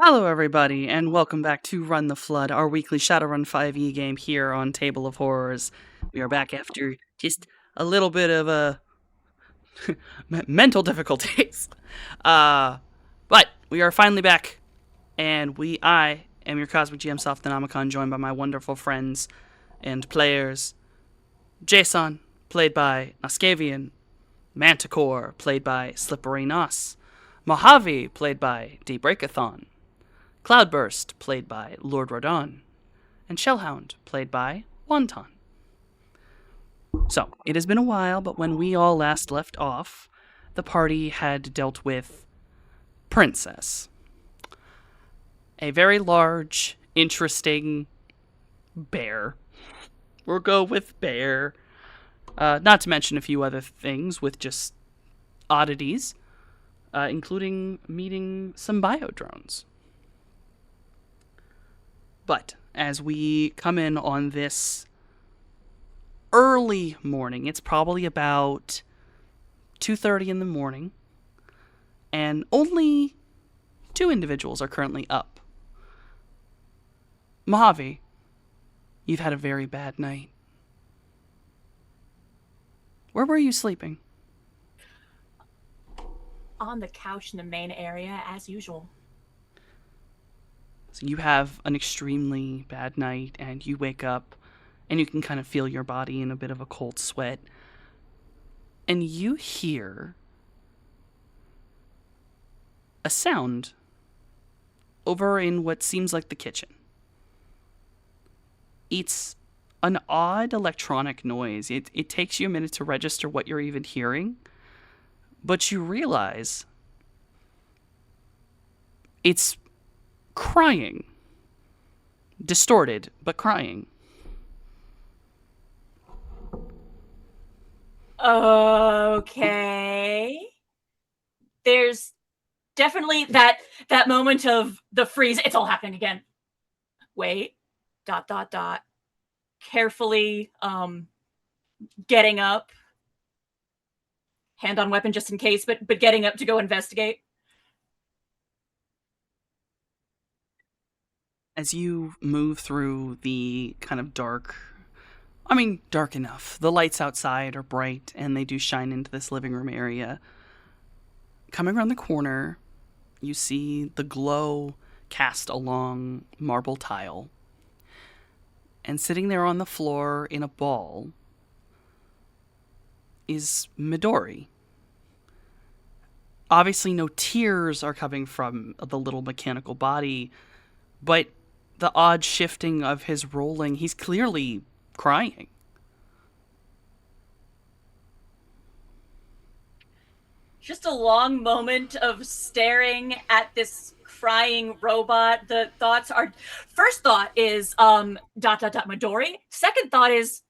Hello, everybody, and welcome back to Run the Flood, our weekly Shadowrun 5e game here on Table of Horrors. We are back after just a little bit of mental difficulties. Uh, but we are finally back, and I am your Cosmic GM Sophthanomicon, joined by my wonderful friends and players. Jason, played by Naskavian. Manticore, played by Slippery Nos. Mojave, played by Daybreakathon. Cloudburst, played by Lord Rodon, and Shellhound, played by Wonton. So, it has been a while, but when we all last left off, the party had dealt with Princess. A very large, interesting bear. We'll go with bear. Not to mention a few other things with just oddities, including meeting some biodrones. But as we come in on this early morning, it's probably about 2:30 in the morning, and only two individuals are currently up. Mojave, you've had a very bad night. Where were you sleeping? On the couch in the main area, as usual. So you have an extremely bad night, and you wake up, and you can kind of feel your body in a bit of a cold sweat. And you hear a sound over in what seems like the kitchen. It's an odd electronic noise. It takes you a minute to register what you're even hearing, but you realize it's crying. Distorted, but crying. Okay. There's definitely that moment of the freeze. It's all happening again. Wait. ... Carefully getting up. Hand on weapon just in case, but getting up to go investigate. As you move through the kind of dark enough. The lights outside are bright and they do shine into this living room area. Coming around the corner, you see the glow cast along marble tile. And sitting there on the floor in a ball is Midori. Obviously, no tears are coming from the little mechanical body, but the odd shifting of his rolling, he's clearly crying. Just a long moment of staring at this crying robot. The thoughts are, first thought is Midori. Second thought is,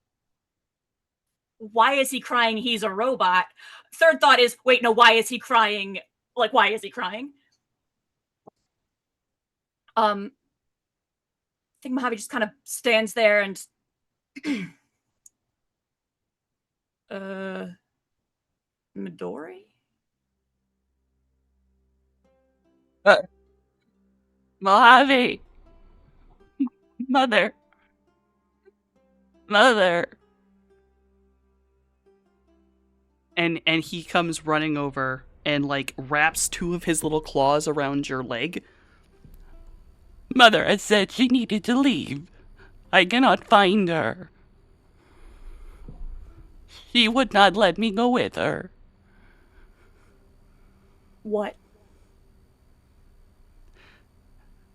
why is he crying? He's a robot. Third thought is, wait, no, why is he crying? Like, why is he crying? I think Mojave just kind of stands there and Midori? Mojave! Mother! Mother! And he comes running over and like wraps two of his little claws around your leg. Mother has said she needed to leave. I cannot find her. She would not let me go with her. What?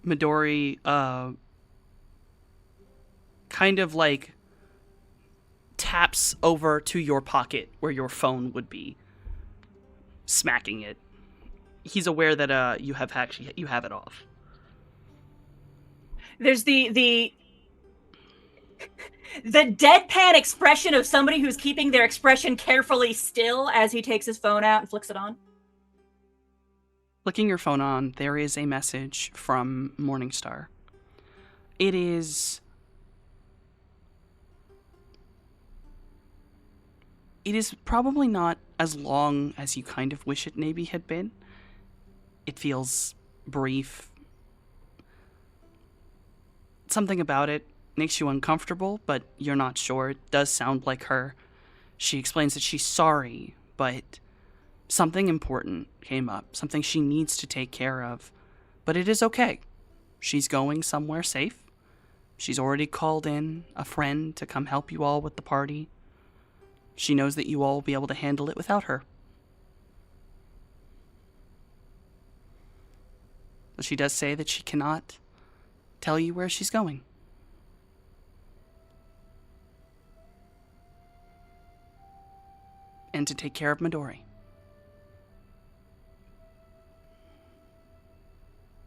Midori, kind of like taps over to your pocket where your phone would be, smacking it. He's aware that you have it off. There's the deadpan expression of somebody who's keeping their expression carefully still as he takes his phone out and flicks it on. Flicking your phone on, there is a message from Morningstar. It is probably not as long as you kind of wish it maybe had been. It feels brief, something about it makes you uncomfortable, but you're not sure. It does sound like her. She explains that she's sorry, but something important came up, something she needs to take care of. But it is okay. She's going somewhere safe. She's already called in a friend to come help you all with the party. She knows that you all will be able to handle it without her. But she does say that she cannot tell you where she's going. And to take care of Midori.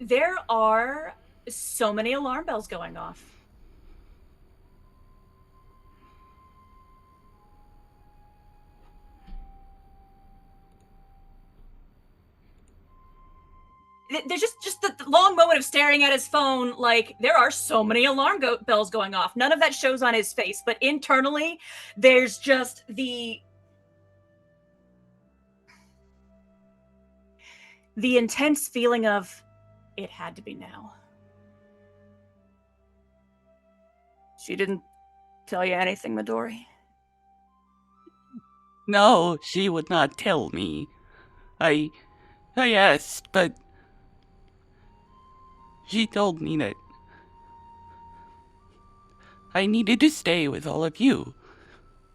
There are so many alarm bells going off. There's just the long moment of staring at his phone, like, there are so many alarm bells going off. None of that shows on his face, but internally, there's just the intense feeling of, it had to be now. She didn't tell you anything, Midori? No, she would not tell me. I asked, but she told me that I needed to stay with all of you.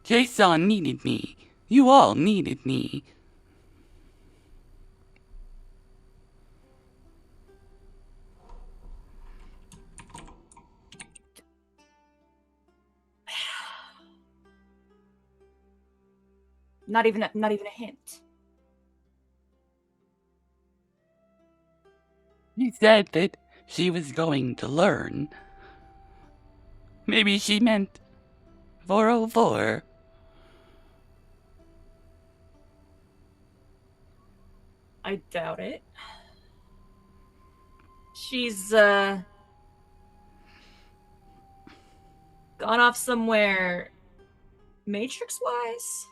Jason needed me. You all needed me. Not even a hint. She said that she was going to learn. Maybe she meant 404. I doubt it. She's gone off somewhere Matrix-wise?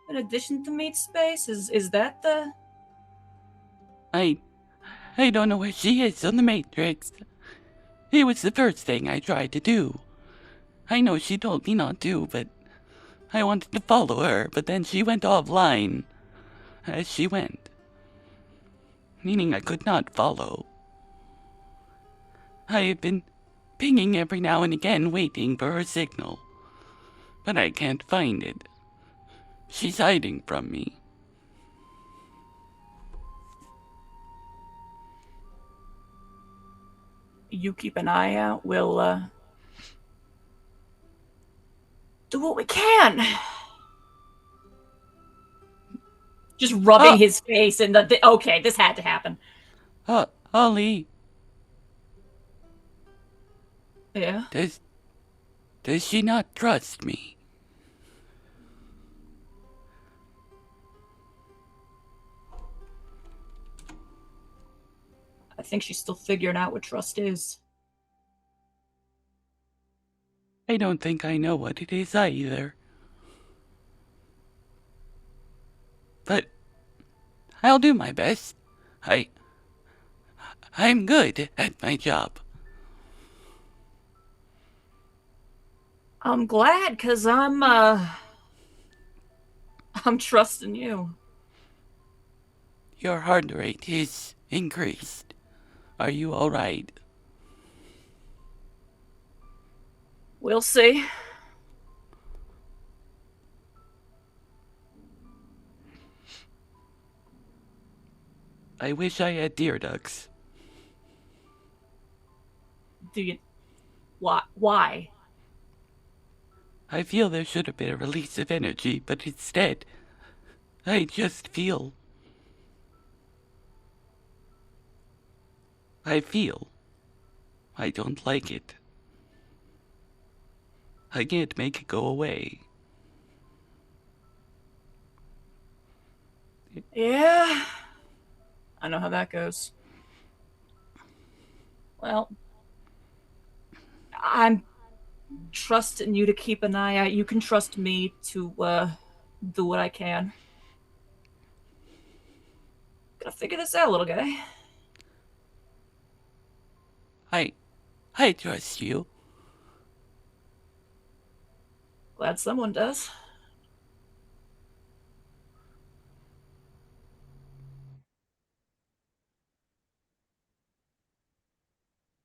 In addition to Meat Space? Is that the... I don't know where she is on the Matrix. It was the first thing I tried to do. I know she told me not to, but I wanted to follow her, but then she went offline as she went, meaning I could not follow. I have been pinging every now and again, waiting for her signal, but I can't find it. She's hiding from me. You keep an eye out. We'll do what we can. Just rubbing his face and okay, this had to happen. Ollie. Yeah? Does she not trust me? I think she's still figuring out what trust is. I don't think I know what it is either. But I'll do my best. I'm good at my job. I'm glad, 'cause I'm trusting you. Your heart rate is increased. Are you all right? We'll see. I wish I had deer ducks. Do you... Why? I feel there should have been a release of energy, but instead, I just feel. I don't like it. I can't make it go away. Yeah. I know how that goes. Well, I'm trusting you to keep an eye out. You can trust me to do what I can. Gotta figure this out, little guy. I trust you. Glad someone does.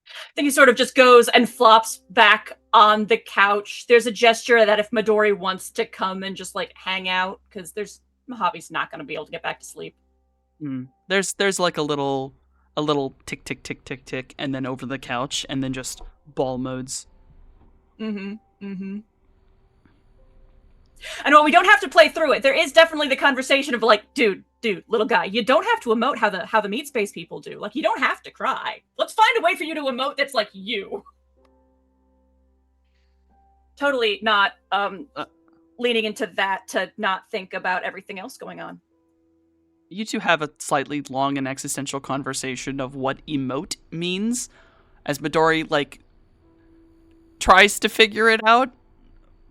I think he sort of just goes and flops back on the couch. There's a gesture that if Midori wants to come and just like hang out, because Mojave's not going to be able to get back to sleep. There's like a little tick tick tick tick tick, and then over the couch, and then just ball modes. And while we don't have to play through it, there is definitely the conversation of like, dude, little guy, you don't have to emote how the meat space people do. Like, you don't have to cry. Let's find a way for you to emote that's like you. Totally not leaning into that to not think about everything else going on. You two have a slightly long and existential conversation of what emote means, as Midori like tries to figure it out,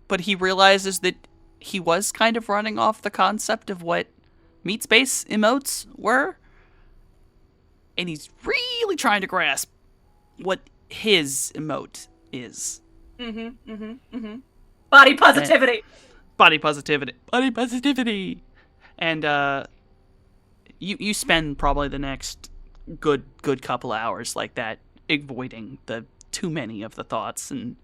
but he realizes that he was kind of running off the concept of what meat space emotes were, and he's really trying to grasp what his emote is. Body positivity. Body positivity. And you spend probably the next good couple hours like that, avoiding the too many of the thoughts, and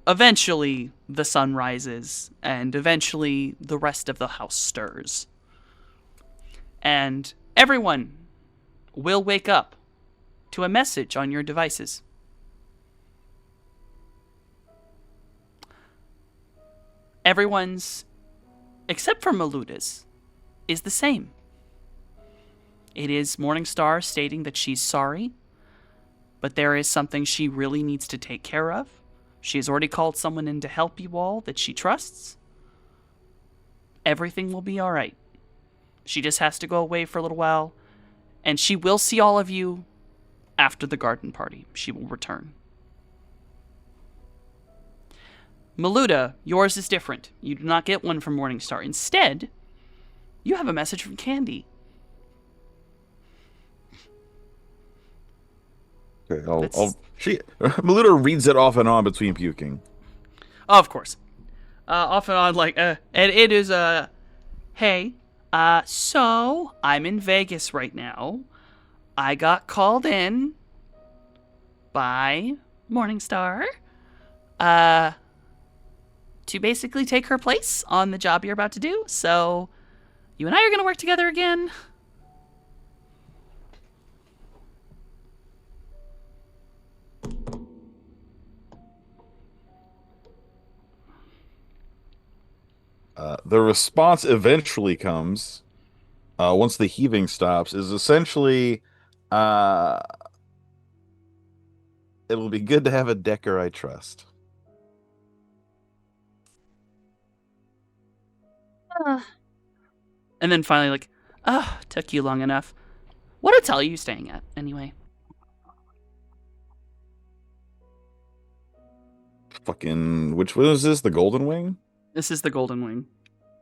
eventually the sun rises, and eventually the rest of the house stirs. And everyone will wake up to a message on your devices. Everyone's, except for Maluda's, is the same. It is Morningstar stating that she's sorry, but there is something she really needs to take care of. She has already called someone in to help you all that she trusts. Everything will be alright. She just has to go away for a little while, and she will see all of you after the garden party. She will return. Maluda, yours is different. You do not get one from Morningstar. Instead, you have a message from Candy. Okay, Maluda reads it off and on between puking. Oh, of course. Off and on, like, and it is, hey, so, I'm in Vegas right now. I got called in by Morningstar, to basically take her place on the job you're about to do, so you and I are going to work together again. The response eventually comes, once the heaving stops, is essentially, it'll be good to have a Decker I trust. And then finally, like, took you long enough. What hotel are you staying at, anyway? Fucking, which one is this? The Golden Wing? This is the Golden Wing.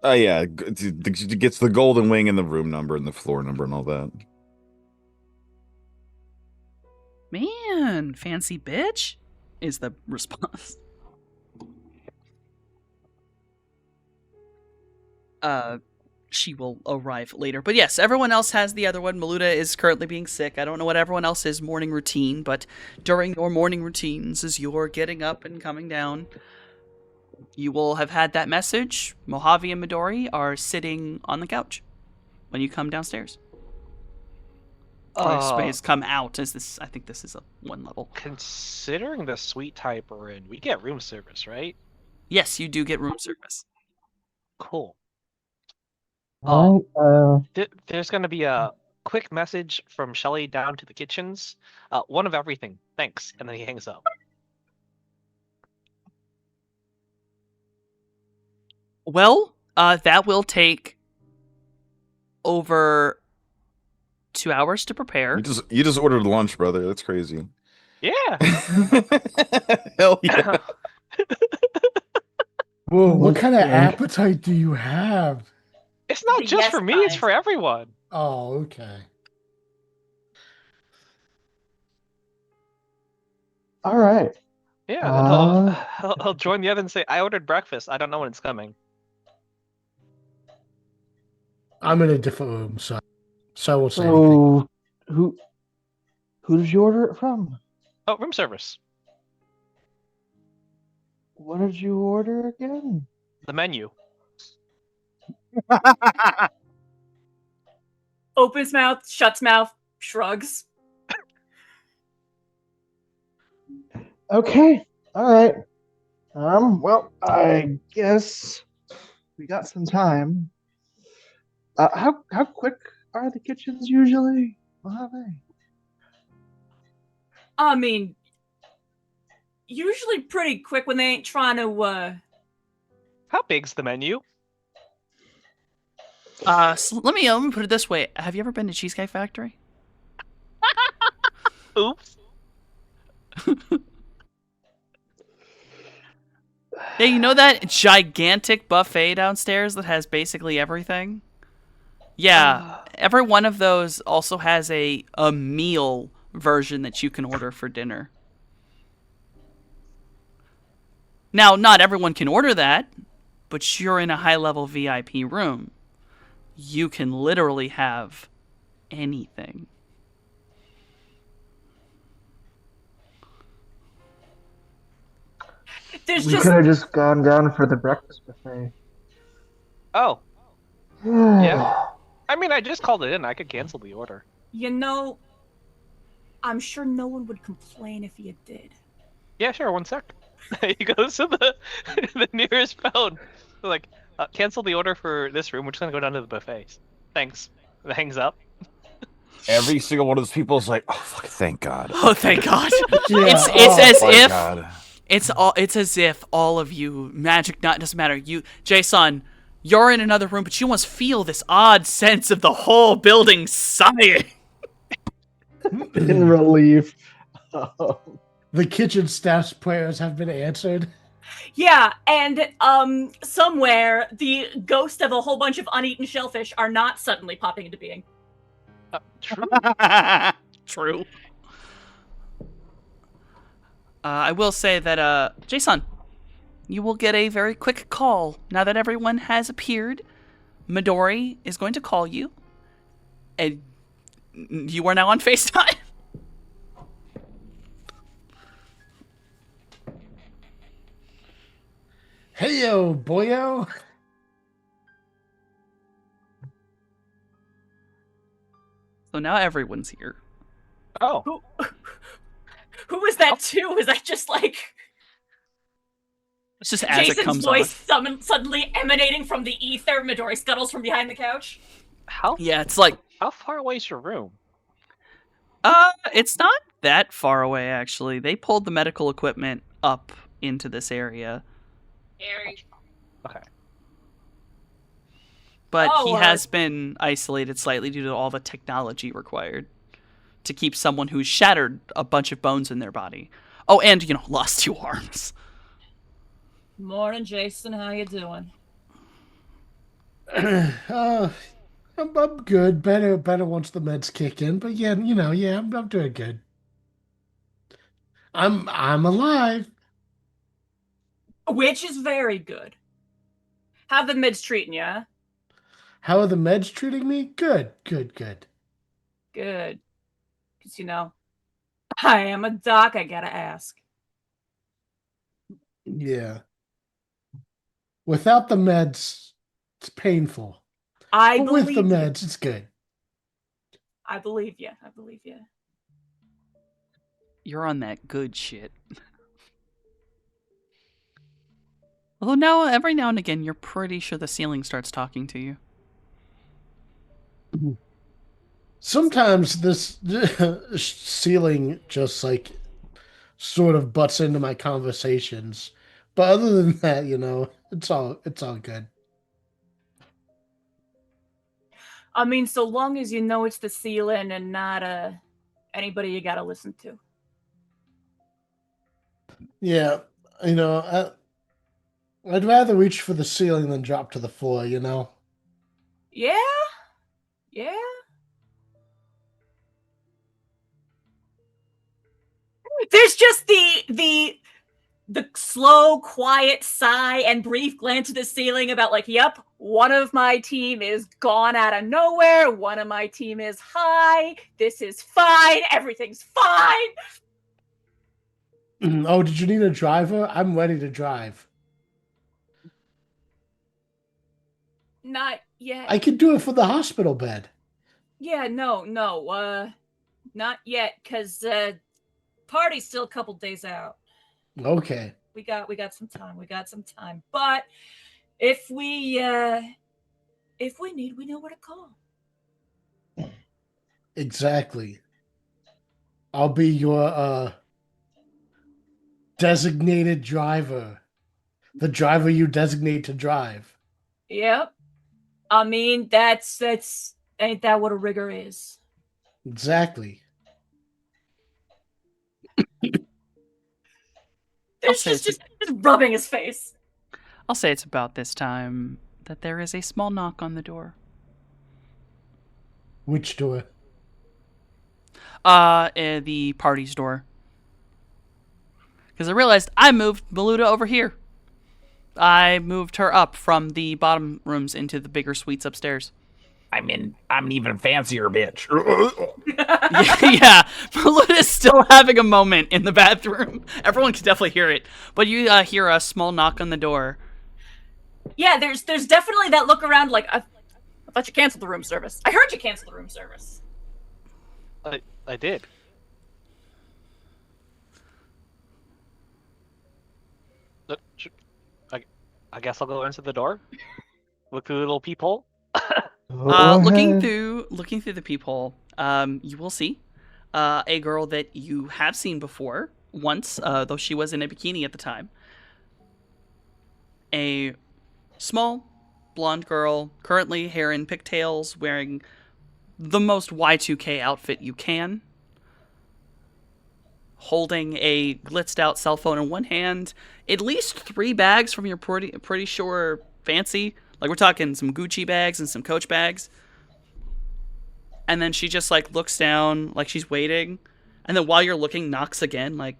Oh, yeah. It gets the Golden Wing and the room number and the floor number and all that. Man, fancy bitch, is the response. She will arrive later. But yes, everyone else has the other one. Maluda is currently being sick. I don't know what everyone else's morning routine, but during your morning routines, as you're getting up and coming down, you will have had that message. Mojave and Midori are sitting on the couch when you come downstairs. Space come out as this. I think this is a one level. Considering the suite type we're in, we get room service, right? Yes, you do get room service. Cool. There's going to be a quick message from Shelly down to the kitchens. One of everything. Thanks. And then he hangs up. Well, that will take over 2 hours to prepare. You just ordered lunch, brother. That's crazy. Yeah. Hell yeah. Whoa, what kind of appetite do you have? It's not just for me, it's for everyone. Oh, okay. All right. Yeah, and he'll, Uh, he'll join the other and say, "I ordered breakfast. I don't know when it's coming." I'm in a different room, so I won't say anything. so who did you order it from? Oh, room service. What did you order again? The menu. Opens mouth, shuts mouth, shrugs. Okay, all right. Well, I guess we got some time. How quick are the kitchens usually? How are they? I mean, usually pretty quick when they ain't trying to, How big's the menu? So let me put it this way. Have you ever been to Cheesecake Factory? Oops. Yeah, you know that gigantic buffet downstairs that has basically everything? Yeah, every one of those also has a meal version that you can order for dinner. Now, not everyone can order that, but you're in a high-level VIP room. You can literally have anything. there's We just could have just gone down for the breakfast buffet. Oh, Yeah. I mean, I just called it in. I could cancel the order. You know, I'm sure no one would complain if you did. Yeah, sure. 1 sec. He goes to the the nearest phone. Like, cancel the order for this room. We're just gonna go down to the buffets. Thanks. It hangs up. Every single one of those people is like, "Oh, fuck, thank God." Oh, thank God. Yeah, It's oh, as my if God. it's as if all of you magic not doesn't matter. You, Jason, you're in another room, but you must feel this odd sense of the whole building sighing. In relief. The kitchen staff's prayers have been answered. Yeah, and somewhere the ghost of a whole bunch of uneaten shellfish are not suddenly popping into being. True. True. I will say that, Jason, you will get a very quick call now that everyone has appeared. Midori is going to call you, and you are now on FaceTime. Hey yo, boyo. So now everyone's here. Oh, Who was that too? Was that just like It's just as it Jason's comes voice on. suddenly emanating from the ether? Midori scuttles from behind the couch. how Yeah, it's like, how far away is your room? it's not that far away, actually. They pulled the medical equipment up into this area. Okay. But Oh, he has been isolated slightly due to all the technology required to keep someone who's shattered a bunch of bones in their body. Oh, and, lost 2 arms. Morning, Jason. How you doing? I'm good. Better once the meds kick in. But yeah, I'm doing good. I'm alive. Which is very good. How the mids treating ya? How are the meds treating me? Good. Good. Because, I am a doc, I gotta ask. Yeah. Without the meds, it's painful. I But believe with the you. meds, it's good. I believe you. You're on that good shit. Although now, every now and again, you're pretty sure the ceiling starts talking to you. Sometimes this ceiling just sort of butts into my conversations. But other than that, it's all good. I mean, so long as you know it's the ceiling and not anybody you gotta listen to. Yeah, I'd rather reach for the ceiling than drop to the floor, Yeah? There's just the the slow, quiet sigh and brief glance at the ceiling about like, yep, one of my team is gone out of nowhere. One of my team is high. This is fine. Everything's fine. Oh, did you need a driver? I'm ready to drive. Not yet. I could do it for the hospital bed. Yeah, no, not yet, cause party's still a couple days out. Okay. We got some time. But if we need, we know where to call. Exactly. I'll be your designated driver. The driver you designate to drive. Yep. I mean, that's ain't that what a rigger is? Exactly. There's say just rubbing his face. I'll say it's about this time that there is a small knock on the door. Which door? The party's door. Because I realized I moved Maluda over here. I moved her up from the bottom rooms into the bigger suites upstairs. I'm an even fancier bitch. Yeah, Maluda's still having a moment in the bathroom. Everyone can definitely hear it. But you hear a small knock on the door. Yeah, there's definitely that look around like, I thought you canceled the room service. I heard you canceled the room service. I did. I guess I'll go into the door. Look through the little peephole. Looking through the peephole, you will see a girl that you have seen before once, though she was in a bikini at the time. A small, blonde girl, currently hair in pigtails, wearing the most Y2K outfit you can, holding a glitzed out cell phone in one hand, at least 3 bags from your pretty sure fancy. Like, we're talking some Gucci bags and some Coach bags. And then she just, like, looks down like she's waiting. And then while you're looking, knocks again, like...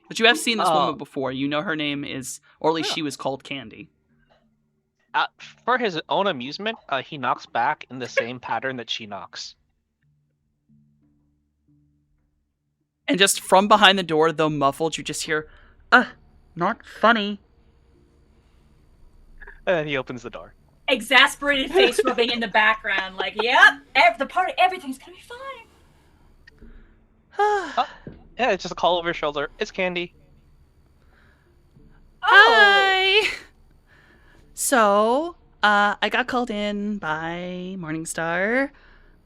But you have seen this woman before. You know her name is... Or at least she was called Candy. For his own amusement, he knocks back in the same pattern that she knocks. And just from behind the door, though muffled, you just hear, not funny. And then he opens the door. Exasperated face rubbing in the background, like, yep, the party, everything's gonna be fine. Yeah, it's just a call over his shoulder. It's Candy. Hi! So, I got called in by Morningstar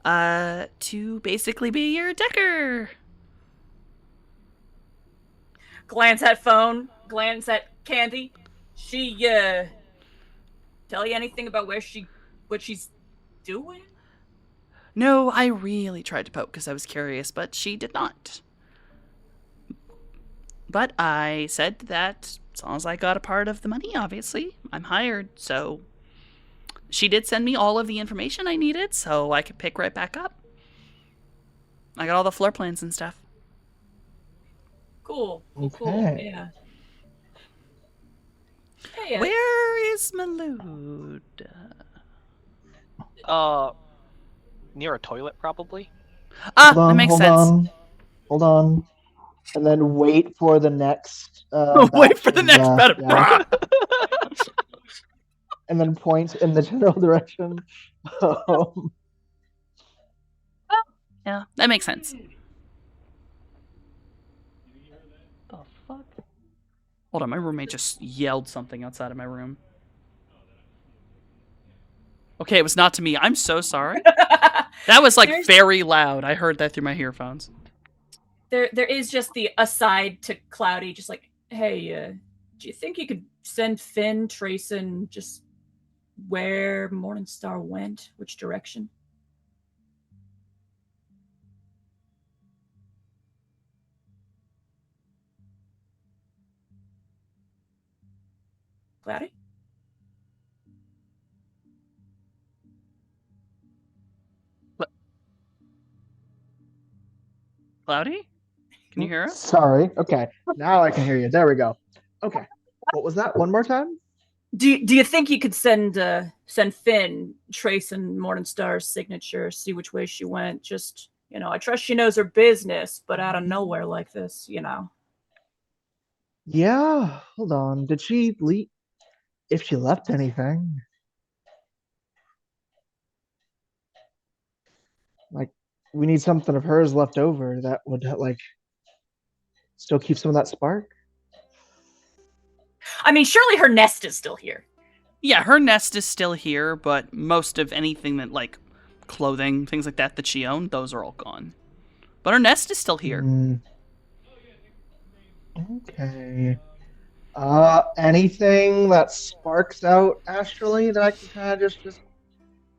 to basically be your decker. Glance at phone, glance at Candy. She, tell you anything about what she's doing? No, I really tried to poke because I was curious, but she did not. But I said that as long as I got a part of the money, obviously, I'm hired, so... She did send me all of the information I needed, so I could pick right back up. I got all the floor plans and stuff. Cool. Okay. Cool, yeah. Hey, Where is Malud? Near a toilet, probably. That makes sense. Hold on. And then wait for the next. Wait for the next better. yeah. And then point in the general direction. Yeah, that makes sense. The fuck? Hold on, my roommate just yelled something outside of my room. Okay, it was not to me. I'm so sorry. That was like very loud. I heard that through my earphones. There is just the aside to Cloudy, just like, hey, do you think you could send Finn, Trace, and just where Morningstar went? Which direction? Cloudy? Cloudy? Can you hear us? Sorry. Okay. Now I can hear you. There we go. Okay. What was that? One more time? Do you think you could send Finn, Trace, and Morningstar's signature, see which way she went? Just, I trust she knows her business, but out of nowhere like this, Yeah. Hold on. Did she leave? If she left anything. Like, we need something of hers left over that would, like, still keep some of that spark. I mean, surely her nest is still here. Yeah, her nest is still here, but most of anything that, like, clothing, things like that she owned, those are all gone. But her nest is still here. Okay. Anything that sparks out astrally that I can kind of just,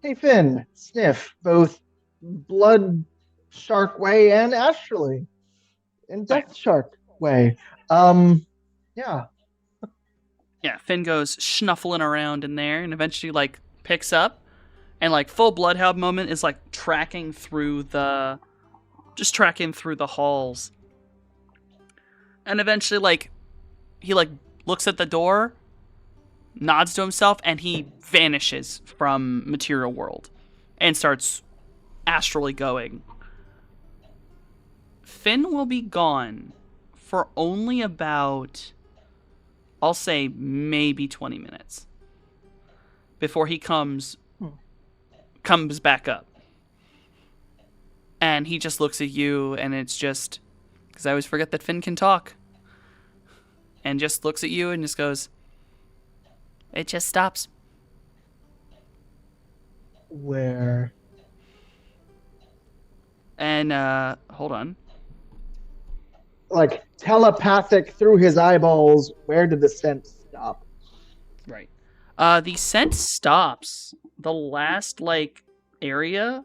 hey Finn, sniff both blood shark way and astrally, in death shark way. Yeah. Yeah, Finn goes snuffling around in there and eventually, like, picks up and, like, full Bloodhound moment is, like, tracking through the halls. And eventually, like, he, like, looks at the door, nods to himself, and he vanishes from material world and starts astrally going. Finn will be gone for only about, I'll say, maybe 20 minutes before he comes back up. And he just looks at you, and it's just, because I always forget that Finn can talk, and just looks at you and just goes, it just stops. Where? And, hold on. Like, telepathic through his eyeballs, where did the scent stop? Right. The scent stops. The last, like, area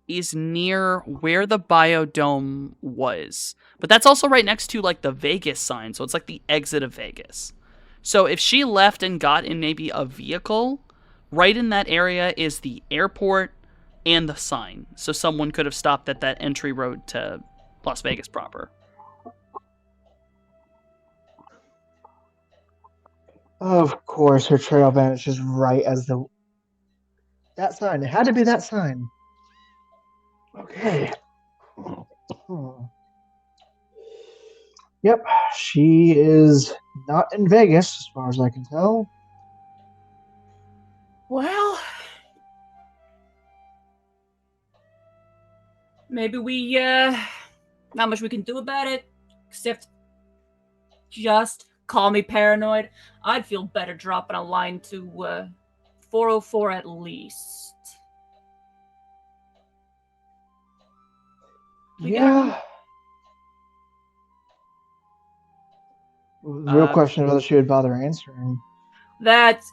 is near where the biodome was. But that's also right next to, like, the Vegas sign, so it's like the exit of Vegas. So if she left and got in maybe a vehicle, right in that area is the airport and the sign. So someone could have stopped at that entry road to Las Vegas proper. Of course, her trail vanishes right as that sign. It had to be that sign. Okay. Yep, she is not in Vegas, as far as I can tell. Well, maybe we, not much we can do about it, except just call me paranoid. I'd feel better dropping a line to, 404 at least. Yeah. The real question is whether she would bother answering. That's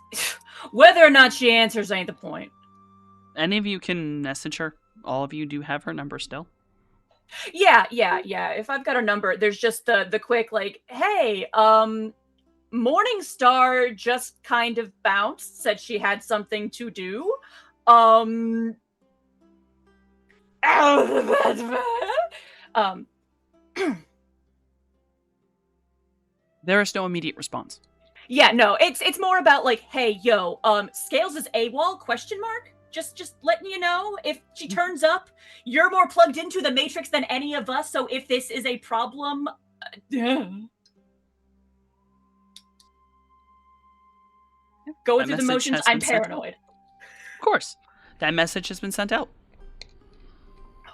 whether or not she answers ain't the point. Any of you can message her. All of you do have her number still. Yeah. If I've got her number, there's just the quick, like, hey, Morningstar just kind of bounced, said she had something to do. There is no immediate response. Yeah, no, it's more about like, hey, yo, Scales is AWOL, question mark? Just letting you know, if she turns up, you're more plugged into the Matrix than any of us, so if this is a problem, going through the motions, I'm paranoid. Of course. That message has been sent out.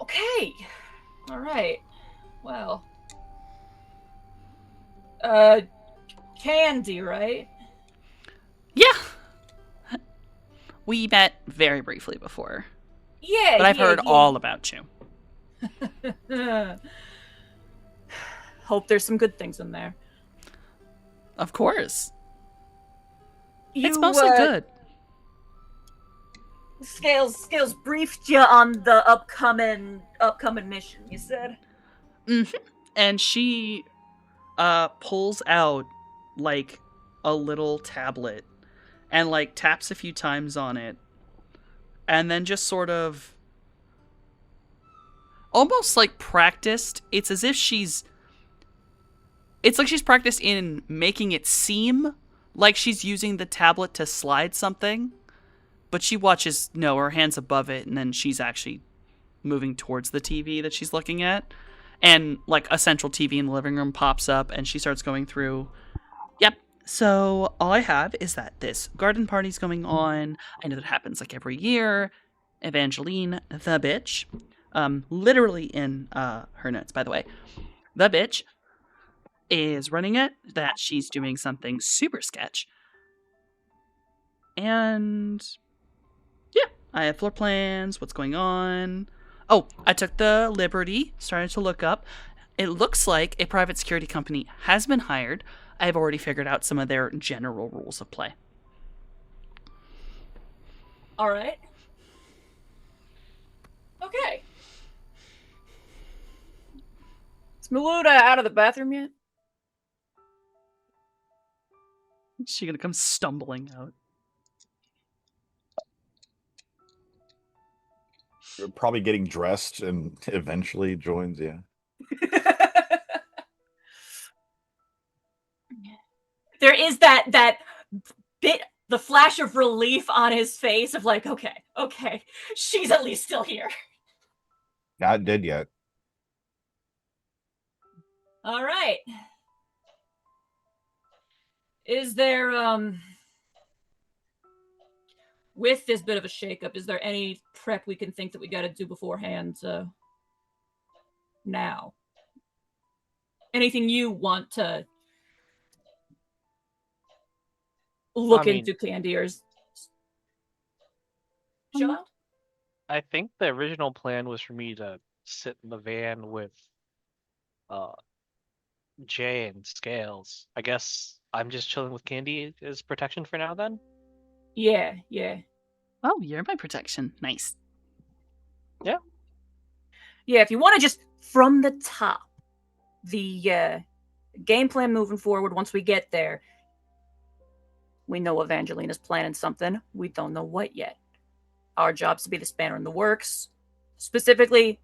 Okay. All right. Well. Candy, right? Yeah. We met very briefly before. Yeah. But I've heard all about you. Hope there's some good things in there. Of course. It's mostly good. Scales briefed you on the upcoming mission, you said? Mm-hmm. And she pulls out like a little tablet and like taps a few times on it and then just sort of almost like practiced. It's as if she's It's like she's practiced in making it seem like she's using the tablet to slide something, but she watches, no, her hand's above it, and then she's actually moving towards the TV that she's looking at. And, like, a central TV in the living room pops up, and she starts going through, yep. So all I have is that this garden party's going on. I know that happens, like, every year. Evangeline, the bitch, literally in her notes, by the way, the bitch is running it, that she's doing something super sketch. And yeah, I have floor plans, what's going on. Oh, I took the liberty, started to look up. It looks like a private security company has been hired. I've already figured out some of their general rules of play. All right. Okay. Is Maluda out of the bathroom yet? Is she gonna come stumbling out? Probably getting dressed and eventually joins. Yeah. There is that bit, the flash of relief on his face of like, okay, she's at least still here. Not dead yet. All right. Is there with this bit of a shakeup, is there any prep we can think that we got to do beforehand? Now, anything you want to look into, Candy, or Joe? I think the original plan was for me to sit in the van with Jay and Scales. I guess I'm just chilling with Candy as protection for now then? Yeah. Oh, you're my protection. Nice. Yeah, if you want to just from the top, the game plan moving forward, once we get there, we know Evangelina's planning something. We don't know what yet. Our job's to be the spanner in the works. Specifically,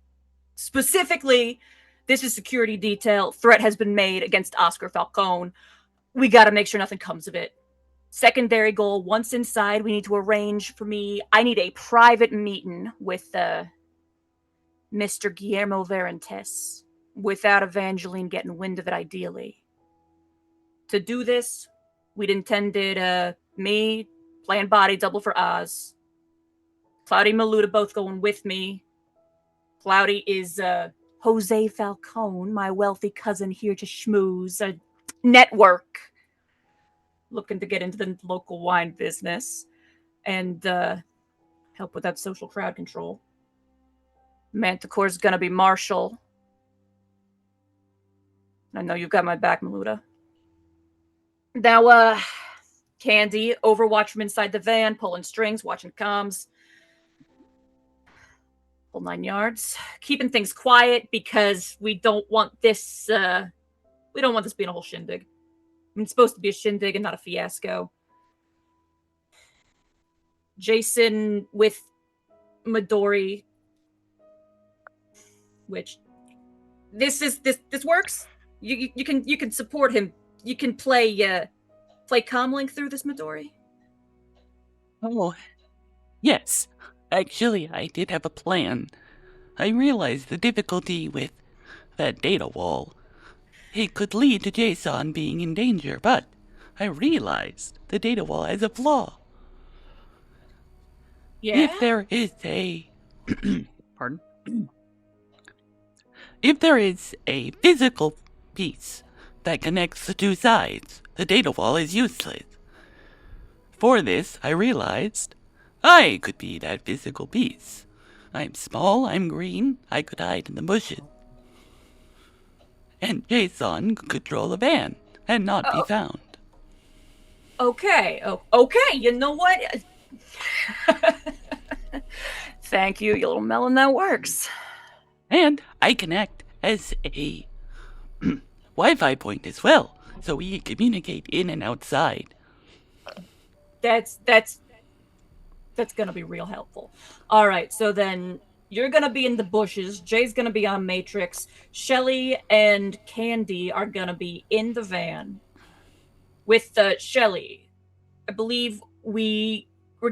this is security detail. Threat has been made against Oscar Falcone. We got to make sure nothing comes of it. Secondary goal, once inside, we need to arrange for me. I need a private meeting with Mr. Guillermo Varantes without Evangeline getting wind of it, ideally. To do this, we'd intended me playing body double for Oz. Cloudy Maluda both going with me. Cloudy is Jose Falcone, my wealthy cousin here to schmooze. A network. Looking to get into the local wine business. And help with that social crowd control. Manticore's gonna be Marshall. I know you've got my back, Maluda. Now, Candy, overwatch from inside the van, pulling strings, watching comms. Whole 9 yards. Keeping things quiet because we don't want this, being a whole shindig. I mean, it's supposed to be a shindig and not a fiasco. Jason with Midori, which this works. You can support him. You can play Comlink through this, Midori. Oh, yes. Actually, I did have a plan. I realized the difficulty with that data wall. It could lead to Jason being in danger, but I realized the data wall has a flaw. Yeah? If there is a... Pardon? If there is a physical piece that connects the two sides, the data wall is useless. For this, I realized I could be that physical piece. I'm small, I'm green, I could hide in the bushes. And Jason could control the van and not be found. Okay. Okay. You know what? Thank you, you little melon. That works. And I can act as a Wi-Fi point as well, so we can communicate in and outside. That's gonna be real helpful. All right. So then you're gonna be in the bushes. Jay's gonna be on Matrix. Shelly and Candy are gonna be in the van. With Shelly, I believe we're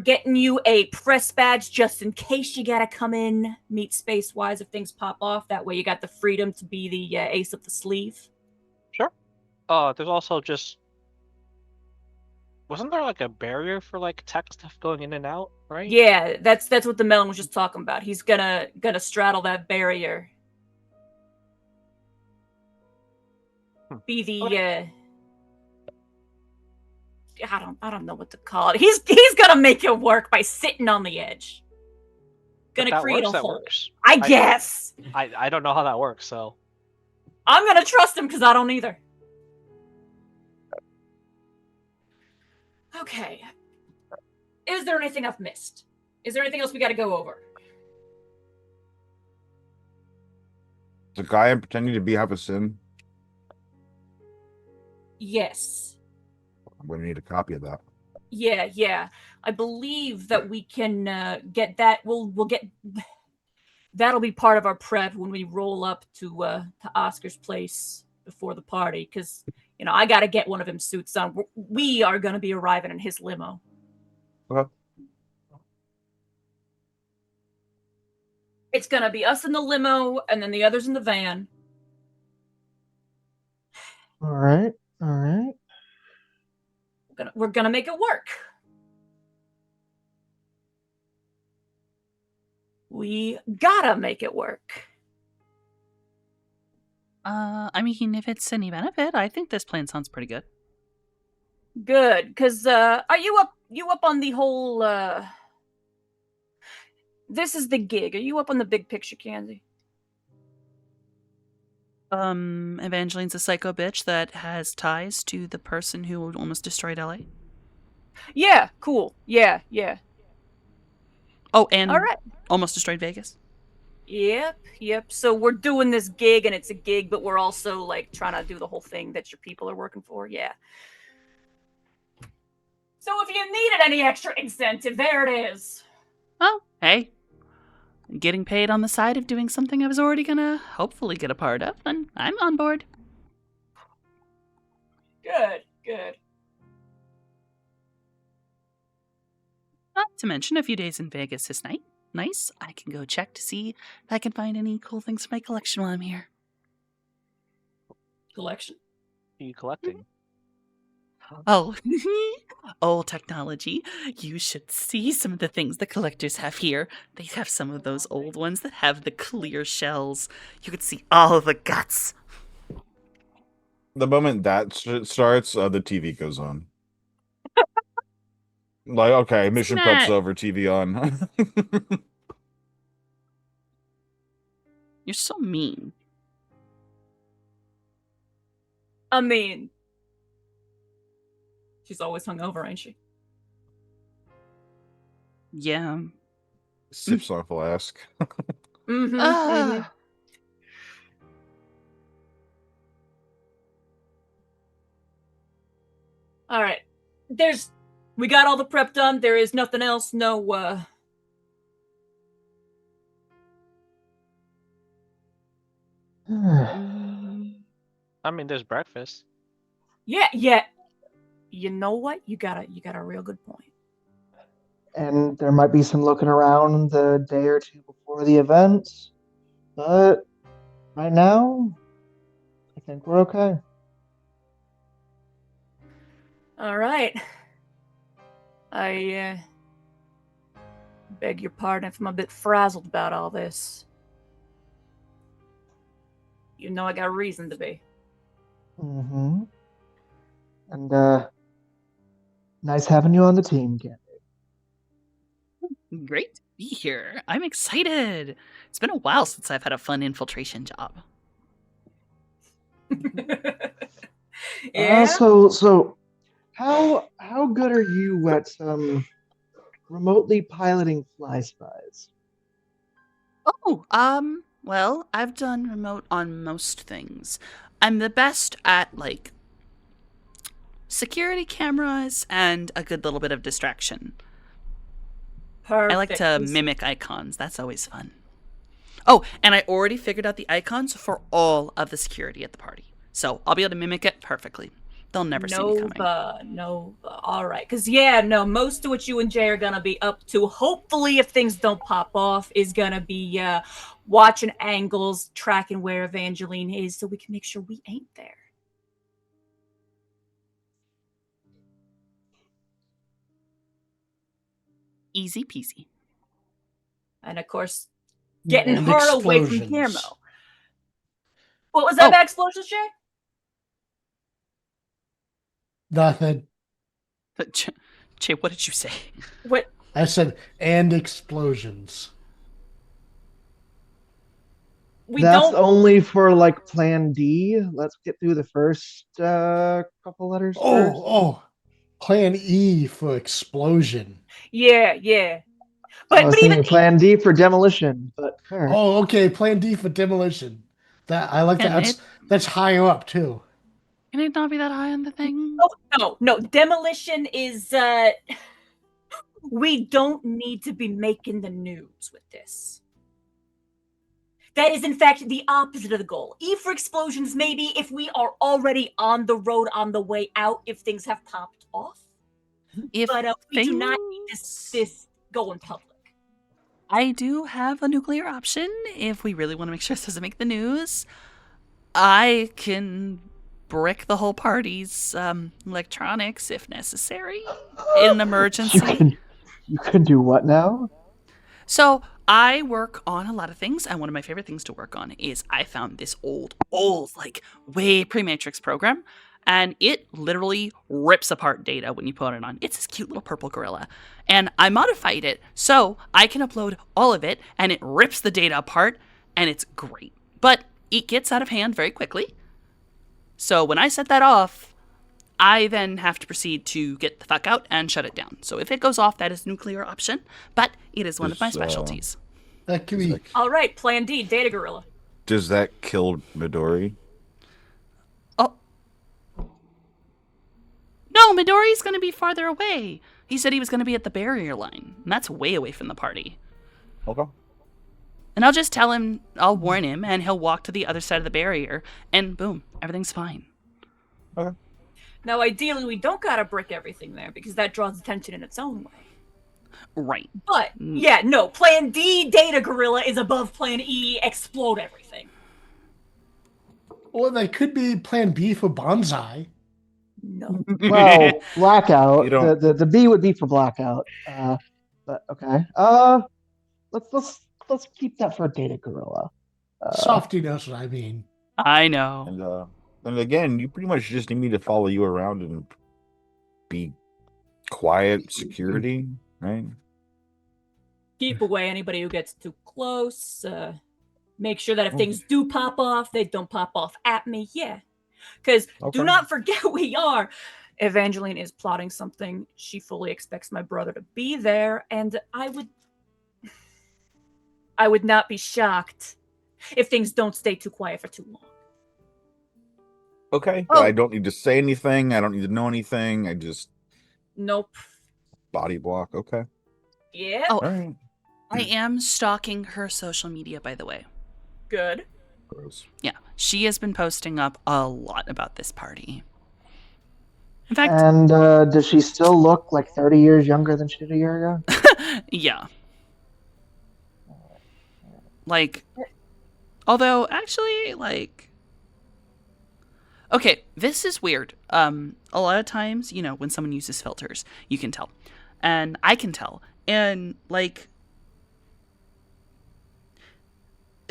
getting you a press badge just in case you gotta come in, meet Space-Wise if things pop off. That way you got the freedom to be the ace up the sleeve. Sure. There's also just... Wasn't there like a barrier for like tech stuff going in and out, right? Yeah, that's what the melon was just talking about. He's gonna straddle that barrier. Be the I don't know what to call it. He's gonna make it work by sitting on the edge. Gonna create a hole. Works. I guess. I don't know how that works, so I'm gonna trust him because I don't either. Okay. Is there anything I've missed? Is there anything else we got to go over? The guy I'm pretending to be have a sin. Yes. I'm gonna need a copy of that. Yeah. I believe that we can get that. We'll get. That'll be part of our prep when we roll up to Oscar's place before the party, because I got to get one of him suits on. We are going to be arriving in his limo. Okay. It's going to be us in the limo and then the others in the van. All right. We're going to make it work. We gotta make it work. I mean, if it's any benefit, I think this plan sounds pretty good. Good, because are you up on the whole this is the gig. Are you up on the big picture, Candy? Evangeline's a psycho bitch that has ties to the person who almost destroyed LA. Yeah, cool. Yeah. Oh, and All right. almost destroyed Vegas. Yep. So we're doing this gig, and it's a gig, but we're also like trying to do the whole thing that your people are working for. Yeah. So if you needed any extra incentive, there it is. Oh, hey. Getting paid on the side of doing something I was already gonna hopefully get a part of, and I'm on board. Good. Not to mention, a few days in Vegas is nice. I can go check to see if I can find any cool things for my collection while I'm here. Collection? Are you collecting? Oh, old technology. You should see some of the things the collectors have here. They have some of those old ones that have the clear shells. You could see all of the guts. The moment that starts, the TV goes on. Like, okay, mission prep's over, TV on. You're so mean. I mean, she's always hungover, ain't she? Yeah. Sips on a flask. Mm-hmm. All right. We got all the prep done. There is nothing else. No, I mean, there's breakfast. Yeah. You know what? You got a real good point. And there might be some looking around the day or two before the event, but right now, I think we're okay. All right. I beg your pardon if I'm a bit frazzled about all this. You know I got a reason to be. Mm-hmm. And nice having you on the team, Candy. Great to be here. I'm excited. It's been a while since I've had a fun infiltration job. Yeah. So how good are you at remotely piloting fly spies? Oh, well, I've done remote on most things. I'm the best at, like, security cameras and a good little bit of distraction. Perfect. I like to mimic icons. That's always fun. Oh, and I already figured out the icons for all of the security at the party. So I'll be able to mimic it perfectly. They'll never see me coming. Nova. All right. Because, most of what you and Jay are going to be up to, hopefully, if things don't pop off, is going to be watching angles, tracking where Evangeline is so we can make sure we ain't there. Easy peasy. And, of course, getting And her away from explosions. Guillermo. What was that Oh. about explosions, Jay? Nothing. Jay, what did you say? What? I said, and explosions. We That's don't. only for like Plan D. Let's get through the first couple letters first. Oh, Plan E for explosion. Yeah. I was But even thinking Plan D for demolition, but all right. Oh, okay. Plan D for demolition. That I like Can that. That's higher up too. Can it not be that high on the thing? no. Demolition is. We don't need to be making the news with this. That is, in fact, the opposite of the goal. E for explosions, maybe if we are already on the road on the way out, if things have popped off. But we do not need this going public. I do have a nuclear option if we really want to make sure this doesn't make the news. I can brick the whole party's electronics if necessary in an emergency. You can do what now? So I work on a lot of things, and one of my favorite things to work on is I found this old, like way pre-Matrix program, and it literally rips apart data when you put it on. It's this cute little purple gorilla, and I modified it so I can upload all of it, and it rips the data apart, and it's great. But it gets out of hand very quickly. So when I set that off, I then have to proceed to get the fuck out and shut it down. So if it goes off, that is nuclear option, but it is one of my specialties. That could be. All right, Plan D, Data Gorilla. Does that kill Midori? Oh. No, Midori's going to be farther away. He said he was going to be at the barrier line, and that's way away from the party. Okay. And I'll just tell him, I'll warn him, and he'll walk to the other side of the barrier, and boom, everything's fine. Okay. Now, ideally, we don't gotta brick everything there because that draws attention in its own way. Right. But, Plan D, Data Gorilla is above Plan E, explode everything. Or that could be Plan B for Bonsai. No. Well, blackout. You don't- The B would be for blackout. But okay. Let's keep that for Data Gorilla. Softy knows what I mean. I know. And again, you pretty much just need me to follow you around and be quiet security, right? Keep away anybody who gets too close. Make sure that if things do pop off, they don't pop off at me. Yeah. Because do not forget we are. Evangeline is plotting something. She fully expects my brother to be there, and I would not be shocked if things don't stay too quiet for too long. Okay. Oh. I don't need to say anything. I don't need to know anything. I just Nope. body block. Okay. Yeah. Oh, All right. I am stalking her social media, by the way. Good. Gross. Yeah, she has been posting up a lot about this party. In fact, And does she still look like 30 years younger than she did a year ago? yeah. Like, although, actually, like... Okay, this is weird. A lot of times, when someone uses filters, you can tell. And I can tell. And, like...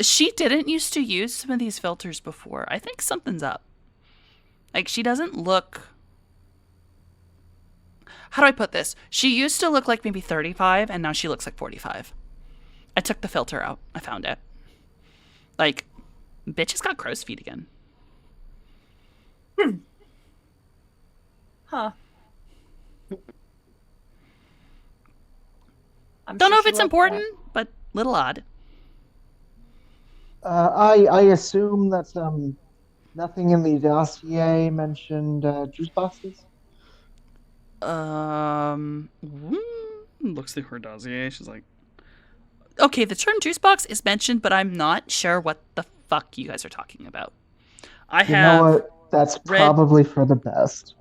She didn't used to use some of these filters before. I think something's up. Like, she doesn't look... How do I put this? She used to look like maybe 35, and now she looks like 45. I took the filter out. I found it. Like, bitch has got crow's feet again. Huh. Don't know if it's important, but little odd. I assume that nothing in the dossier mentioned juice boxes. Looks through her dossier. She's like, Okay, the term juice box is mentioned, but I'm not sure what the fuck you guys are talking about. I You have. know what? That's read- probably for the best.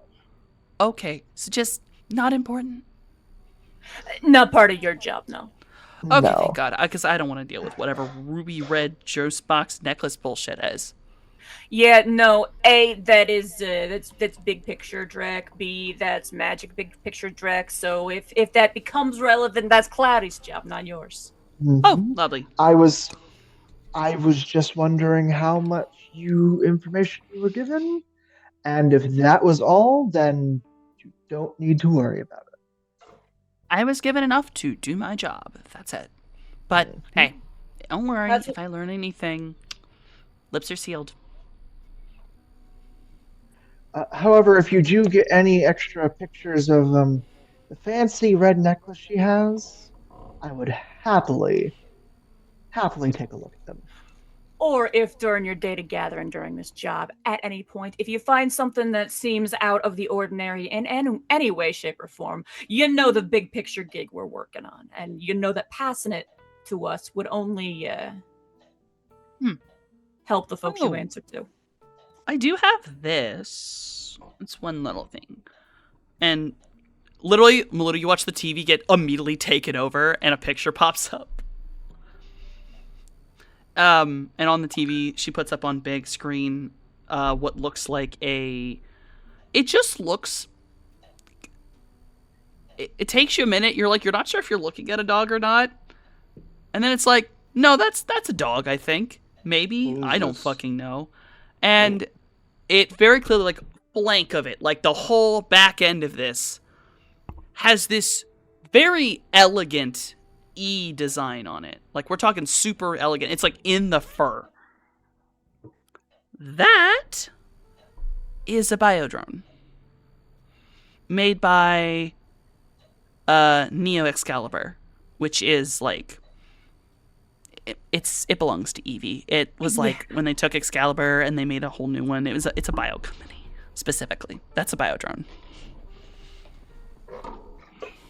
Okay, so just not important. Not part of your job, no. Okay, No. thank God, because I don't want to deal with whatever ruby red juice box necklace bullshit is. Yeah, no. A, that is that's big picture Drek. B, that's magic big picture Drek. So if that becomes relevant, that's Cloudy's job, not yours. Oh, Mhm. lovely. I was just wondering how much information you were given, and if that was all, then you don't need to worry about it. I was given enough to do my job. That's it. But hey, don't worry. That's- If I learn anything, lips are sealed. However, if you do get any extra pictures of the fancy red necklace she has, I would happily take a look at them. Or if during your data gathering during this job, at any point, if you find something that seems out of the ordinary in any way, shape, or form, you know the big picture gig we're working on, and you know that passing it to us would only help the folks you Oh. answer to. I do have this. It's one little thing. And literally, you watch the TV get immediately taken over and a picture pops up. And on the TV, she puts up on big screen what looks like it just looks... It takes you a minute. You're not sure if you're looking at a dog or not. And then it's like, no, that's a dog, I think. Maybe. What is I don't this? fucking know. And it very clearly, like, blank of it, like the whole back end of this has this very elegant E design on it. Like, we're talking super elegant. It's like in the fur. That is a biodrone made by Neo Excalibur, which is like it belongs to Eevee. It was like when they took Excalibur and they made a whole new one. It's a bio company specifically. That's a biodrone.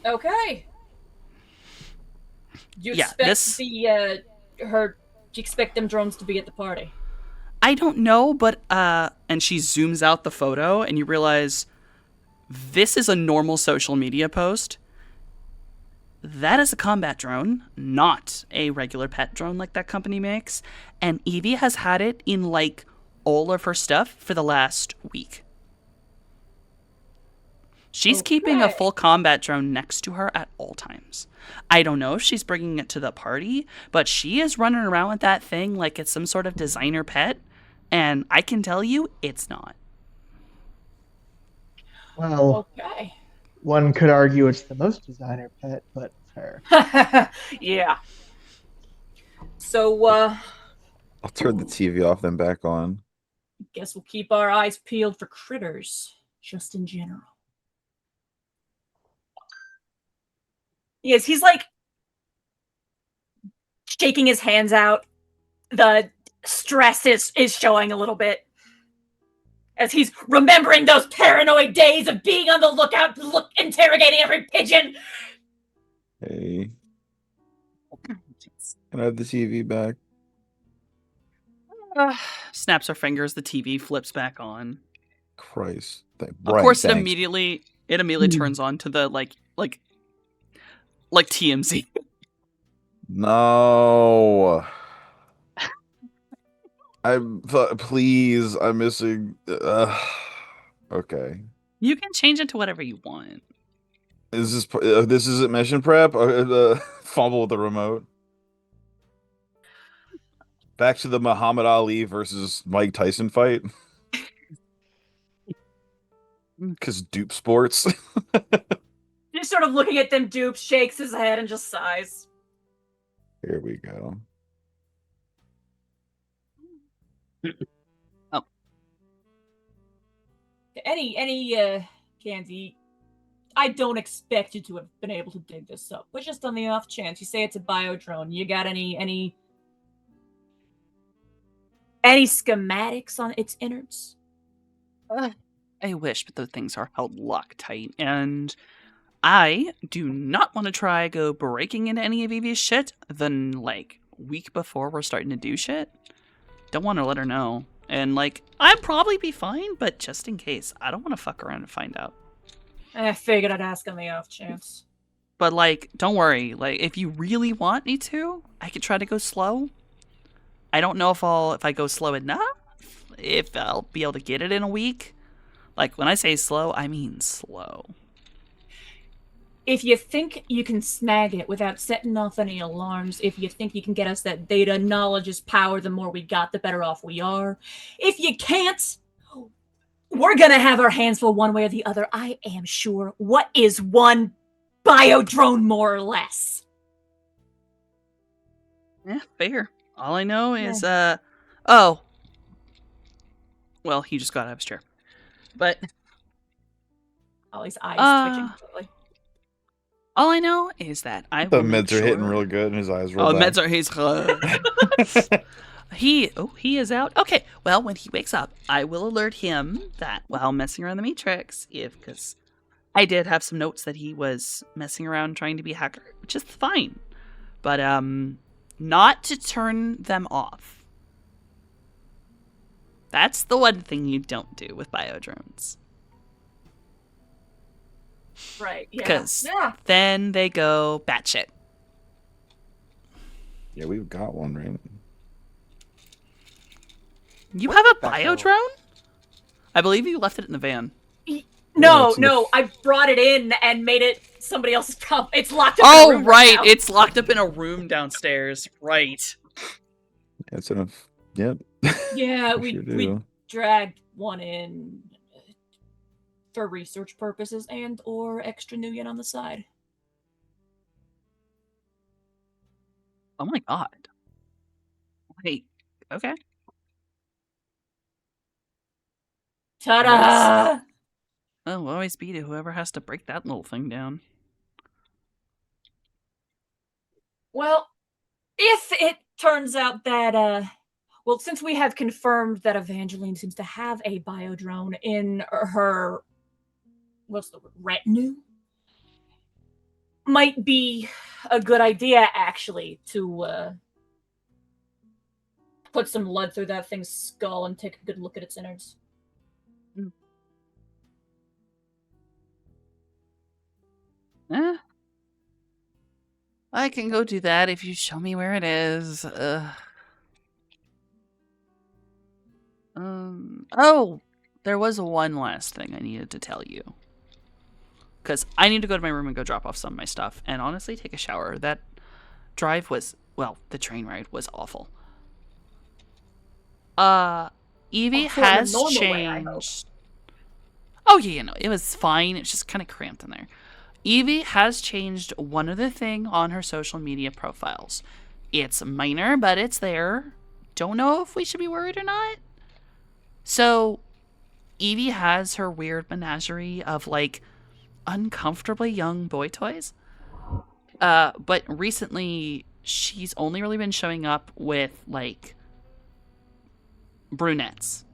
Okay. Do you Yeah, expect this- do you expect them drones to be at the party? I don't know, but and she zooms out the photo and you realize this is a normal social media post. That is a combat drone, not a regular pet drone like that company makes. And Eevee has had it in like all of her stuff for the last week. She's keeping a Okay. full combat drone next to her at all times. I don't know if she's bringing it to the party, but she is running around with that thing like it's some sort of designer pet. And I can tell you, it's not. Well, Okay. one could argue it's the most designer pet, but fair. Yeah. So I'll turn the TV off, then back on. guess we'll keep our eyes peeled for critters, just in general. Yes, he's like shaking his hands out. The stress is showing a little bit as he's remembering those paranoid days of being on the lookout, interrogating every pigeon. Hey. Can I have the TV back? Snaps her fingers, the TV flips back on. Christ. Of course, it thanks. immediately turns on to the like TMZ. No. Please, I'm missing. Okay. You can change it to whatever you want. Is this isn't mission prep? Fumble with the remote. Back to the Muhammad Ali versus Mike Tyson fight. Because dupe sports. Just sort of looking at them dupes, shakes his head, and just sighs. Here we go. Oh. Any Candy, I don't expect you to have been able to dig this up, but just on the off chance, you say it's a biodrone. You got any schematics on its innards? I wish, but those things are held Loctite, and I do not want to try go breaking into any of Evie's shit the, like, week before we're starting to do shit. Don't want to let her know. And, like, I'd probably be fine, but just in case, I don't want to fuck around and find out. I figured I'd ask on the off chance. But, like, don't worry. Like, if you really want me to, I could try to go slow. I don't know if I go slow enough, if I'll be able to get it in a week. Like, when I say slow, I mean slow. If you think you can snag it without setting off any alarms, if you think you can get us that data, knowledge is power, the more we got, the better off we are. If you can't, we're gonna have our hands full one way or the other, I am sure. What is one biodrone, more or less? Yeah, fair. All I know is, oh. Well, he just got out of his chair. But All his eyes twitching. Totally. all I know is that I The will make meds are hitting sure- real good and his eyes roll Oh, back. meds are his. He is out. Okay, well, when he wakes up, I will alert him that while messing around the Matrix, because I did have some notes that he was messing around trying to be a hacker, which is fine, but not to turn them off. That's the one thing you don't do with biodrones, Right, yeah. because Yeah. then they go batshit. Yeah, we've got one, right? You have a Back home. biodrone? I believe you left it in the van. No, it's in the no, I brought it in and made it somebody else's problem. It's locked up in a Oh, room right. now. It's locked up in a room downstairs. Right. It's enough. Yep. Yeah, We we sure we do. dragged one in for research purposes and or extra Nuyen on the side. Oh my god. Wait. Okay. Ta-da! Well, we'll always be to whoever has to break that little thing down. Well, if it turns out that well, since we have confirmed that Evangeline seems to have a biodrone in her what's the word? Retinue? Might be a good idea actually to put some lead through that thing's skull and take a good look at its innards. I can go do that if you show me where it is. Oh, there was one last thing I needed to tell you. Because I need to go to my room and go drop off some of my stuff. And honestly, take a shower. That drive was, well, the train ride was awful. Evie Also in a has normal way, I hope. changed. Oh, yeah, no, it was fine. It's just kind of cramped in there. Evie has changed one other thing on her social media profiles. It's minor, but it's there. Don't know if we should be worried or not. So, Evie has her weird menagerie of, like, uncomfortably young boy toys. But recently, she's only really been showing up with, like, brunettes.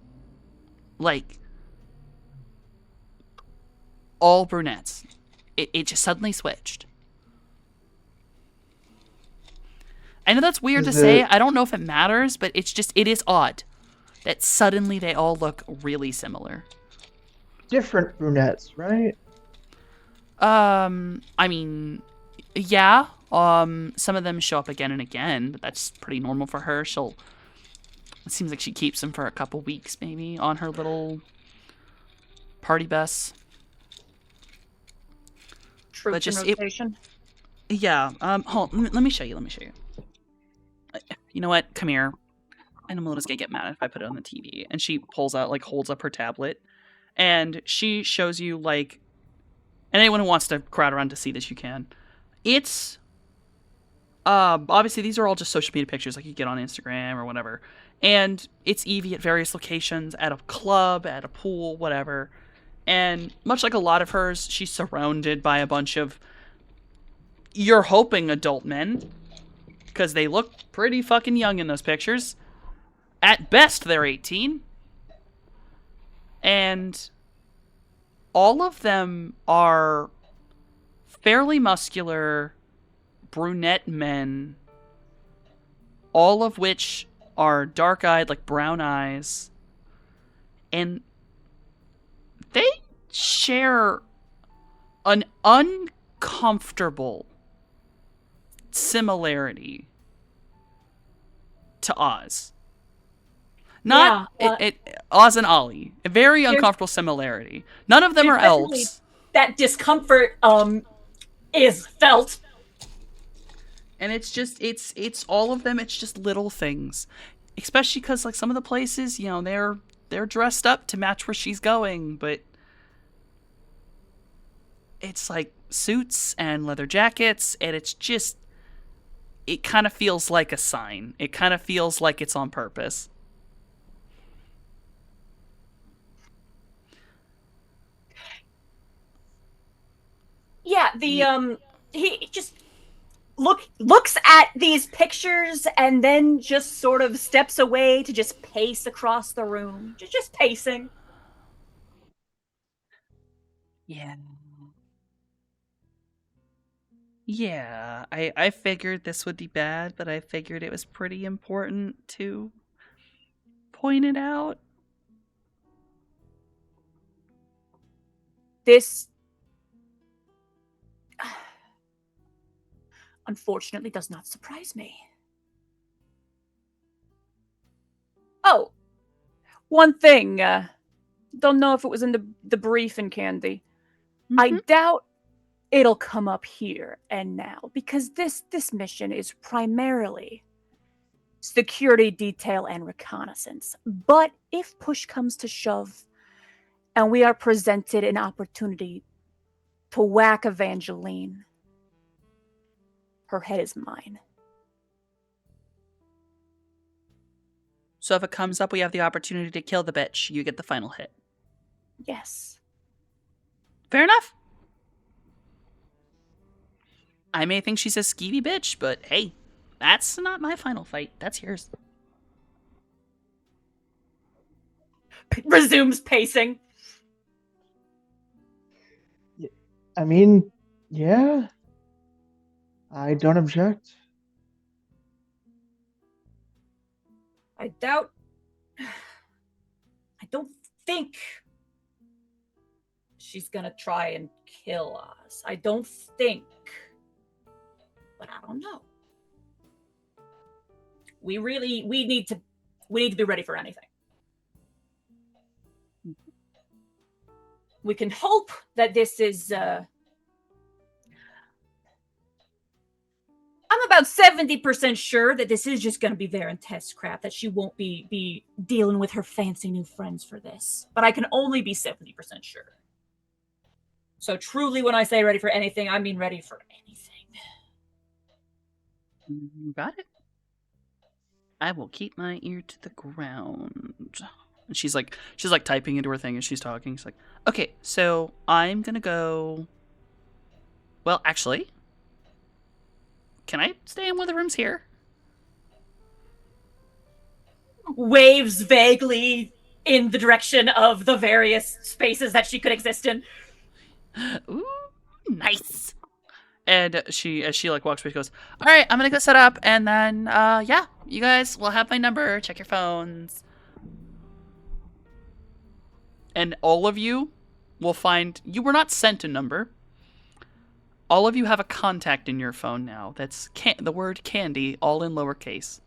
Like, all brunettes. It just suddenly switched. I know that's weird to say. I don't know if it matters, but it is odd that suddenly they all look really similar. Different brunettes, right? I mean, yeah. Some of them show up again and again, but that's pretty normal for her. It seems like she keeps them for a couple weeks, maybe, on her little party bus. Troops just- in rotation. Yeah. Hold on, let me show you. You know what? Come here. And Melona's gonna get mad if I put it on the TV. And she pulls out, like, holds up her tablet, and she shows you, like, and anyone who wants to crowd around to see this, you can. It's obviously these are all just social media pictures, like you get on Instagram or whatever. And it's Evie at various locations, at a club, at a pool, whatever. And much like a lot of hers, she's surrounded by a bunch of, you're hoping, adult men. Because they look pretty fucking young in those pictures. At best, they're 18. And all of them are fairly muscular brunette men, all of which are dark-eyed, like brown eyes, and they share an uncomfortable similarity to Oz. Not Oz and Ollie. A very uncomfortable similarity. None of them are definitely- elves. That discomfort is felt. And it's just it's all of them. It's just little things, especially because like some of the places, you know, they're dressed up to match where she's going, but it's like suits and leather jackets, and it's just, it kind of feels like a sign. It kind of feels like it's on purpose. Yeah, he just looks at these pictures and then just sort of steps away to just pace across the room. Just pacing. Yeah. Yeah, I figured this would be bad, but I figured it was pretty important to point it out. This unfortunately does not surprise me. Oh, one thing. Don't know if it was in the briefing, Candy. I doubt it'll come up here and now, because this mission is primarily security detail and reconnaissance. But if push comes to shove, and we are presented an opportunity to whack Evangeline, her head is mine. So if it comes up, we have the opportunity to kill the bitch. You get the final hit. Yes. Fair enough. I may think she's a skeevy bitch, but hey, that's not my final fight. That's yours. Resumes pacing. I mean, yeah. I don't object. I doubt. I don't think she's gonna try and kill us. I don't think. But I don't know. We need to be ready for anything. We can hope that this is I'm about 70% sure that this is just going to be Varen test crap, that she won't be dealing with her fancy new friends for this. But I can only be 70% sure. So truly, when I say ready for anything, I mean ready for anything. You got it. I will keep my ear to the ground. And she's like typing into her thing as she's talking. She's like, okay, so I'm gonna go. Well, actually, can I stay in one of the rooms here? Waves vaguely in the direction of the various spaces that she could exist in. Ooh, nice. And as she like walks away, she goes, all right, I'm gonna go set up, and then yeah, you guys will have my number. Check your phones, and all of you will find you were not sent a number. All of you have a contact in your phone now. That's the word Candy, all in lowercase.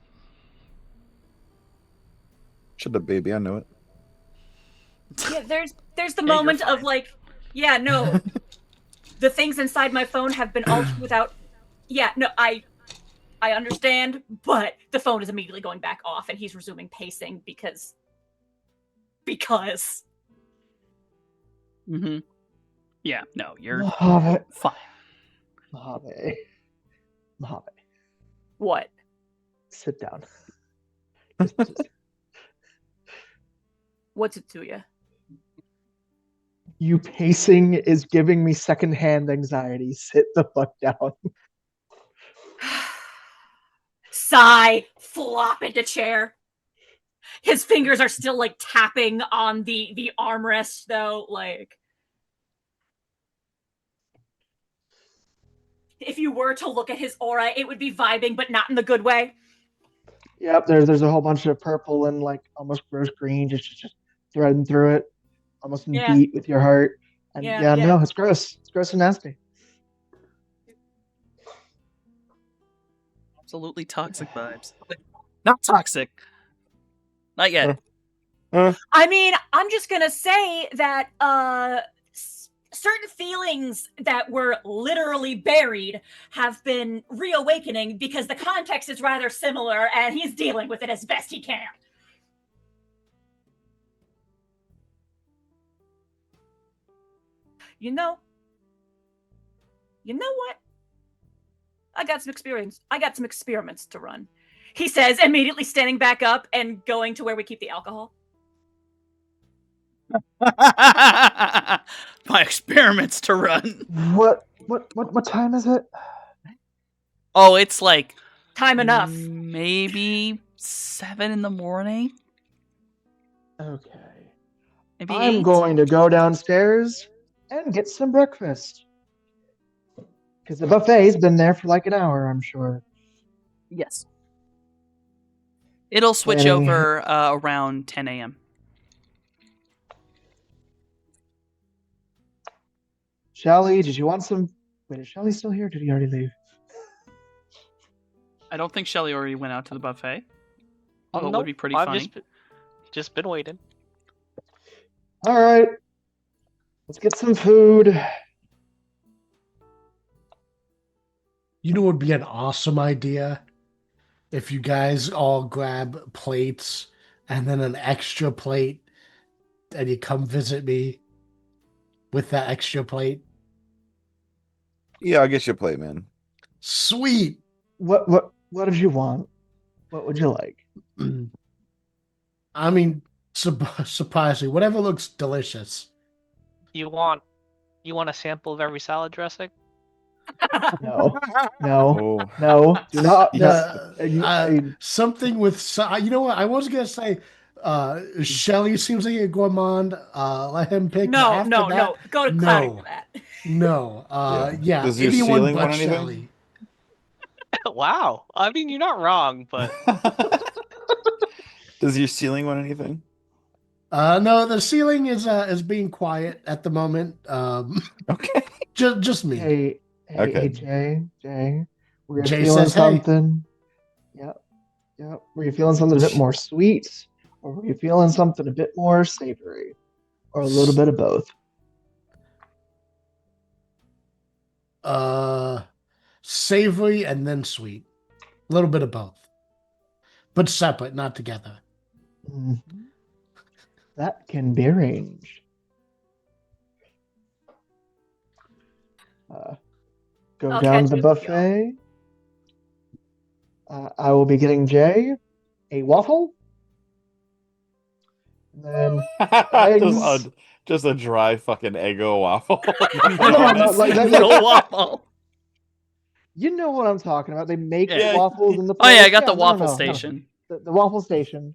Shut up, baby. I know it. Yeah, there's the Yeah, moment you're of like, yeah, no. The things inside my phone have been altered without. Yeah, no, I understand, but the phone is immediately going back off, and he's resuming pacing because. Mm-hmm. Yeah, no, you're Mojave. fine. Mojave. What? Sit down. What's it to you? You pacing is giving me secondhand anxiety. Sit the fuck down. Sigh, flop into chair. His fingers are still like tapping on the armrest though, like. if you were to look at his aura, it would be vibing, but not in the good way. Yep, there's a whole bunch of purple and like almost rose green just threading through it, almost in Yeah. beat with your heart. And Yeah. no, it's gross. It's gross and nasty. Absolutely toxic vibes. Not toxic. Not yet. I mean, I'm just gonna say that certain feelings that were literally buried have been reawakening because the context is rather similar, and he's dealing with it as best he can. You know what? I got some experience. I got some experiments to run. He says, immediately standing back up and going to where we keep the alcohol. My experiments to run. What time is it? Oh, it's like Time enough. maybe 7 in the morning. Okay. Maybe I'm 8. going to go downstairs and get some breakfast. Because the buffet's been there for like an hour, I'm sure. Yes. It'll switch Planning- over around 10 a.m. Shelly, did you want some? Wait, is Shelly still here? Or did he already leave? I don't think Shelly already went out to the buffet. Although it Nope, would be pretty I've funny. just been waiting. All right. Let's get some food. You know what would be an awesome idea? If you guys all grab plates and then an extra plate and you come visit me with that extra plate. Yeah, I'll get you a plate, man. Sweet. What did you want? What would you like? I mean, surprisingly, whatever looks delicious. You want a sample of every salad dressing? No. Oh, Do not. Something with you know what I was gonna say. Shelly seems like a gourmand. Let him pick. No, After no, that, no. Go to Cloudy no. for that. No. Yeah. Does your anyone ceiling but want anything? Shelly. Wow. I mean, you're not wrong, but Does your ceiling want anything? No, the ceiling is being quiet at the moment. Okay. Just me. Hey, Okay. Jay. Were you Jay feeling says, hey. something? Yep. Were you feeling something a bit more sweet, or were you feeling something a bit more savory, or a little bit of both? Savory and then sweet. A little bit of both. But separate, not together. Mhm. That can be arranged. Go I'll down catch to the you if you buffet. I will be getting Jay a waffle. And then eggs. just a dry fucking Eggo waffle. No, like that- Little waffle. You know what I'm talking about. They make Yeah. waffles in the Oh yeah, I place. got the no, waffle no. station. The waffle station.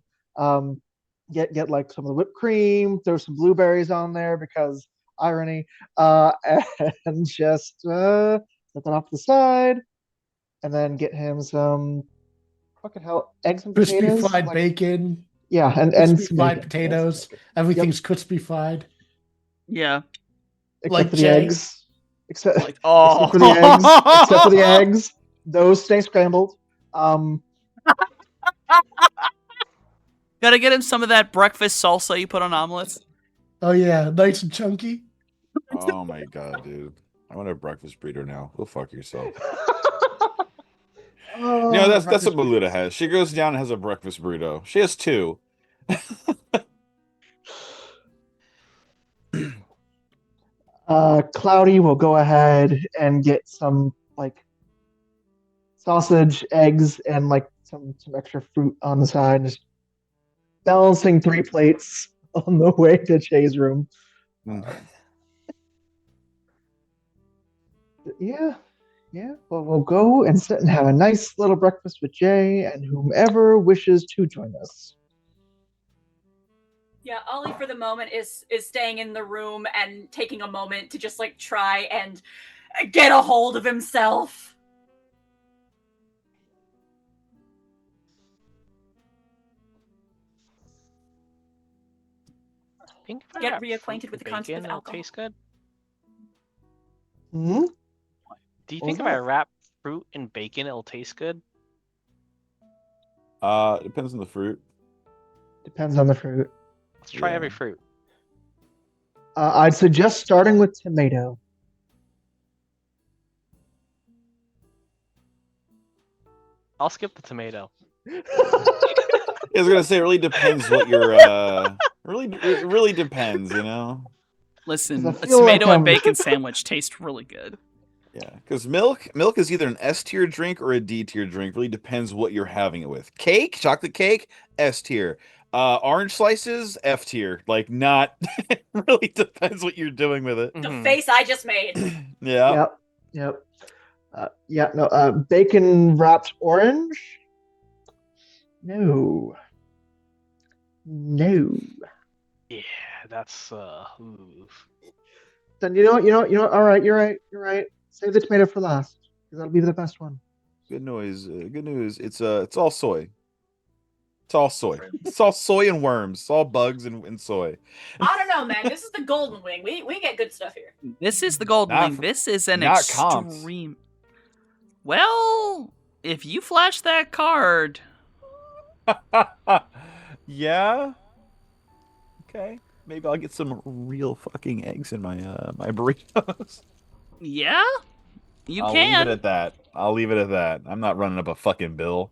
Get like some of the whipped cream, throw some blueberries on there because irony. And just set that off to the side, and then get him some fucking hell eggs and Crispy potatoes. fried like- bacon. Yeah, and Crispy some fried bacon. potatoes. Yes, bacon. Everything's crispy fried. Yeah. Except Like for the Jay. eggs. Except, Like, oh. except for the eggs. Except for the eggs. Those stay scrambled. Gotta get him some of that breakfast salsa you put on omelets. Oh yeah, nice and chunky. Oh my god, dude. I want a breakfast burrito now. Go fuck yourself. Oh, You know, that's what breakfast Maluda has. She goes down and has a breakfast burrito. She has 2. Cloudy will go ahead and get some like sausage, eggs, and like some extra fruit on the side, just balancing 3 plates on the way to Jay's room. Yeah. Well, we'll go and sit and have a nice little breakfast with Jay and whomever wishes to join us. Yeah, Ollie for the moment is staying in the room and taking a moment to just like try and get a hold of himself. Think if I Get wrap reacquainted fruit with the in concept bacon, of it'll alcohol. taste good. Hmm? Do you What think was if I that? wrap fruit in bacon, it'll taste good? Depends on the fruit. Depends on the fruit. Let's try Yeah. every fruit. I'd suggest starting with tomato. I'll skip the tomato. I was gonna say, it really depends what your it really depends, you know. Listen, 'Cause I a feel like tomato and I'm- bacon sandwich tastes really good. Yeah, because milk is either an S tier drink or a D tier drink. Really depends what you're having it with. Cake, chocolate cake, S tier. Orange slices, F tier. Like, not. It really depends what you're doing with it. The Mhm. face I just made. Yeah. Yep. Bacon wrapped orange? No. Yeah, that's oof. Then you know what? All right, you're right. Save the tomato for last, because that'll be the best one. Good noise. Good news. It's all soy. It's all soy. It's all soy and worms. It's all bugs and soy. I don't know, man. This is the golden wing. We get good stuff here. This is the golden Not wing. for- This is an not comps. extreme. Well, if you flash that card, Yeah. Okay. Maybe I'll get some real fucking eggs in my my burritos. yeah, you I'll leave can. it at that. I'll leave it at that. I'm not running up a fucking bill.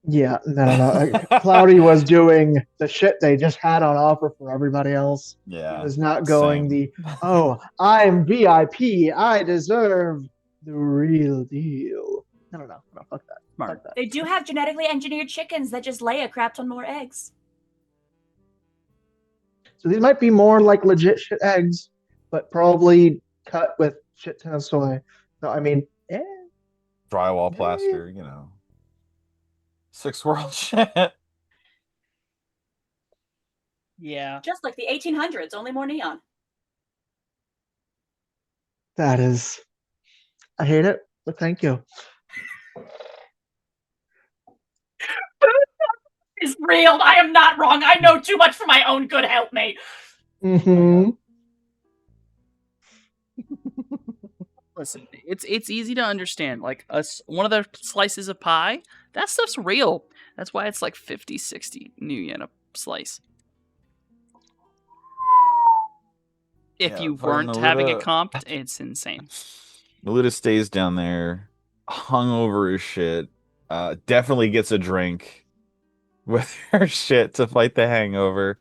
Yeah, no. Cloudy was doing the shit they just had on offer for everybody else. Yeah. He was not going same. I'm VIP. I deserve the real deal. No, fuck that. Smart. Fuck that. They do have genetically engineered chickens that just lay a crap ton more eggs. So these might be more like legit shit eggs, but probably cut with shit ton of soy. No, I mean, Drywall Yeah. plaster, you know. Six world shit. Yeah. Just like the 1800s, only more neon. that is. I hate it, but thank you. Is real. I am not wrong. I know too much for my own good. Help me. Mm-hmm. Listen, it's easy to understand. Like one of the slices of pie, that stuff's real. That's why it's like 50, 60 new yen a slice. If Yeah, you fucking weren't having it Meluda- comped, it's insane. Meluda stays down there, hungover as shit. Definitely gets a drink with her shit to fight the hangover.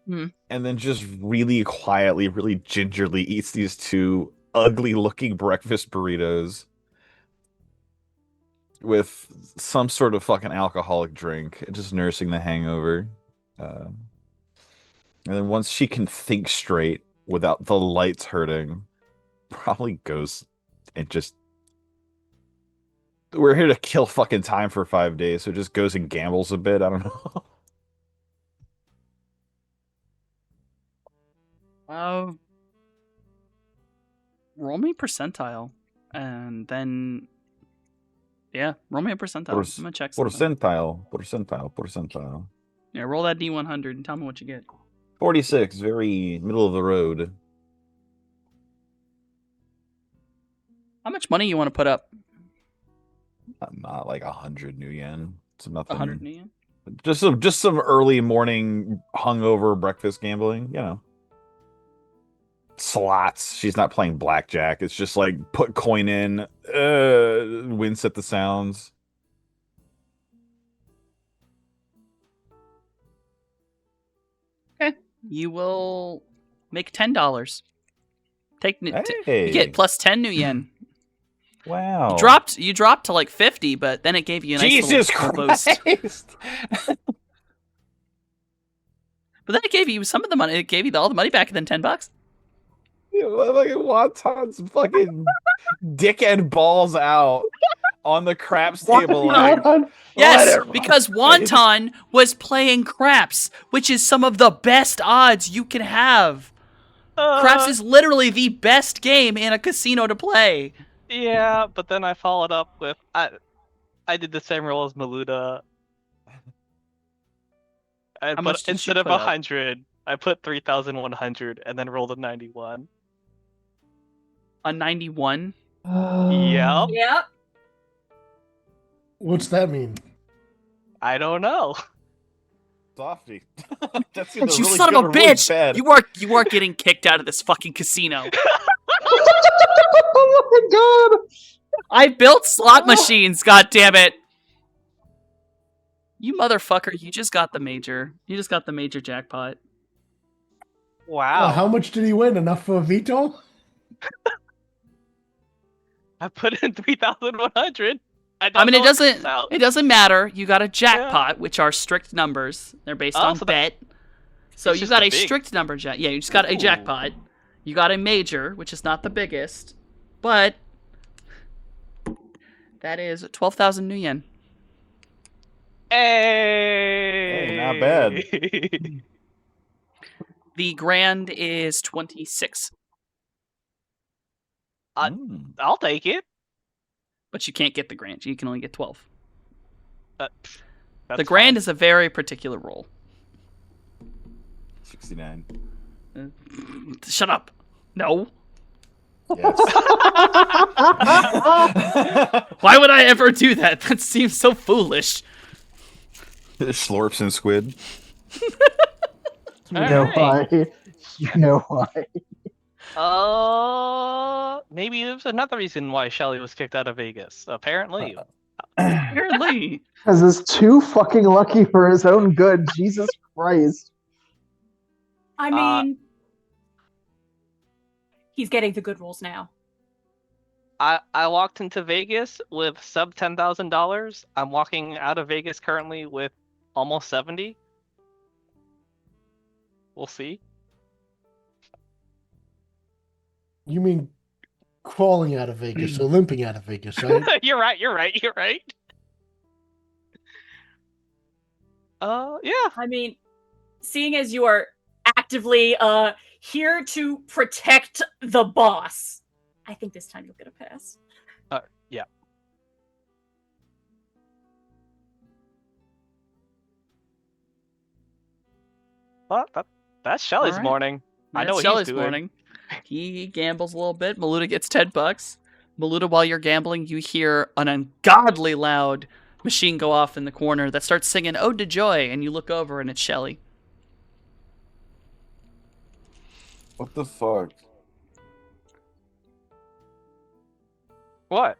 Hmm. And then just really quietly, really gingerly eats these two ugly looking breakfast burritos with some sort of fucking alcoholic drink, just nursing the hangover. And then once she can think straight without the lights hurting, probably goes and just. We're here to kill fucking time for 5 days, so it just goes and gambles a bit. I don't know. Roll me percentile, and then roll me a percentile. I'm gonna check something. Percentile. Yeah, roll that D100 and tell me what you get. 46, very middle of the road. How much money you want to put up? Not like 100 new yen. It's nothing. 100 new yen? Just some early morning hungover breakfast gambling, you know. Slots. She's not playing blackjack. It's just like put coin in, wince at the sounds. You will make $10. Hey. You get plus 10 new yen. Wow. You dropped to like 50, but then it gave you a nice Jesus little boost. Christ. But then it gave you some of the money. It gave you all the money back, and then $10. Fucking Wonton's fucking dickhead balls out on the craps table. Like, Yes, because Wonton was playing craps, which is some of the best odds you can have. Craps is literally the best game in a casino to play. Yeah, but then I followed up with I did the same roll as Maluda. much did she Instead of put up? 100, I put 3,100 and then rolled a 91. A 91. Yep. Yep. What's that mean? I don't know. Softy. That's You son of a bitch! You are getting kicked out of this fucking casino. Oh my god! I built slot machines, god damn it. You motherfucker, you just got the major. You just got the major jackpot. Wow. How much did he win? Enough for a veto? I put in 3,100. I mean, it doesn't matter. You got a jackpot, which are strict numbers. They're based on so bet. So it's you just got a a big- strict number Yeah, you just got a Ooh. jackpot. You got a major, which is not the biggest, but that is 12,000 new yen. Hey, not bad. The grand is 26, I'll take it. but you can't get the grand. You can only get 12. That's The grand is a very particular roll. 69. Shut up. No. Yes. Why would I ever do that? That seems so foolish. Slorps and squid. You know Alright. why? You know why? Maybe there's another reason why Shelly was kicked out of Vegas. Apparently. Apparently. Because it's too fucking lucky for his own good. Jesus Christ. I mean, he's getting the good rolls now. I walked into Vegas with sub $10,000. I'm walking out of Vegas currently with almost 70. We'll see. You mean crawling out of Vegas or limping out of Vegas, right? You're right. Yeah. I mean, seeing as you are actively here to protect the boss, I think this time you'll get a pass. Yeah. Well, that's Shelly's Alright. morning. I know That's what Shelly's he's doing. morning. He gambles a little bit. Maluda gets $10. Maluda, while you're gambling, you hear an ungodly loud machine go off in the corner that starts singing Ode to Joy, and you look over and it's Shelly. What the fuck? What?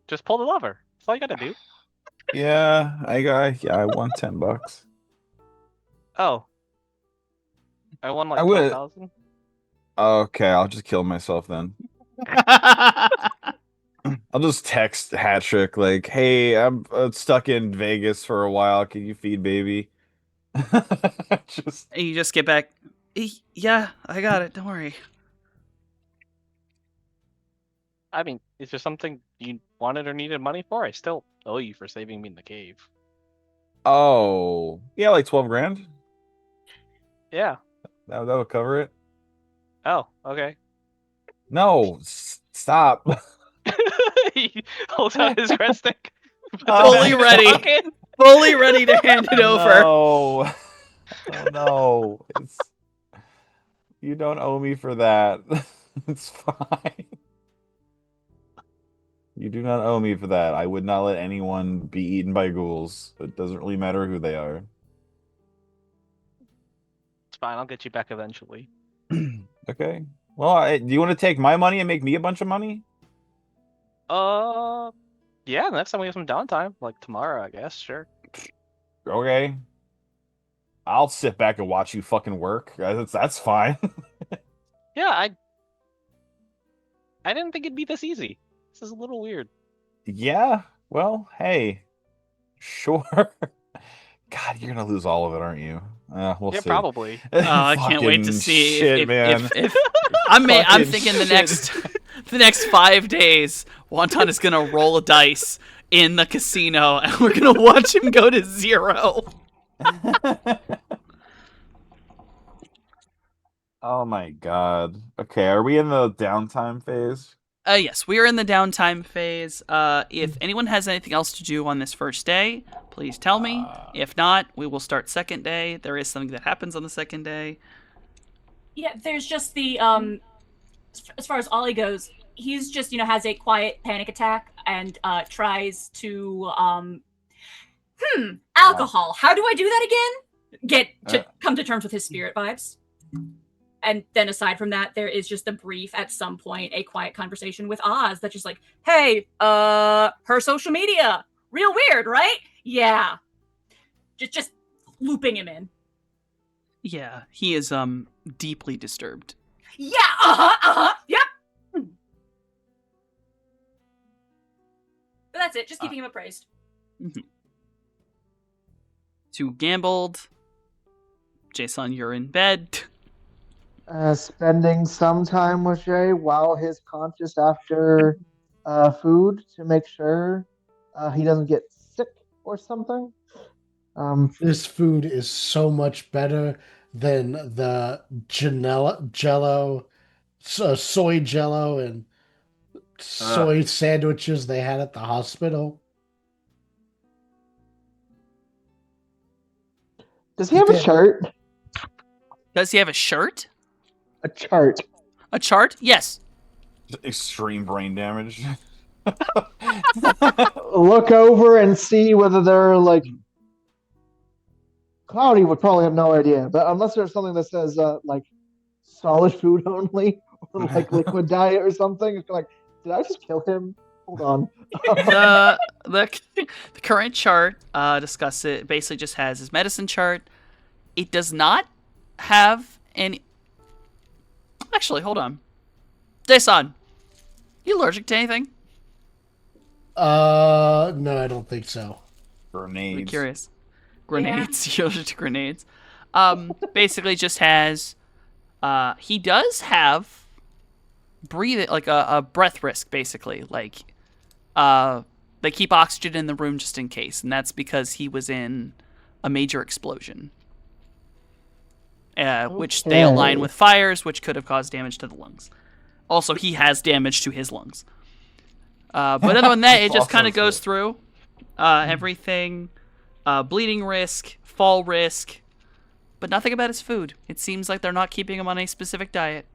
Just pull the lever. That's all you gotta do. Yeah, I won $10. Oh. I won like I would- 12,000. Okay, I'll just kill myself then. I'll just text Hattrick like, "Hey, I'm stuck in Vegas for a while. Can you feed baby?" Just And you just get back. Yeah, I got it. Don't worry. I mean, is there something you wanted or needed money for? I still owe you for saving me in the cave. oh yeah, like 12 grand. Yeah. That would cover it. Oh, okay. No, stop. He holds out his red stick. Fully ready. Fully ready to hand it over. No. Oh, no. You don't owe me for that. It's fine. You do not owe me for that. I would not let anyone be eaten by ghouls. It doesn't really matter who they are. It's fine. I'll get you back eventually. Okay. Well, do you want to take my money and make me a bunch of money? Yeah. Next time we have some downtime, like tomorrow, I guess. Sure. Okay. I'll sit back and watch you fucking work. That's fine. Yeah. I didn't think it'd be this easy. This is a little weird. Yeah. Well, hey. Sure. God, you're gonna lose all of it, aren't you? We'll Yeah, see. probably. Oh, I can't wait to Fucking see shit, man. if I'm Fucking thinking the shit. next 5 days, Wonton is gonna roll a dice in the casino, and we're gonna watch him go to 0. Oh my god. Okay, are we in the downtime phase? Yes, we are in the downtime phase. If anyone has anything else to do on this first day, please tell me. If not, we will start second day. There is something that happens on the second day. Yeah, there's just the as far as Ollie goes, he's just has a quiet panic attack and tries to alcohol. How do I do that again? Get to come to terms with his spirit vibes. And then aside from that, there is just a brief, at some point, a quiet conversation with Oz that's just like, hey, her social media. Real weird, right? Yeah. Just looping him in. Yeah, he is deeply disturbed. Yeah, yep. But that's it, just keeping him appraised. To Gambled. Jason, you're in bed. Spending some time with Jay while he's conscious after food to make sure he doesn't get sick or something. This food is so much better than the Jello, soy Jello, and soy sandwiches they had at the hospital. Does he have a chart? Does he have a shirt? A chart. A chart? Yes. Extreme brain damage. Look over and see whether they're like. Cloudy would probably have no idea, but unless there's something that says like solid food only or like liquid diet or something, it's like, did I just kill him? Hold on. The current chart basically just has his medicine chart. It does not have any. Actually, hold on. Jason, you allergic to anything? No, I don't think so. Grenades. I'm curious. Grenades. You're allergic to grenades. Basically just has. He does have breathe like a breath risk, basically. Like, they keep oxygen in the room just in case, and that's because he was in a major explosion. Which they align with fires, which could have caused damage to the lungs. Also, he has damage to his lungs. But other than that, it just kind of goes through everything. Bleeding risk, fall risk, but nothing about his food. It seems like they're not keeping him on a specific diet.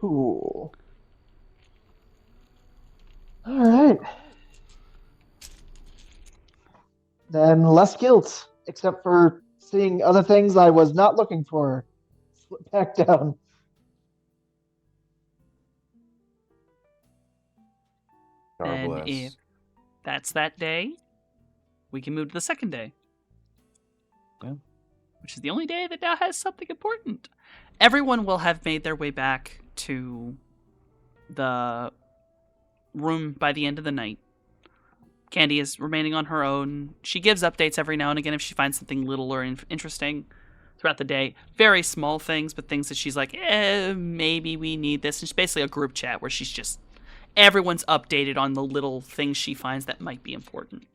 Cool. All right. Then less guilt, except for seeing other things I was not looking for. Slip back down. God And bless. if that's that day, we can move to the second day. Yeah. Which is the only day that now has something important. Everyone will have made their way back to the room by the end of the night. Candy is remaining on her own. She gives updates every now and again if she finds something little or interesting throughout the day. Very small things, but things that she's like, maybe we need this. It's basically a group chat where she's just... Everyone's updated on the little things she finds that might be important.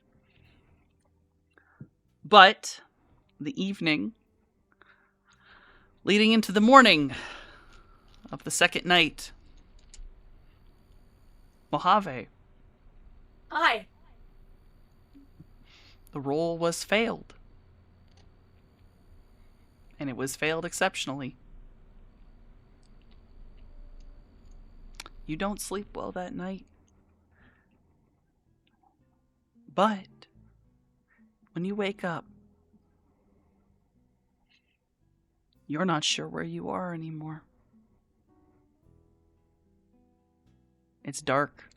But the evening leading into the morning of the second night, Mojave, Hi. the roll was failed. And it was failed exceptionally. You don't sleep well that night. But when you wake up, you're not sure where you are anymore. It's dark.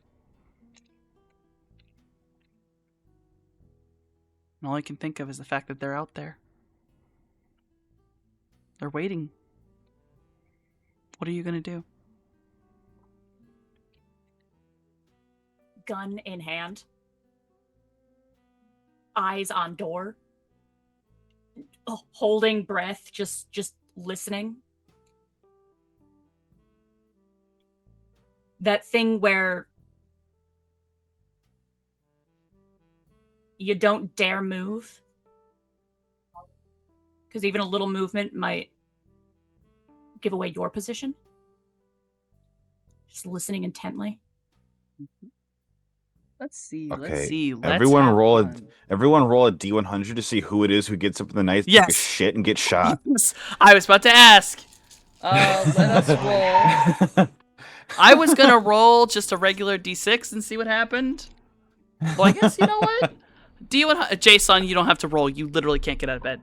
And all I can think of is the fact that they're out there. They're waiting. What are you going to do? Gun in hand. Eyes on door. Holding breath, just listening. That thing where you don't dare move. Because even a little movement might give away your position. Just listening intently. Let's see. Okay, Let's see. Let's everyone have roll fun. Everyone roll a D100 to see who it is who gets up in the night, take a Yes. shit, and get shot. Yes, I was about to ask. Let us roll. I was gonna roll just a regular D6 and see what happened. Well, I guess you know what? D100. Jason, you don't have to roll. You literally can't get out of bed.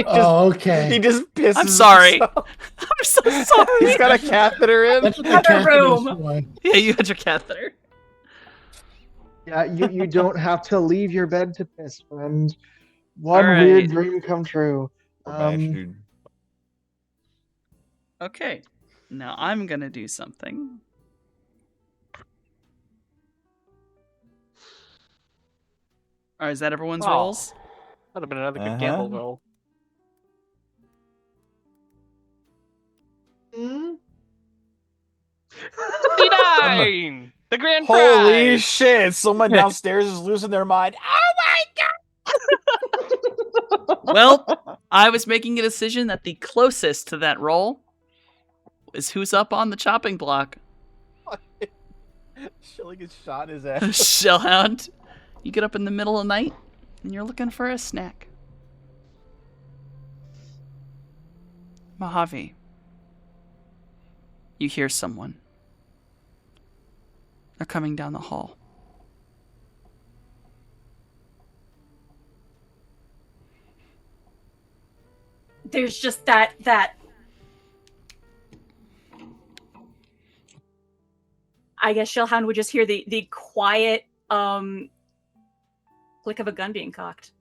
Oh, okay. He just pisses. I'm sorry. himself. I'm so sorry. He's got a catheter in. That's what the Other catheter's room. for. Yeah, you had your catheter. Yeah, you don't have to leave your bed to piss, friend. One All weird right. dream come true. Dude. Okay. Now I'm gonna do something. All right, is that everyone's Oh. rolls? That'd have been another good gamble Uh-huh. roll. Hmm? 59! The grand Holy prize! shit! Someone downstairs is losing their mind. Well, I was making a decision that the closest to that roll is who's up on the chopping block. Shilling gets shot in his ass. Shellhound, you get up in the middle of the night and you're looking for a snack. Mojave, you hear someone. They're coming down the hall. There's just that I guess Shellhound would just hear the quiet click of a gun being cocked.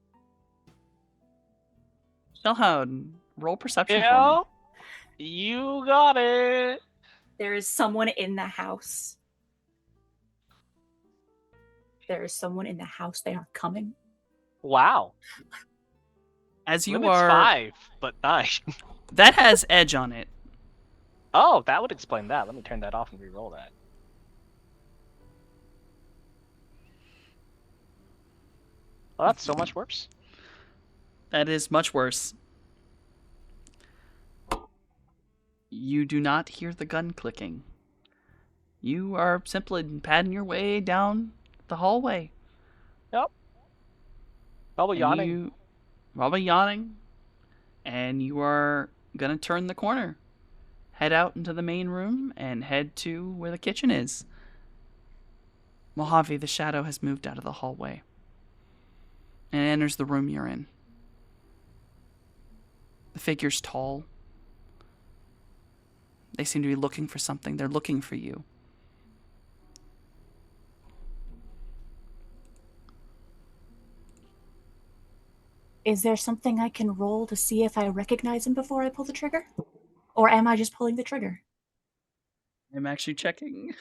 Shellhound, roll perception for Yeah, you got it. There is someone in the house. There is someone in the house. They are coming. Wow. me. As you Limit's are, 5, but 9. that has edge on it. Oh, that would explain that. Let me turn that off and re-roll that. Well, that's so much worse. That is much worse. You do not hear the gun clicking. You are simply padding your way down the hallway. Probably yawning. You, probably yawning. And you are going to turn the corner. Head out into the main room and head to where the kitchen is. Mojave, the shadow, has moved out of the hallway and enters the room you're in. The figure's tall. They seem to be looking for something. They're looking for you. Is there something I can roll to see if I recognize him before I pull the trigger? Or am I just pulling the trigger? I'm actually checking.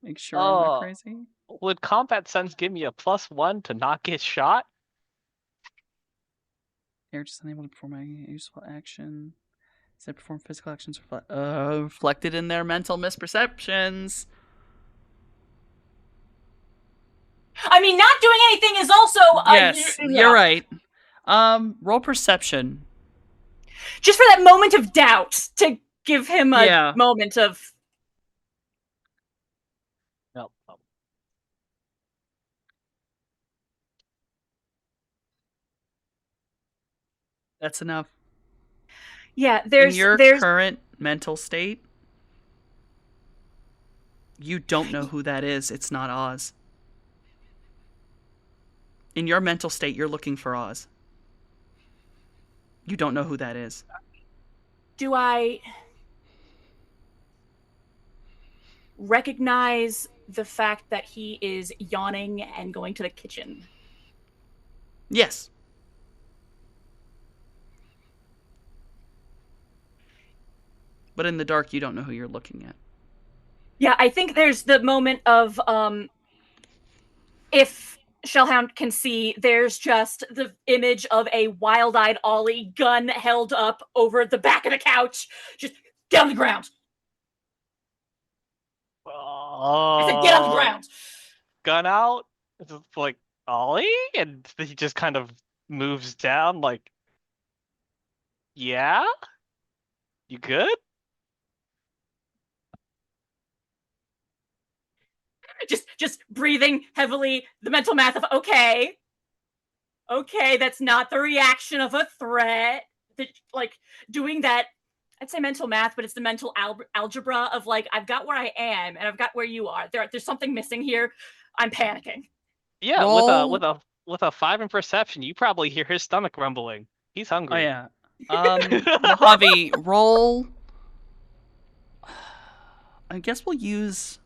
Make sure I'm not Oh. crazy. Would combat sense give me a +1 to not get shot? You're just unable to perform any useful action. Instead, perform physical actions reflected in their mental misperceptions. I mean, not doing anything is also Yes, yeah. you're right. Roll perception. Just for that moment of doubt to give him a Yeah. moment of No. That's enough. yeah. In your current mental state, you don't know who that is. It's not Oz. In your mental state, you're looking for Oz. You don't know who that is. Do I recognize the fact that he is yawning and going to the kitchen? Yes. But in the dark, you don't know who you're looking at. Yeah, I think there's the moment of if Shellhound can see, there's just the image of a wild-eyed Ollie, gun held up over the back of the couch, just get on the ground. I said, get on the ground. Gun out. It's just like Ollie, and he just kind of moves down. Like, yeah. You good? Just breathing heavily, the mental math of okay, that's not the reaction of a threat. Like doing that, I'd say mental math, but it's the mental algebra of like I've got where I am and I've got where you are. There's something missing here. I'm panicking. Yeah, Roll. with a 5 in perception, you probably hear his stomach rumbling. He's Oh hungry. yeah. Mojave, roll. I guess we'll use.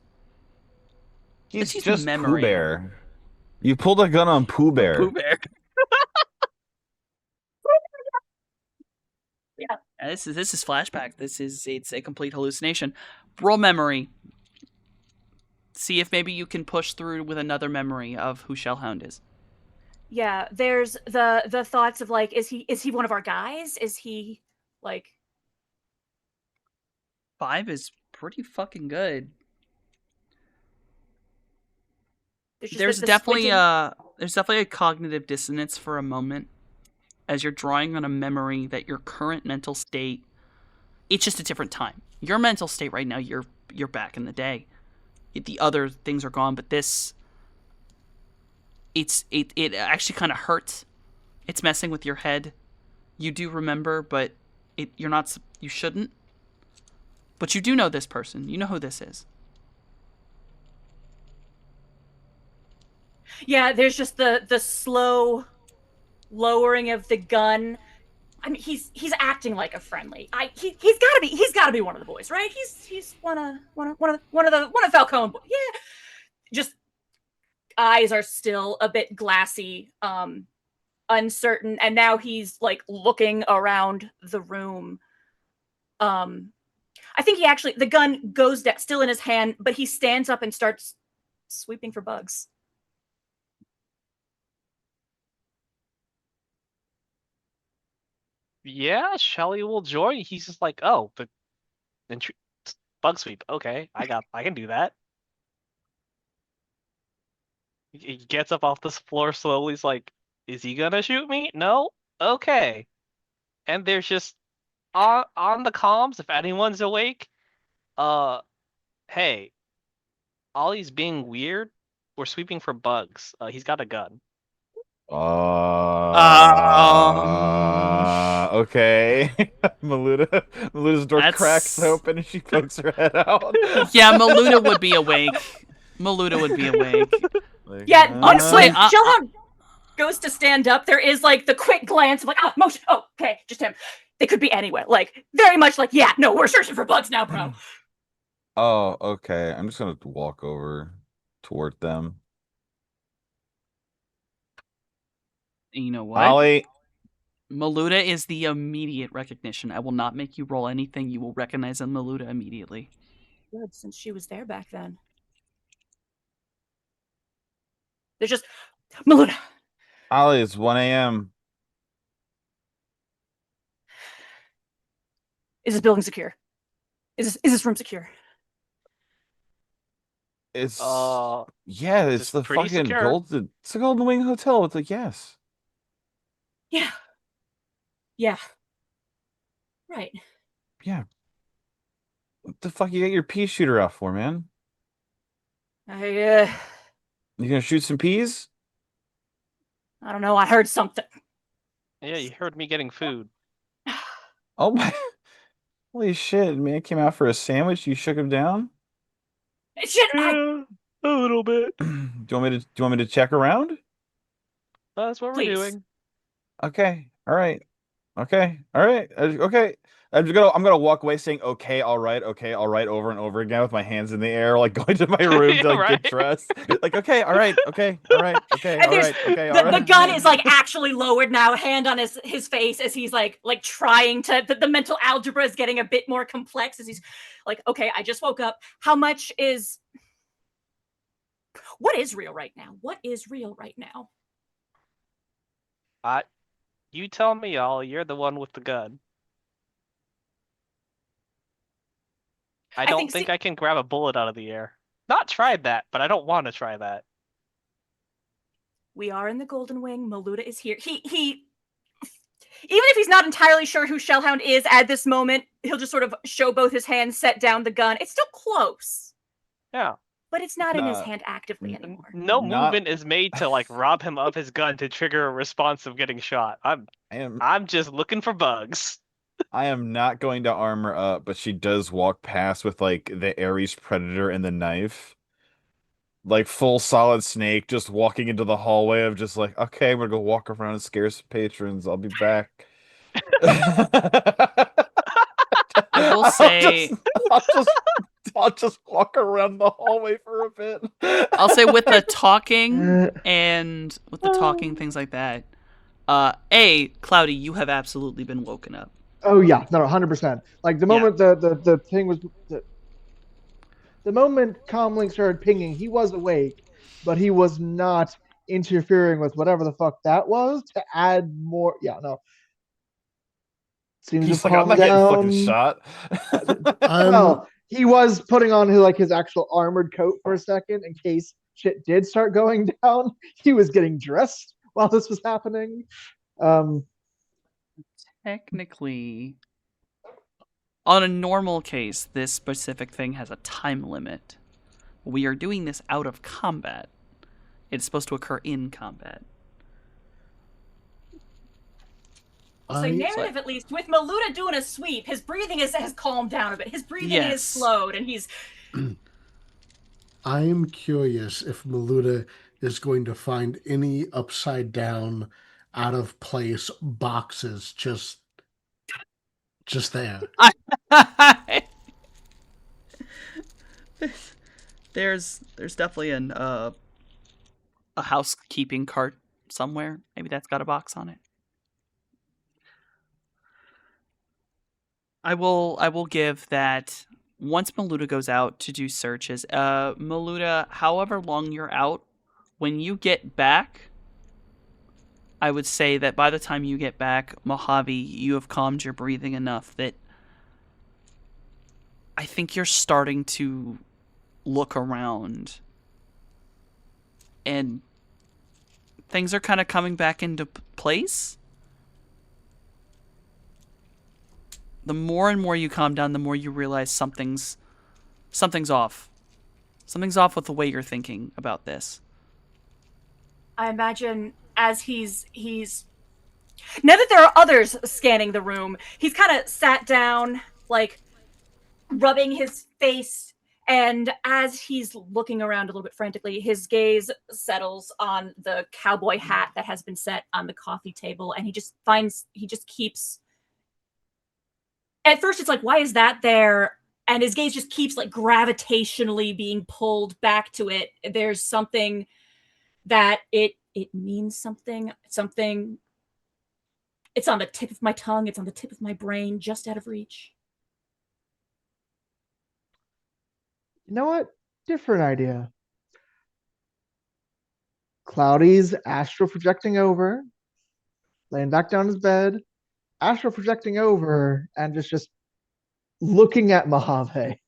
He's Let's use just memory. Pooh Bear. You pulled a gun on Pooh Bear. Pooh Bear. Yeah. This is flashback. It's a complete hallucination. Roll memory. See if maybe you can push through with another memory of who Shellhound is. Yeah, there's the thoughts of like, is he one of our guys? Is he like 5 is pretty fucking good. there's squinting. There's definitely a cognitive dissonance for a moment as you're drawing on a memory that your current mental state. It's just a different time. Your mental state right now, you're back in the day. The other things are gone, but this. It actually kind of hurts. It's messing with your head. You do remember, but you shouldn't. But you do know this person. You know who this is. Yeah, there's just the slow lowering of the gun. I mean, he's acting like a friendly. He's gotta be one of the boys, right? He's one of Falcone boys. Yeah, just eyes are still a bit glassy, uncertain, and now he's like looking around the room. I think the gun goes down, still in his hand, but he stands up and starts sweeping for bugs. Yeah, Shelly will join. He's just like, oh, the bug sweep. Okay, I can do that. He gets up off this floor slowly. He's like, is he gonna shoot me? No? Okay. And there's just on the comms, if anyone's awake, hey, Ollie's being weird. We're sweeping for bugs. He's got a gun. Okay. Maluda's door cracks open and she pokes her head out. Yeah, Maluda would be awake. Like, Yeah, honestly, Shellhound goes to stand up. There is like the quick glance of like, motion. Oh, okay, just him. They could be anywhere. Like very much like, yeah, no, we're searching for bugs now, bro. Oh, okay. I'm just gonna walk over toward them. You know what? Ollie. Maluda is the immediate recognition. I will not make you roll anything. You will recognize a Maluda immediately. Good, since she was there back then. There's just Maluda. Ollie, it's 1 a.m. Is this building secure? Is this room secure? It's yeah, it's the pretty fucking secure. it's the Golden Wing Hotel with the yes. Yeah. Yeah. Right. Yeah. What the fuck you got your pea shooter out for, man? You gonna shoot some peas? I don't know. I heard something. Yeah, you heard me getting food. Oh my! Holy shit! Man came out for a sandwich. You shook him down. Shit! Yeah, a little bit. Do you want me to check around? That's what Please. we're doing. Okay. All right. Okay. All right. Okay. I'm gonna walk away saying okay, all right, over and over again with my hands in the air, like going to my room to like, Right. get dressed. Like okay, all right, okay, all right, okay, And all right, okay, all the right. gun is like actually lowered now, hand on his face as he's like trying to. The mental algebra is getting a bit more complex as he's like, okay, I just woke up. What is real right now? What is real right now? You tell me, Ollie. You're the one with the gun. I don't think I can grab a bullet out of the air. Not tried that, but I don't want to try that. We are in the Golden Wing. Maluda is here. even if he's not entirely sure who Shellhound is at this moment, he'll just sort of show both his hands, set down the gun. It's still close, Yeah. but it's not in his Uh, hand actively anymore. No Not- movement is made to like rob him of his gun to trigger a response of getting shot. I'm just looking for bugs. I am not going to armor up, but she does walk past with like the Ares Predator and the knife. Like full solid snake, just walking into the hallway of just like, okay, I'm gonna go walk around and scare some patrons. I'll be back. I will say- I'll just walk around the hallway for a bit. I'll say with the talking and with the talking things like that. Cloudy, you have absolutely been woken up. Oh yeah, no, 100%. Like the moment the thing was the moment comlink started pinging, he was awake, but he was not interfering with whatever the fuck that was to add more. Yeah, no. Seems He's to like, I'm calm not getting down. fucking shot. Well, he was putting on his actual armored coat for a second in case shit did start going down. He was getting dressed while this was happening. Technically, on a normal case, this specific thing has a time limit. We are doing this out of combat. It's supposed to occur in combat. So narrative, at least, with Maluda doing a sweep, his breathing has calmed down a bit. His breathing Yes. is slowed, and he's... I am curious if Maluda is going to find any upside down, out of place boxes just there. There's definitely a housekeeping cart somewhere. Maybe that's got a box on it. I will give that once Maluda goes out to do searches, Maluda, however long you're out, when you get back, I would say that by the time you get back, Mojave, you have calmed your breathing enough that I think you're starting to look around and things are kind of coming back into place. The more and more you calm down, the more you realize something's off. Something's off with the way you're thinking about this. I imagine as he's now that there are others scanning the room, he's kind of sat down, like rubbing his face, and as he's looking around a little bit frantically, his gaze settles on the cowboy hat that has been set on the coffee table, and he just keeps. At first, it's like, why is that there? And his gaze just keeps like gravitationally being pulled back to it. There's something that it means something. It's on the tip of my tongue. It's on the tip of my brain, just out of reach. You know what? Different idea. Cloudy's astral projecting over, laying back down his bed, astral projecting over, and just looking at Mojave.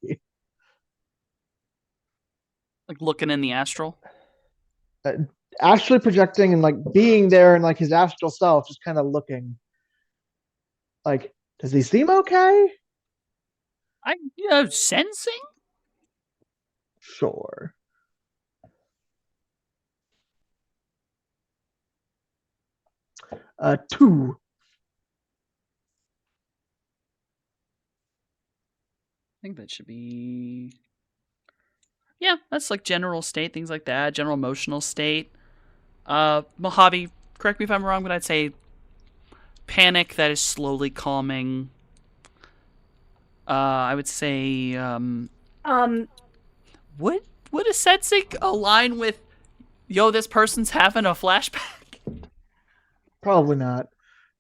Like looking in the astral. Astrally projecting and like being there and like his astral self just kind of looking. Like, does he seem okay? I'm sensing. Sure. Two. I think that should be. Yeah, that's like general state, things like that, general emotional state. Mojave, correct me if I'm wrong, but I'd say panic that is slowly calming. I would say, would a sensing align with, yo, this person's having a flashback? Probably not.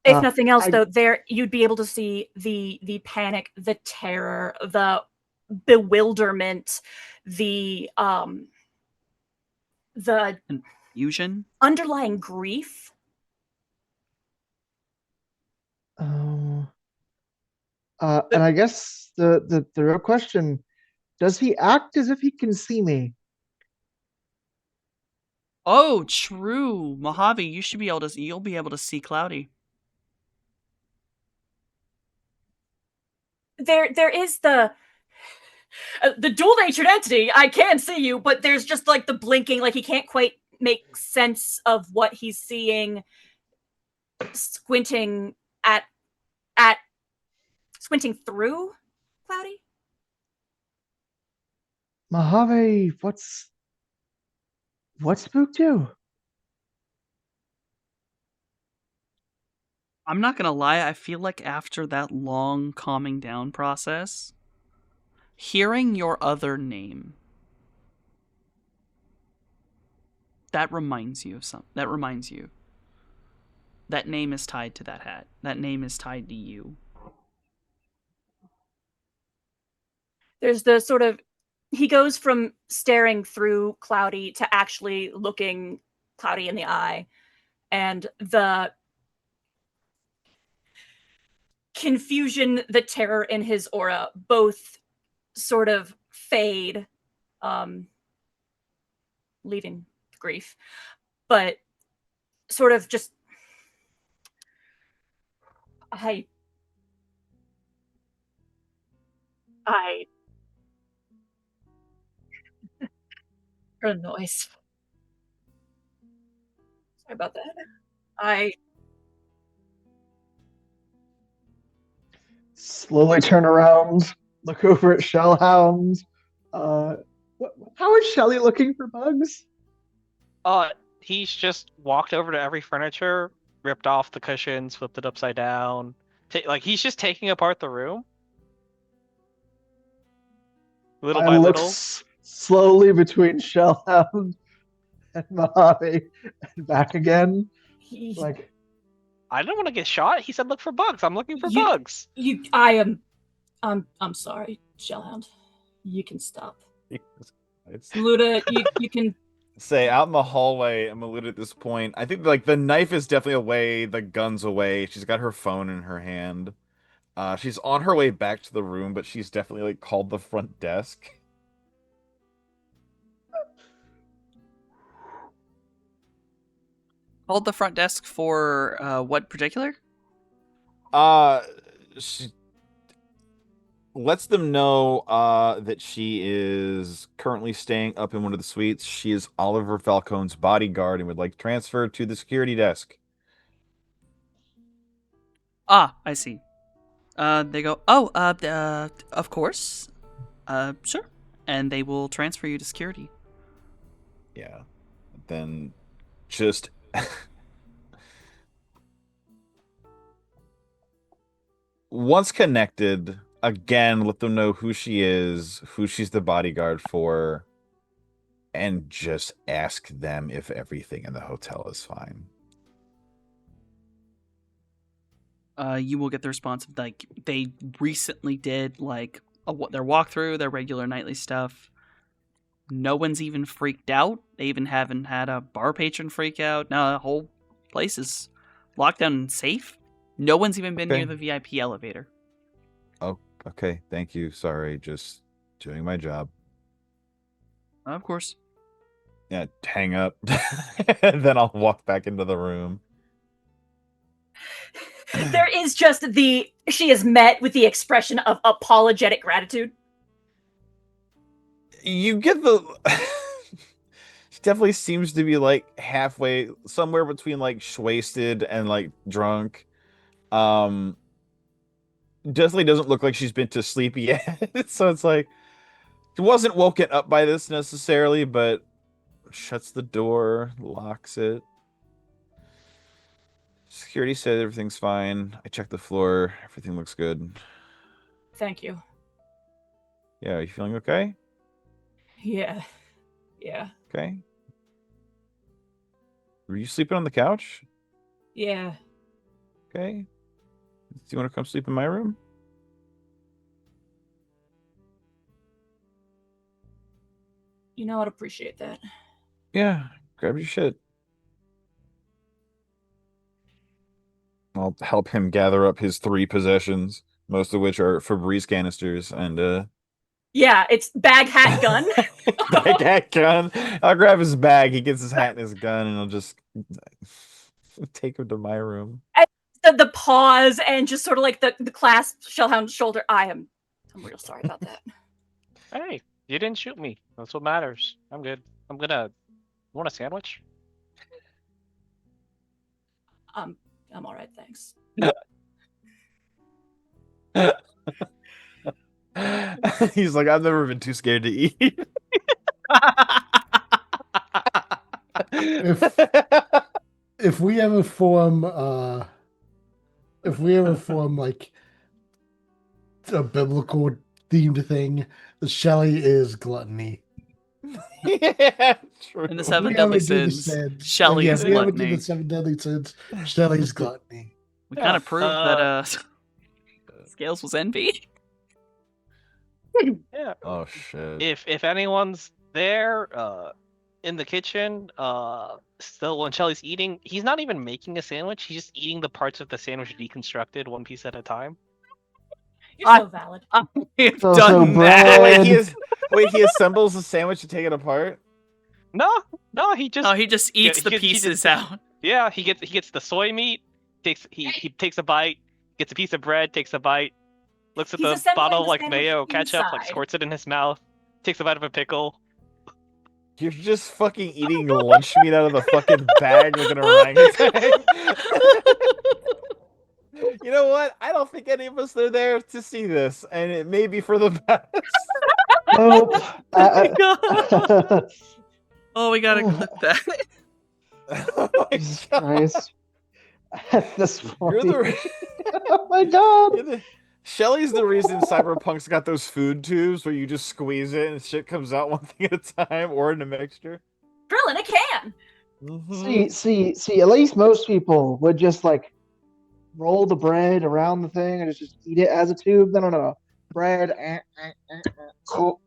If nothing else, I- though, there you'd be able to see the panic, the terror, the bewilderment, the Fusion? underlying grief. Oh. And I guess the real question, does he act as if he can see me? Oh, true. Mojave, you'll be able to see Cloudy. there is the dual-natured entity. I can see you, but there's just like the blinking, like he can't quite make sense of what he's seeing. Squinting at squinting through Cloudy. Mojave, what spooked you? I'm not gonna lie, I feel like after that long calming down process, hearing your other name, that reminds you of something. That reminds you. That name is tied to that hat. That name is tied to you. There's the sort of, he goes from staring through Cloudy to actually looking Cloudy in the eye, and the confusion, the terror in his aura both sort of fade, leaving grief, but sort of just I heard a noise. Sorry about that. I Slowly turn around, look over at Shellhound. How is Shelly looking for bugs? He's just walked over to every furniture, ripped off the cushions, flipped it upside down. Like he's just taking apart the room, little by look little. Slowly between Shellhound and Mojave and back again. Like, I didn't want to get shot. He said, "Look for bugs." I'm looking for bugs. I'm sorry, Shellhound. You can stop. Luda, you can say out in the hallway. I'm Maluda at this point. I think like the knife is definitely away, the gun's away. She's got her phone in her hand. She's on her way back to the room, but she's definitely like called the front desk. Called the front desk for what particular? She lets them know that she is currently staying up in one of the suites. She is Oliver Falcone's bodyguard and would like to transfer to the security desk. Ah, I see. They go, of course. Sure. And they will transfer you to security. Yeah. Then just once connected, again, let them know who she is, who she's the bodyguard for, and just ask them if everything in the hotel is fine. You will get the response of like they recently did like their walkthrough, their regular nightly stuff. No one's even freaked out. They even haven't had a bar patron freak out. Now the whole place is locked down and safe. No one's even been near the VIP elevator. Oh, okay. Thank you. Sorry, just doing my job. Of course. Yeah, hang up. Then I'll walk back into the room. There is just she is met with the expression of apologetic gratitude. You get the she definitely seems to be like halfway, somewhere between like wasted and like drunk. Definitely doesn't look like she's been to sleep yet. So it's like she wasn't woken up by this necessarily, but shuts the door, locks it. Security said everything's fine. I checked the floor. Everything looks good. Thank you. Yeah, are you feeling okay? Yeah. Okay. Were you sleeping on the couch? Yeah. Okay. Do you want to come sleep in my room? You know, I'd appreciate that. Yeah, grab your shit. I'll help him gather up his 3 possessions, most of which are Febreze canisters and Yeah, it's bag, hat, gun. bag, hat, gun. I'll grab his bag. He gets his hat and his gun, and I'll just take him to my room. The pause and just sort of like the clasp Shellhound's shoulder. I am I'm real sorry about that. Hey, you didn't shoot me. That's what matters. I'm good. I'm gonna. You want a sandwich? I'm all right, thanks. He's like, I've never been too scared to eat. If we ever form like a biblical themed thing, the Shelley is gluttony. Yeah, true. In the If seven we deadly ever do the sins, sins, Shelley yeah, is if we ever do gluttony. the 7 deadly sins, Shelley's gluttony. We kind of proved that Scales was envy. Yeah. Oh shit. If anyone's there, in the kitchen, still when Shelly's eating, he's not even making a sandwich. He's just eating the parts of the sandwich deconstructed, one piece at a time. You're so valid. We've So done bread- that. He assembles the sandwich to take it apart. No, he just Oh, he just eats he the just- he pieces just- out. yeah, he gets the soy meat, he takes a bite, gets a piece of bread, takes a bite, looks at He's the assembling bottle the of like sandwich mayo, ketchup, like inside. squirts it in his mouth, takes a bite of a pickle. You're just fucking eating lunch meat out of the fucking bag like an orangutan. You know what? I don't think any of us are there to see this, and it may be for the best. Nope. Oh, we gotta clip that. Oh my Jesus God. Christ. At this point. You're the, Oh my god. you're the Shelly's the reason Cyberpunk's got those food tubes where you just squeeze it and shit comes out one thing at a time, or in a mixture. Drill in a can. Mhm. See, at least most people would just like roll the bread around the thing and just eat it as a tube. No. Bread. Cool.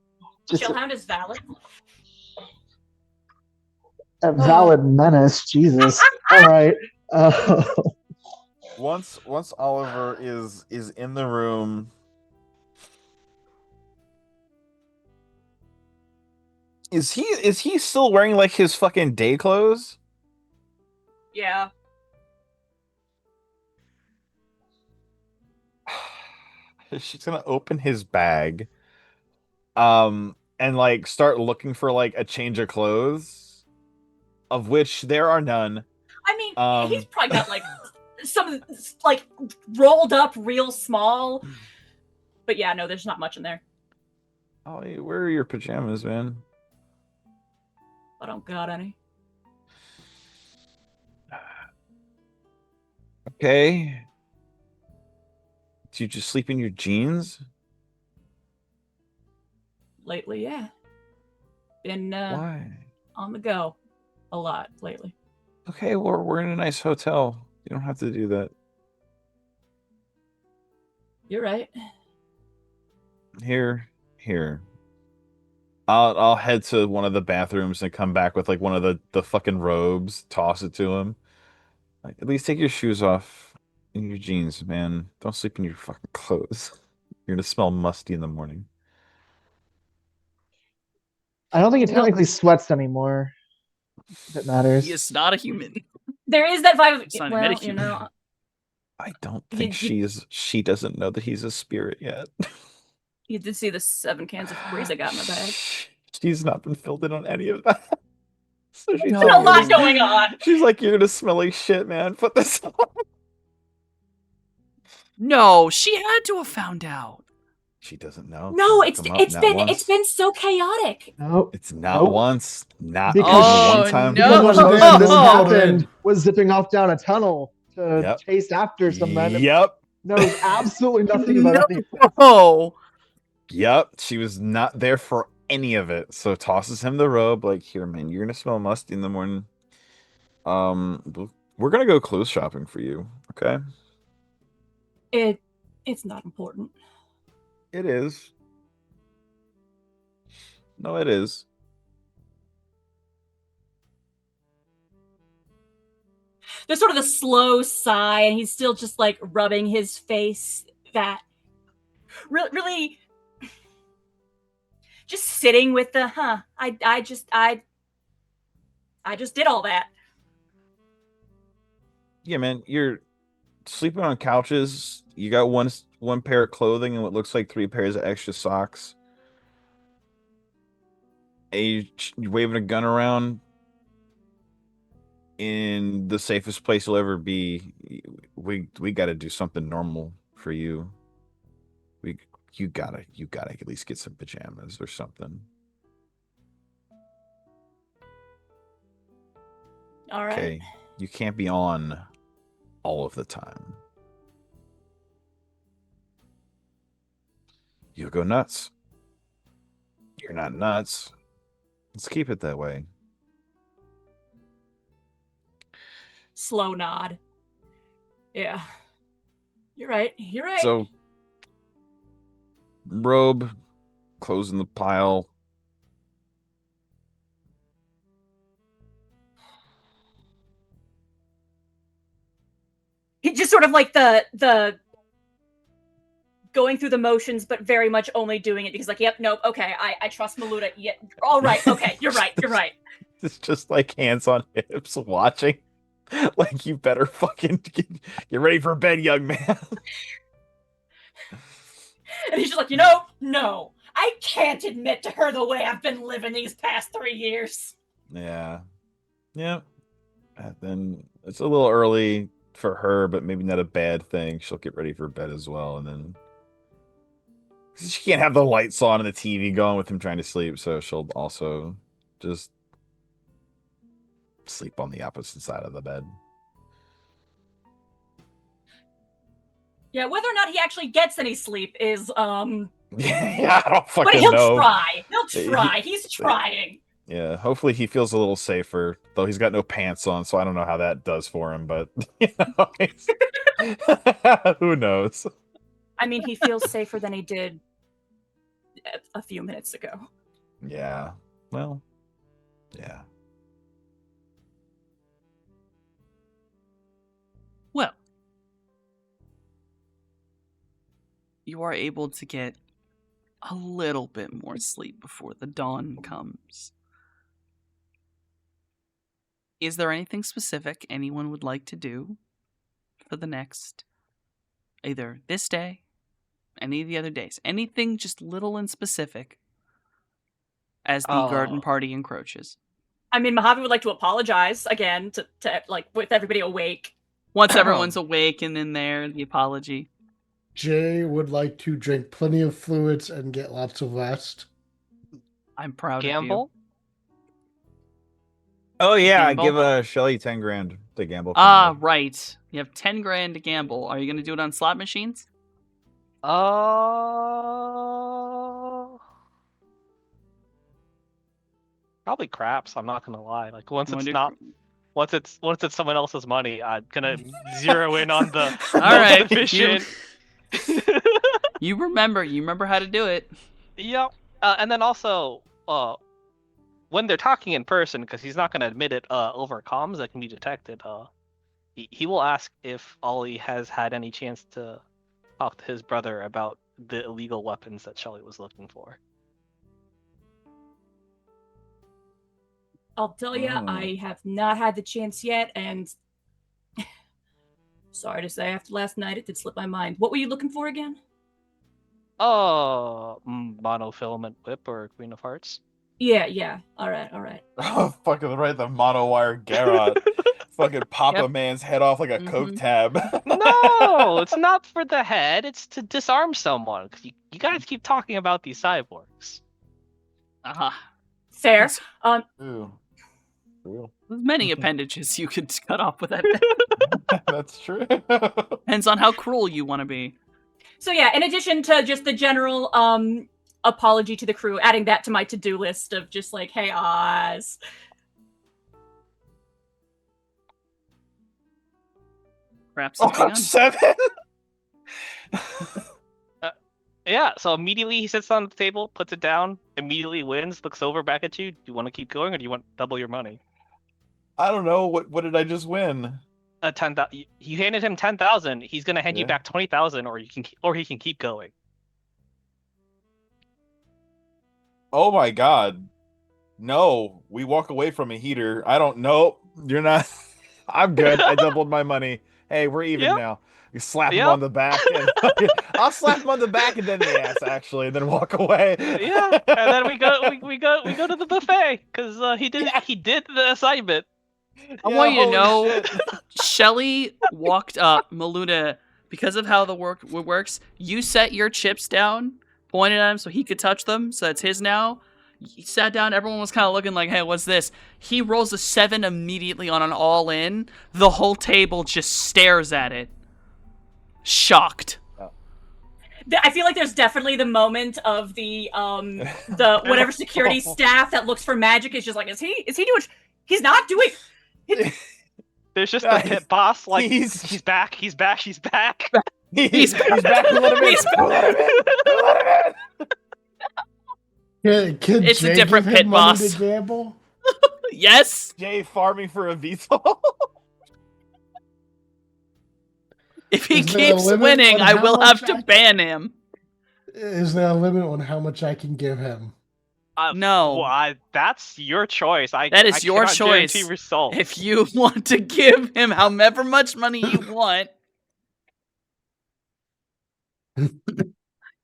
Just Chillhound is valid. a valid menace. Jesus. All right. Once Oliver is in the room, is he still wearing like his fucking day clothes? Yeah. She's gonna open his bag, and like start looking for like a change of clothes, of which there are none. I mean, Um, he's probably got like some like rolled up real small. But yeah, no, there's not much in there. Ollie, where are your pajamas, man? I don't got any. Okay. Do you just sleep in your jeans? Lately, yeah. Been Why? on the go a lot lately. Okay, well, we're in a nice hotel. You don't have to do that. You're right. Here. I'll head to one of the bathrooms and come back with like one of the fucking robes, toss it to him. Like, at least take your shoes off and your jeans, man. Don't sleep in your fucking clothes. You're gonna smell musty in the morning. I don't think it No. technically sweats anymore. If it matters. He is not a human. There is that vibe. It's not Well, a you know, I don't You- think she doesn't know that he's a spirit yet. you did see the 7 cans of Febreze I got in my bag. She's not been filled in on any of that. So she's No. There's a lot like, going on. she's like, you're gonna smell like shit, man. Put this on. No, she had to have found out. She doesn't know. No, Come up, not once. it's been so chaotic. Nope. It's not Nope. once, not Because- one time. no. Because when Oh, this no. happened, was zipping off down a tunnel to Yep. chase after some random. Yep, Knows absolutely nothing about anything. Oh, yep. She was not there for any of it. So tosses him the robe, like, here, man, you're gonna smell musty in the morning. We're gonna go clothes shopping for you, okay? It's not important. It is. No, it is. There's sort of the slow sigh, and he's still just like rubbing his face. That really, just sitting with the I just did all that. Yeah, man, you're sleeping on couches. You got one one pair of clothing and what looks like 3 pairs of extra socks. You're waving a gun around in the safest place you'll ever be. We got to do something normal for you. You gotta at least get some pajamas or something. All right. Okay, you can't be on all of the time. You'll go nuts. You're not nuts. Let's keep it that way. Slow nod. Yeah. You're right. You're right. So, robe, clothes in the pile. He just sort of like the going through the motions, but very much only doing it because, like, yep, nope, okay, I trust Maluda. Yeah, all right, okay, you're right. It's just like hands on hips, watching. Like, you better fucking get ready for bed, young man. And he's just like, no, I can't admit to her the way I've been living these past 3 years. Yeah. And then it's a little early for her, but maybe not a bad thing. She'll get ready for bed as well, and then she can't have the lights on and the TV going with him trying to sleep, so she'll also just sleep on the opposite side of the bed. Yeah, whether or not he actually gets any sleep is Yeah, I don't fucking but he'll know. try. He's trying. Yeah, hopefully he feels a little safer, though he's got no pants on, so I don't know how that does for him, but who knows? I mean, he feels safer than he did a few minutes ago. Yeah. Well, yeah. Well, you are able to get a little bit more sleep before the dawn comes. Is there anything specific anyone would like to do for the next, either this day, any of the other days? Anything just little and specific as the garden party encroaches? I mean, Mojave would like to apologize again to like with everybody awake. Once everyone's awake and in there, the apology. Jay would like to drink plenty of fluids and get lots of rest. I'm proud Gamble? Oh yeah, Gamble? give Shelly 10 grand to gamble. Ah, right. You have 10 grand to gamble. Are you going to do it on slot machines? Probably craps. I'm not gonna lie. Like once You it's wanna do once it's someone else's money, I'm gonna zero in on the All right, efficient. You remember how to do it. Yep. And then also, when they're talking in person, because he's not gonna admit it over comms that can be detected. He will ask if Ollie has had any chance to talk to his brother about the illegal weapons that Shelly was looking for. I'll tell you, I have not had the chance yet, and sorry to say, after last night, it did slip my mind. What were you looking for again? Monofilament whip or Queen of Hearts. Yeah. All right. Oh, fucking right, the monowire Garrot. Fucking pop a man's head off like a Coke tab. No, it's not for the head. It's to disarm someone. 'Cause you guys keep talking about these cyborgs. Fair. Ooh. Real. There's many appendages you could cut off with that. That's true. Depends on how cruel you want to be. So yeah, in addition to just the general apology to the crew, adding that to my to-do list of just like, hey, Oz. Perhaps Oh, it's begun. 7? Yeah, so immediately he sits on the table, puts it down, immediately wins, looks over back at you. Do you want to keep going or do you want double your money? I don't know. What did I just win? 10,000. You handed him 10,000. He's gonna hand you Yeah. back 20,000, or he can keep going. Oh my god. No, we walk away from a heater. I don't know. You're not. I'm good. I doubled my money. Hey, we're even Yep. now. You slap him Yep. on the back. And I'll slap him on the back and then the ass, actually, and then walk away. Yeah, and then we go to the buffet because he did the assignment. I want you to holy know, shit. Shelly walked up, Maluda, because of how the work works. You set your chips down, pointed at him so he could touch them, so it's his now. He sat down, everyone was kind of looking like, hey, what's this? He rolls a 7 immediately on an all-in. The whole table just stares at it. Shocked. I feel like there's definitely the moment of the whatever security staff that looks for magic is just like, is he doing? He's not doing. There's just the pit boss, like he's- he's back. He's back. He's Who let him in? He's Who let him in? Who let him in? Can It's a Jay different give pit him money boss. to gamble? Yes. Jay farming for a VTOL. If he Is there a keeps limit winning, on I how will much have to I- ban him. Is there a limit on how much I can give him? No. Well, that's your choice. That is I your cannot guarantee choice. results. If you want to give him however much money you want,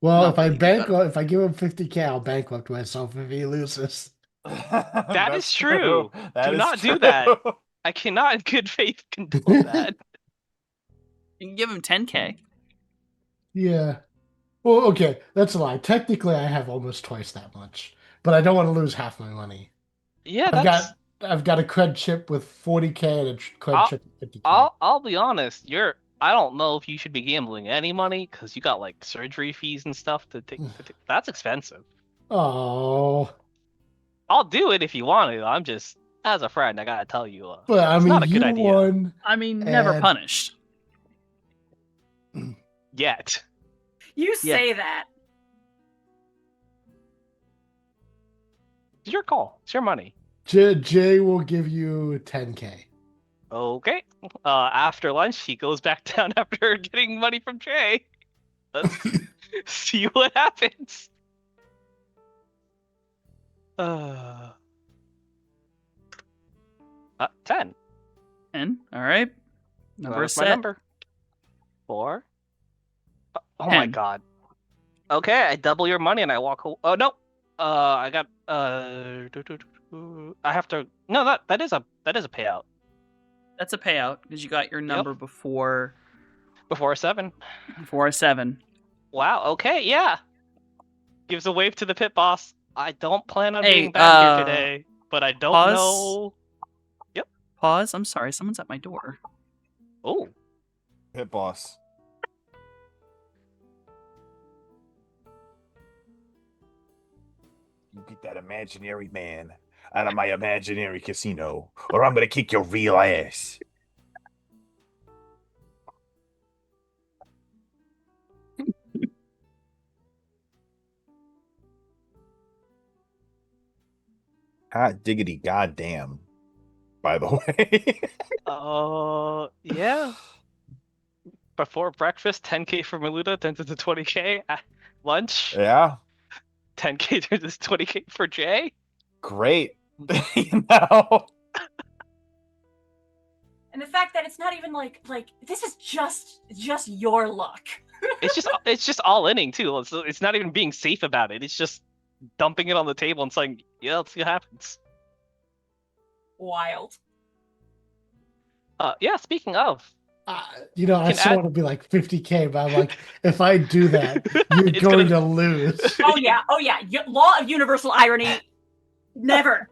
Well, No, if I you better. bankrupt, if I give him 50K, I'll bankrupt myself if he loses. That is true. Do not do that. I cannot in good faith condone that. you can give him 10K. Yeah. Well, okay, that's a lie. Technically, I have almost twice that much, but I don't want to lose half my money. Yeah, I've got a cred chip with 40K and a cred chip with 50K. I'll be honest. I don't know if you should be gambling any money because you got like surgery fees and stuff to take. That's expensive. Oh, I'll do it if you want to. I'm just, as a friend, I gotta tell you, but I it's mean, not a good you idea won. I mean, never And- punished. yet. You Yeah. say that. It's your call. It's your money. Jay will give you 10K. Okay. After lunch, he goes back down after getting money from Jay. Let's see what happens. 10. And all right, number That's my set. number. 4. Oh my 10. god. Okay, I double your money and I walk. Oh no. I got. I have to. No, that is a payout. That's a payout because you got your number before Before a 7. a 7. Wow. Okay. Yeah. Gives a wave to the pit boss. I don't plan on Hey, being back here today, but I don't pause. know. Pause. I'm sorry. Someone's at my door. Oh. Pit boss. You get that imaginary man out of my imaginary casino, or I'm gonna kick your real ass. Hot diggity goddamn. By the way. Yeah. Before breakfast, 10K for Maluda turns into 20K. At lunch, Yeah. 10K turns into 20K for Jay. Great. You know? And the fact that it's not even like this is just your luck. It's just all inning too. It's not even being safe about it. It's just dumping it on the table and saying, "Yeah, let's see what happens." Wild. Yeah. Speaking of, I Can still add- want to be like 50K, but I'm like, if I do that, you're It's going gonna- to lose. Oh yeah. Law of universal irony never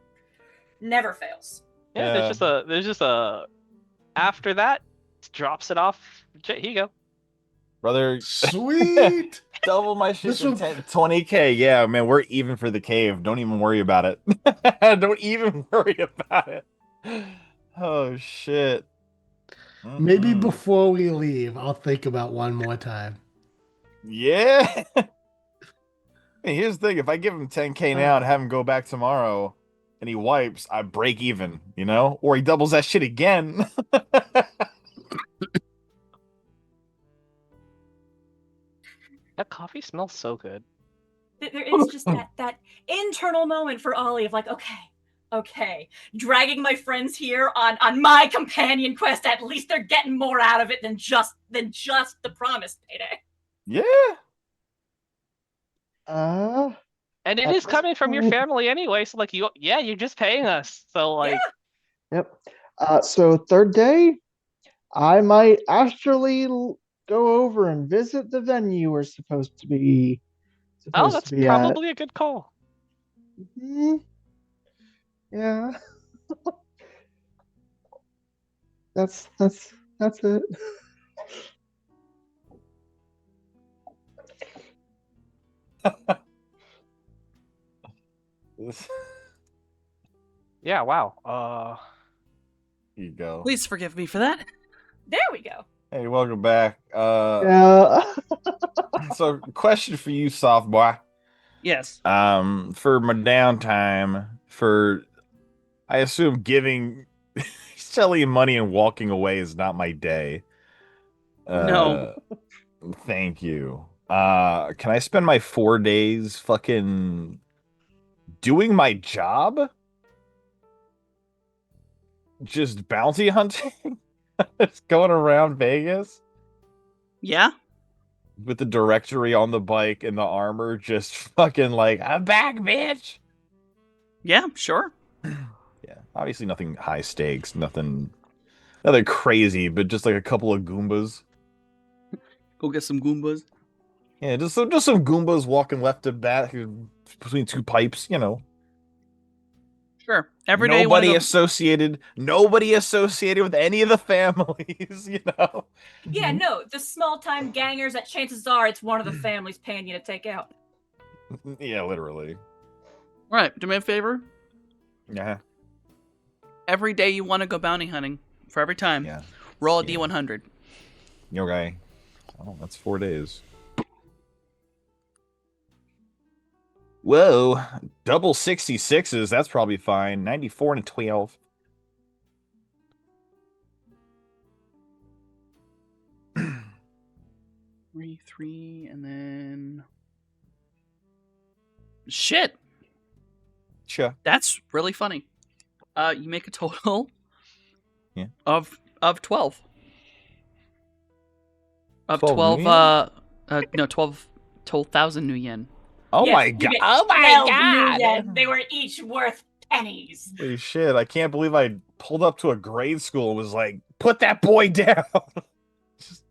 fails. yeah, there's just a. After that, drops it off. Jay, here you go. Brother, Sweet. double my shit This to one- 20K. Yeah, man, we're even for the cave. Don't even worry about it. Don't even worry about it. Oh shit. Maybe Mm-mm. before we leave, I'll think about one more time. Yeah. Hey, here's the thing: if I give him 10K now and have him go back tomorrow, and he wipes, I break even. You know, or he doubles that shit again. That coffee smells so good. There is just that internal moment for Ollie of like, okay, Okay, dragging my friends here on my companion quest. At least they're getting more out of it than just the promised payday. Yeah. And it At is this coming from your point- family anyway, so like you're just paying us. So like Yep. So third day, I might actually go over and visit the venue we're supposed to be that's at. probably a good call. Mhm. Yeah. That's it. Yeah, wow. Here you go. Please forgive me for that. There we go. Hey, welcome back. Yeah. So question for you, soft boy. Yes. For my downtime, for I assume giving selling money and walking away is not my day. No. Thank you. Can I spend my 4 days fucking doing my job? Just bounty hunting? Just going around Vegas Yeah? with the directory on the bike and the armor, just fucking like, I'm back, bitch. Yeah, sure. Yeah, obviously nothing high stakes, nothing crazy, but just like a couple of Goombas. Go get some Goombas. Yeah, just some Goombas walking left to back between two pipes, you know. Sure. Every day you wanna Nobody associated with any of the families, you know. Yeah, no, the small time gangers that chances are it's one of the families paying you to take out. Yeah, literally. Right. Do me a favor. Yeah. Every day you want to go bounty hunting, for every time, Yeah. roll a Yeah. D100. Okay. Oh, that's 4 days. Whoa, double 66s. That's probably fine. 94 and a 12. 3, and then shit. Sure. That's really funny. You make a total. Yeah. Of 12. Of 12 12. new yen? 12,000 new yen. Oh Yes, my you god. get Oh 12 my new god. yen. They were each worth pennies. Holy shit. I can't believe I pulled up to a grade school and was like, put that boy down. Just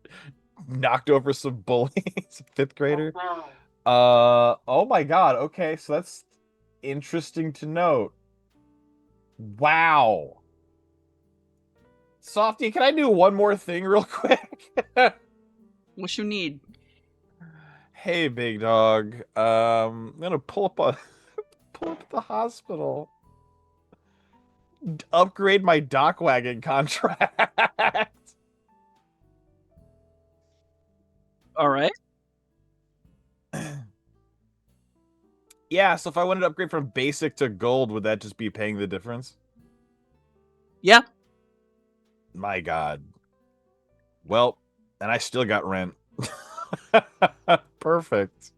knocked over some bullies. 5th grader. Oh my god. Okay, so that's interesting to note. Wow. Softy, can I do one more thing real quick? What you need? Hey, big dog. I'm gonna pull up the hospital. Upgrade my dock wagon contract. All right. Yeah, so if I wanted to upgrade from basic to gold, would that just be paying the difference? Yeah. My god. Well, and I still got rent. Perfect.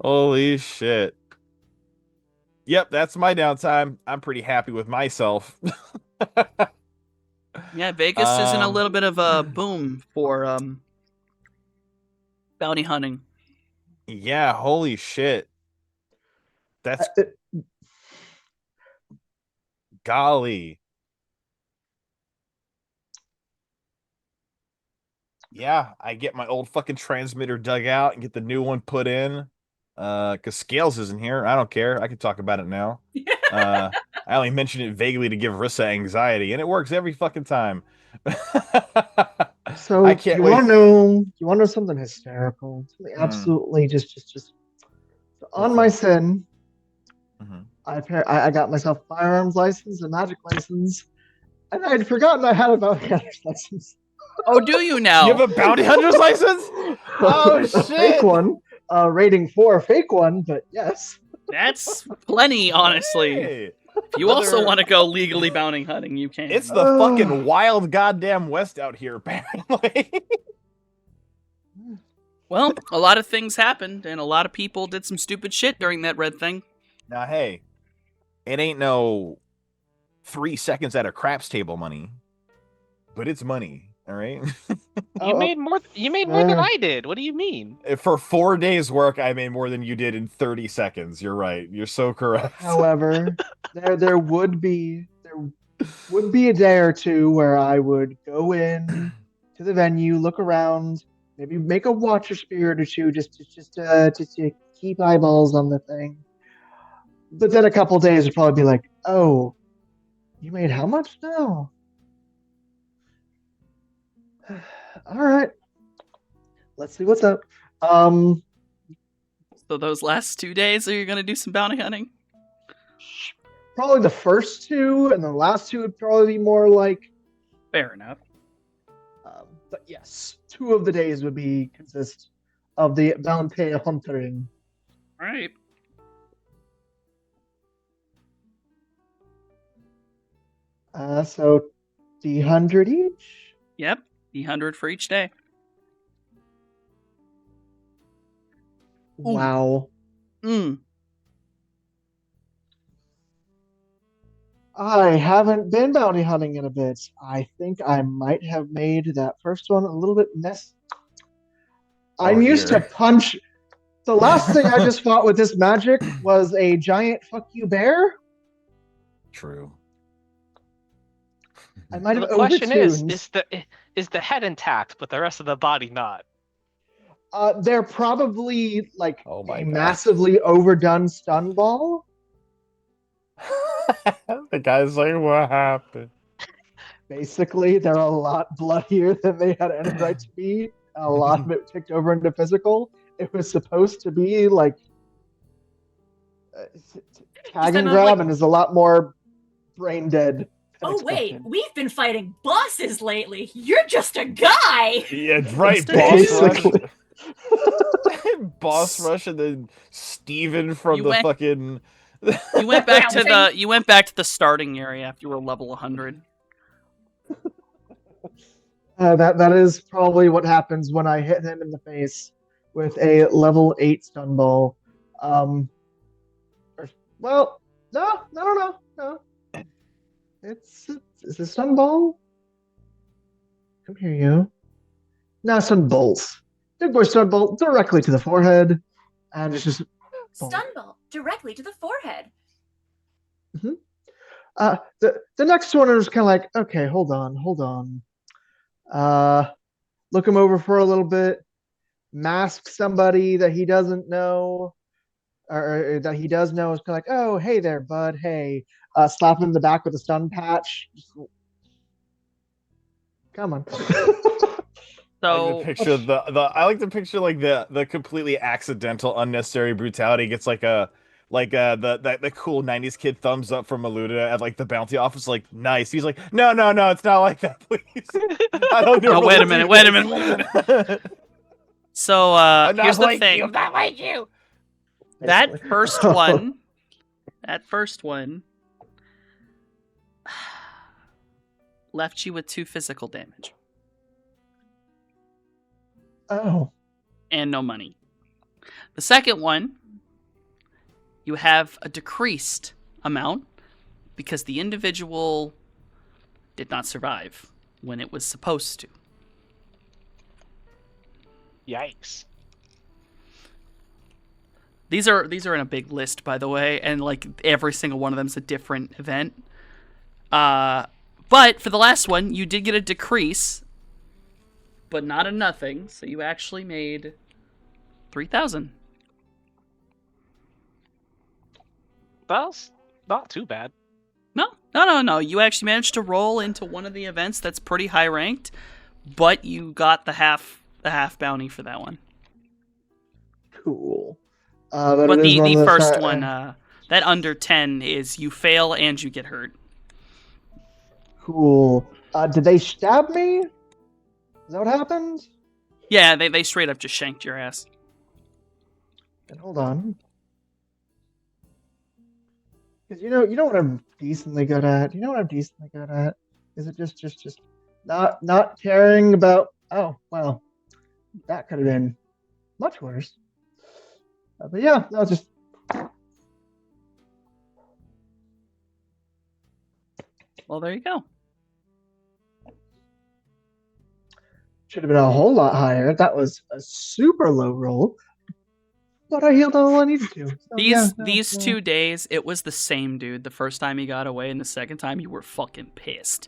Holy shit. Yep, that's my downtime. I'm pretty happy with myself. Yeah, Vegas is in a little bit of a boom for bounty hunting. Yeah, holy shit. That's golly. Yeah, I get my old fucking transmitter dug out and get the new one put in. Cause Scales isn't here. I don't care. I can talk about it now. I only mention it vaguely to give Rissa anxiety, and it works every fucking time. So I can't you wait. want to know something hysterical? Something Mm. absolutely just. So on What's my that? sin, Mhm. I got myself a firearms license, a magic license, and I had forgotten I had a bounty hunter's license. Oh, do you now? You have a bounty hunter's license? Oh A shit! fake one. Rating 4, a fake one, but yes. That's plenty, honestly. Hey, If you also Whether- want to go legally bounty hunting, you can. it's the fucking wild goddamn west out here, apparently. Well, a lot of things happened, and a lot of people did some stupid shit during that red thing. Now, hey, it ain't no 3 seconds at a craps table money, but it's money. All right. You made more. You made more than uh, I did. What do you mean? For 4 days work, I made more than you did in 30 seconds. You're right. You're so correct. However, there would be a day or two where I would go in to the venue, look around, maybe make a watcher spirit or two, just to keep eyeballs on the thing. But then a couple days would probably be like, oh, you made how much now? All right, let's see what's up. So those last 2 days, are you going to do some bounty hunting? Probably the first two, and the last two would probably be more like. Fair enough. But yes, 2 of the days would consist of the bounty hunting. All right. So D100 each. Yep. D100 for each day. Wow. Mm. I haven't been bounty hunting in a bit. I think I might have made that first one a little bit mess. I'm used to here. punch. The last thing I just fought with this magic was a giant fuck you bear. True. I might The have question overtuned. is the head intact, but the rest of the body not? They're probably like Oh my a God. massively overdone stun ball. The guy's like, what happened? Basically, they're a lot bloodier than they had any right to be. A lot of it ticked over into physical. It was supposed to be like tag and Some of, grab, like- and is a lot more brain dead. than Oh wait, expected. we've been fighting bosses lately. You're just a guy. Yeah, right. That's Boss rush. Basically. Boss rush, and then Steven from You the went- fucking. You went back to Counting. the starting area after you were level 100. That is probably what happens when I hit him in the face with a level 8 stun ball. Well, no. It's a stun ball. Come here, you. No, stun bolts. Big boy stun bolt directly to the forehead, and it's just Stun ball directly to the forehead. the next one is kind of like, okay, hold on. Look him over for a little bit, mask somebody that he doesn't know, or that he does know is kind of like, oh, hey there, bud, hey. Slap him in the back with a stun patch. Come on. So I like to picture like the completely accidental, unnecessary brutality gets like the cool 90s kid thumbs up from Maluda at like the bounty office, like nice. He's like, no, it's not like that, please. I don't know. Oh, wait a minute. So I'm not here's the like thing. you, I'm not like you. That Basically. first one left you with 2 physical damage Oh. and no money. The second one, you have a decreased amount because the individual did not survive when it was supposed to. Yikes! These are in a big list, by the way, and like every single one of them is a different event. But for the last one, you did get a decrease, but not a nothing. So you actually made 3,000. That's not too bad. No. You actually managed to roll into one of the events that's pretty high ranked, but you got the half bounty for that one. Cool. But it is the that's first not- one, that under 10 is you fail and you get hurt. Cool. Did they stab me? Is that what happened? Yeah, they straight up just shanked your ass. And hold on. Because you know what I'm decently good at. You know what I'm decently good at? Is it just not caring about? Oh well, that could have been much worse. But yeah, no, just Well, there you go. Should have been a whole lot higher. That was a super low roll. But I healed all I needed to. So, These 2 days, it was the same, dude. The first time you got away, and the second time you were fucking pissed.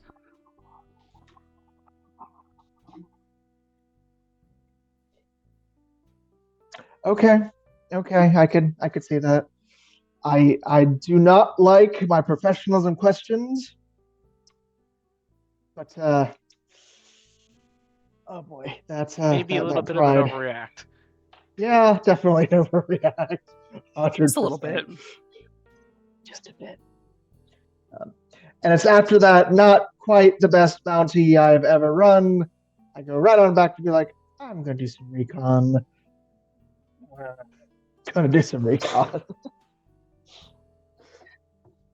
Okay. I could see that. I do not like my professionalism questions. But oh boy, that's Maybe a little bit pride. of an overreact. Yeah, definitely overreact. 100%. Just a little bit. Just a bit. And it's after that, not quite the best bounty I've ever run. I go right on back to be like, I'm going to do some recon.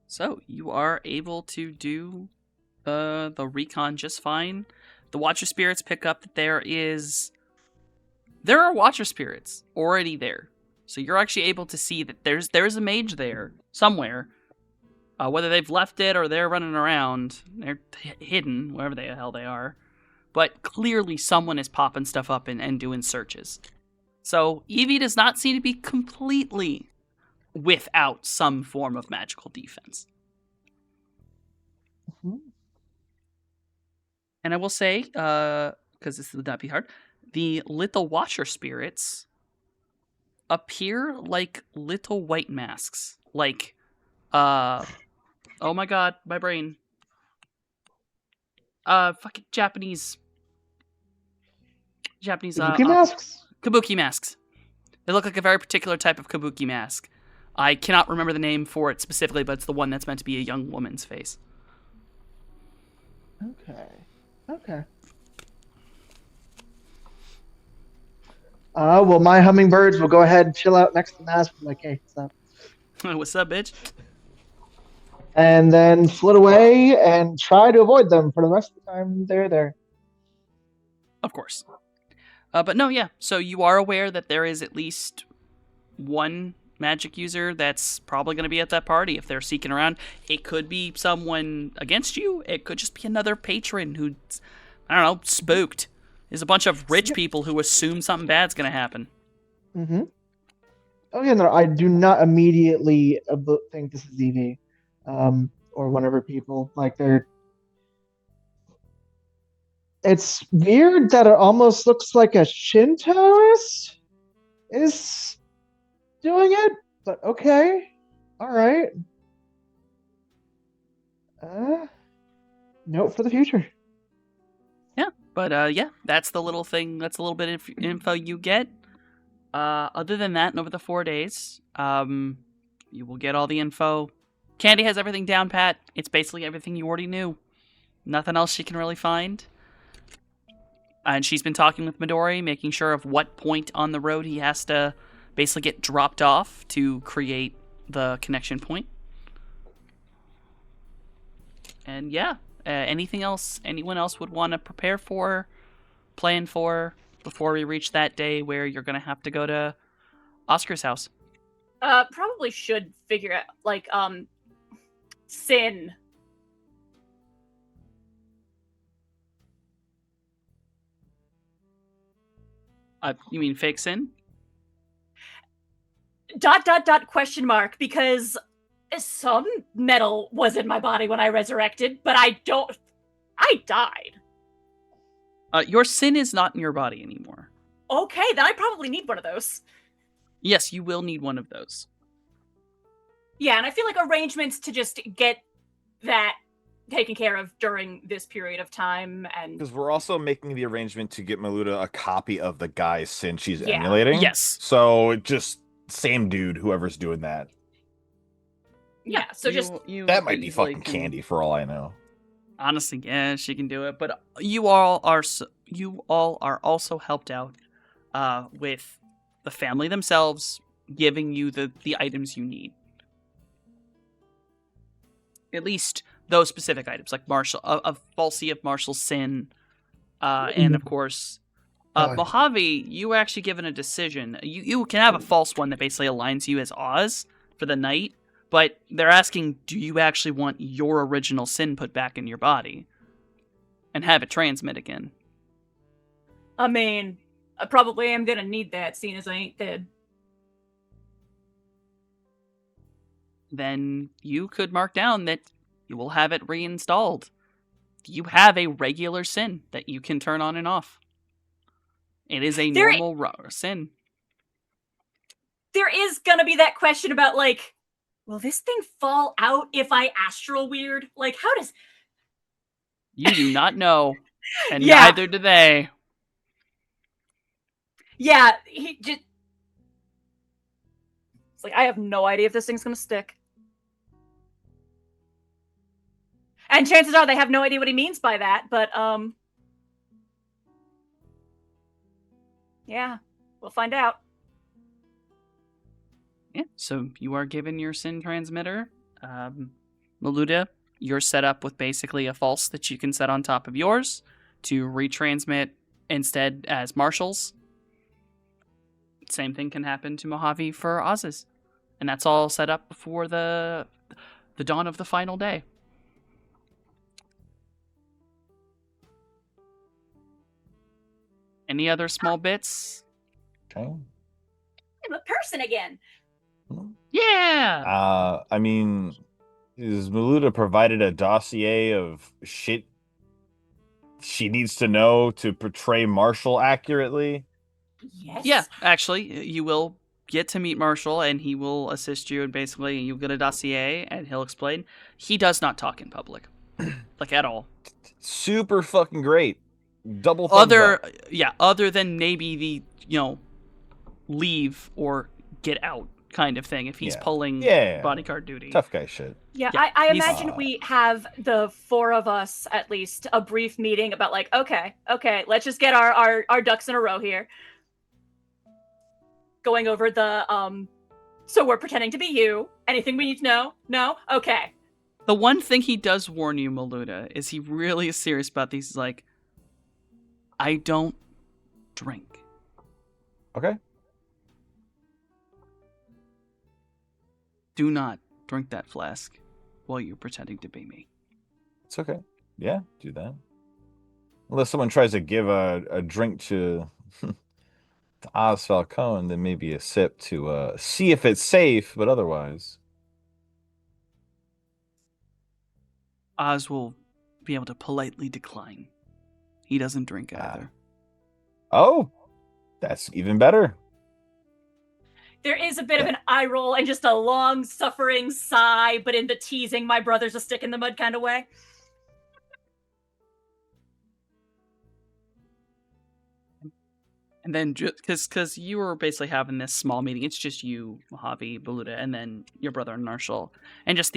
So, you are able to do the recon just fine. The Watcher Spirits pick up that there are Watcher Spirits already there. So you're actually able to see that there's a mage there somewhere. Whether they've left it or they're running around, they're hidden, wherever the hell they are. But clearly someone is popping stuff up and doing searches. So Eevee does not seem to be completely without some form of magical defense. Mm-hmm. And I will say, because this would not be hard, the little Watcher Spirits appear like little white masks. Like, oh my god, my brain. Fucking Japanese. Kabuki masks? Kabuki masks. They look like a very particular type of kabuki mask. I cannot remember the name for it specifically, but it's the one that's meant to be a young woman's face. Okay. Well, my hummingbirds will go ahead and chill out next to the mask. Like, hey, what's up? What's up, bitch? And then flit away and try to avoid them for the rest of the time they're there. Of course. But no, yeah. So you are aware that there is at least one magic user that's probably going to be at that party if they're seeking around. It could be someone against you. It could just be another patron who's, I don't know, spooked. There's a bunch of rich people who assume something bad's going to happen. Mm-hmm. Oh, yeah, no, I do not immediately think this is Eevee. Or whatever people. Like, it's weird that it almost looks like a Shintoist is doing it, but okay. Alright. Note for the future. Yeah, but yeah, that's the little thing, that's a little bit of info you get. Other than that, and over the 4 days, you will get all the info. Candy has everything down pat. It's basically everything you already knew. Nothing else she can really find. And she's been talking with Midori, making sure of what point on the road he has to basically get dropped off to create the connection point. And yeah, anything else anyone else would want to prepare for, plan for, before we reach that day where you're going to have to go to Oscar's house? Probably should figure out, like, Sin. You mean fake Sin? ... question mark, because some metal was in my body when I resurrected, but I died. Your Sin is not in your body anymore. Okay, then I probably need one of those. Yes, you will need one of those. Yeah, and I feel like arrangements to just get that taken care of during this period of time, and Because we're also making the arrangement to get Maluda a copy of the guy's sin she's Yeah. emulating. Yes. So it just same dude, whoever's doing that. yeah, so just That might be easily fucking can- Candy for all I know. Honestly, yeah, she can do it. But you all are also helped out with the family themselves giving you the items you need. At least those specific items, like a falsy of Marshall's sin, and of course, Mojave. You were actually given a decision. You can have a false one that basically aligns you as Oz for the night, But they're asking, do you actually want your original sin put back in your body and have it transmit again? I mean, I probably am gonna need that, seeing as I ain't dead. Then you could mark down that you will have it reinstalled. You have a regular sin that you can turn on and off. It is a normal sin. There is gonna be that question about, like, will this thing fall out if I astral weird? Like, how does... You do not know, and Yeah. neither do they. Yeah, he just... It's like, I have no idea if this thing's gonna stick. And chances are they have no idea what he means by that, but, yeah, we'll find out. Yeah, so you are given your sin transmitter. Maluda, you're set up with basically a false that you can set on top of yours to retransmit instead as Marshall's. Same thing can happen to Mojave for Oz's. And that's all set up before the dawn of the final day. Any other small bits? Okay. I'm a person again. Yeah! I mean, is Maluda provided a dossier of shit she needs to know to portray Marshall accurately? Yes. Yeah, actually, you will get to meet Marshall, and he will assist you, and basically you get a dossier, and he'll explain. He does not talk in public, like at all. Super fucking great. Double thumbs up. Other than maybe the leave or get out kind of thing if he's pulling bodyguard duty. Tough guy shit. Yeah, Yeah, I he's- imagine we have the four of us at least a brief meeting about, like, okay, let's just get our ducks in a row here. Going over the so we're pretending to be you. Anything we need to know? No? Okay. The one thing he does warn you, Maluda, is he really is serious about these. He's like, I don't drink. Okay. Do not drink that flask while you're pretending to be me. It's okay. Yeah, do that. Unless someone tries to give a drink to Oz Falcone, then maybe a sip to see if it's safe, but otherwise. Oz will be able to politely decline. He doesn't drink either. Oh, that's even better. There is a bit of an eye roll and just a long suffering sigh, but in the teasing my brother's a stick in the mud kind of way. And then, because you were basically having this small meeting, it's just you, Mojave, Baluda, and then your brother Narshal. And just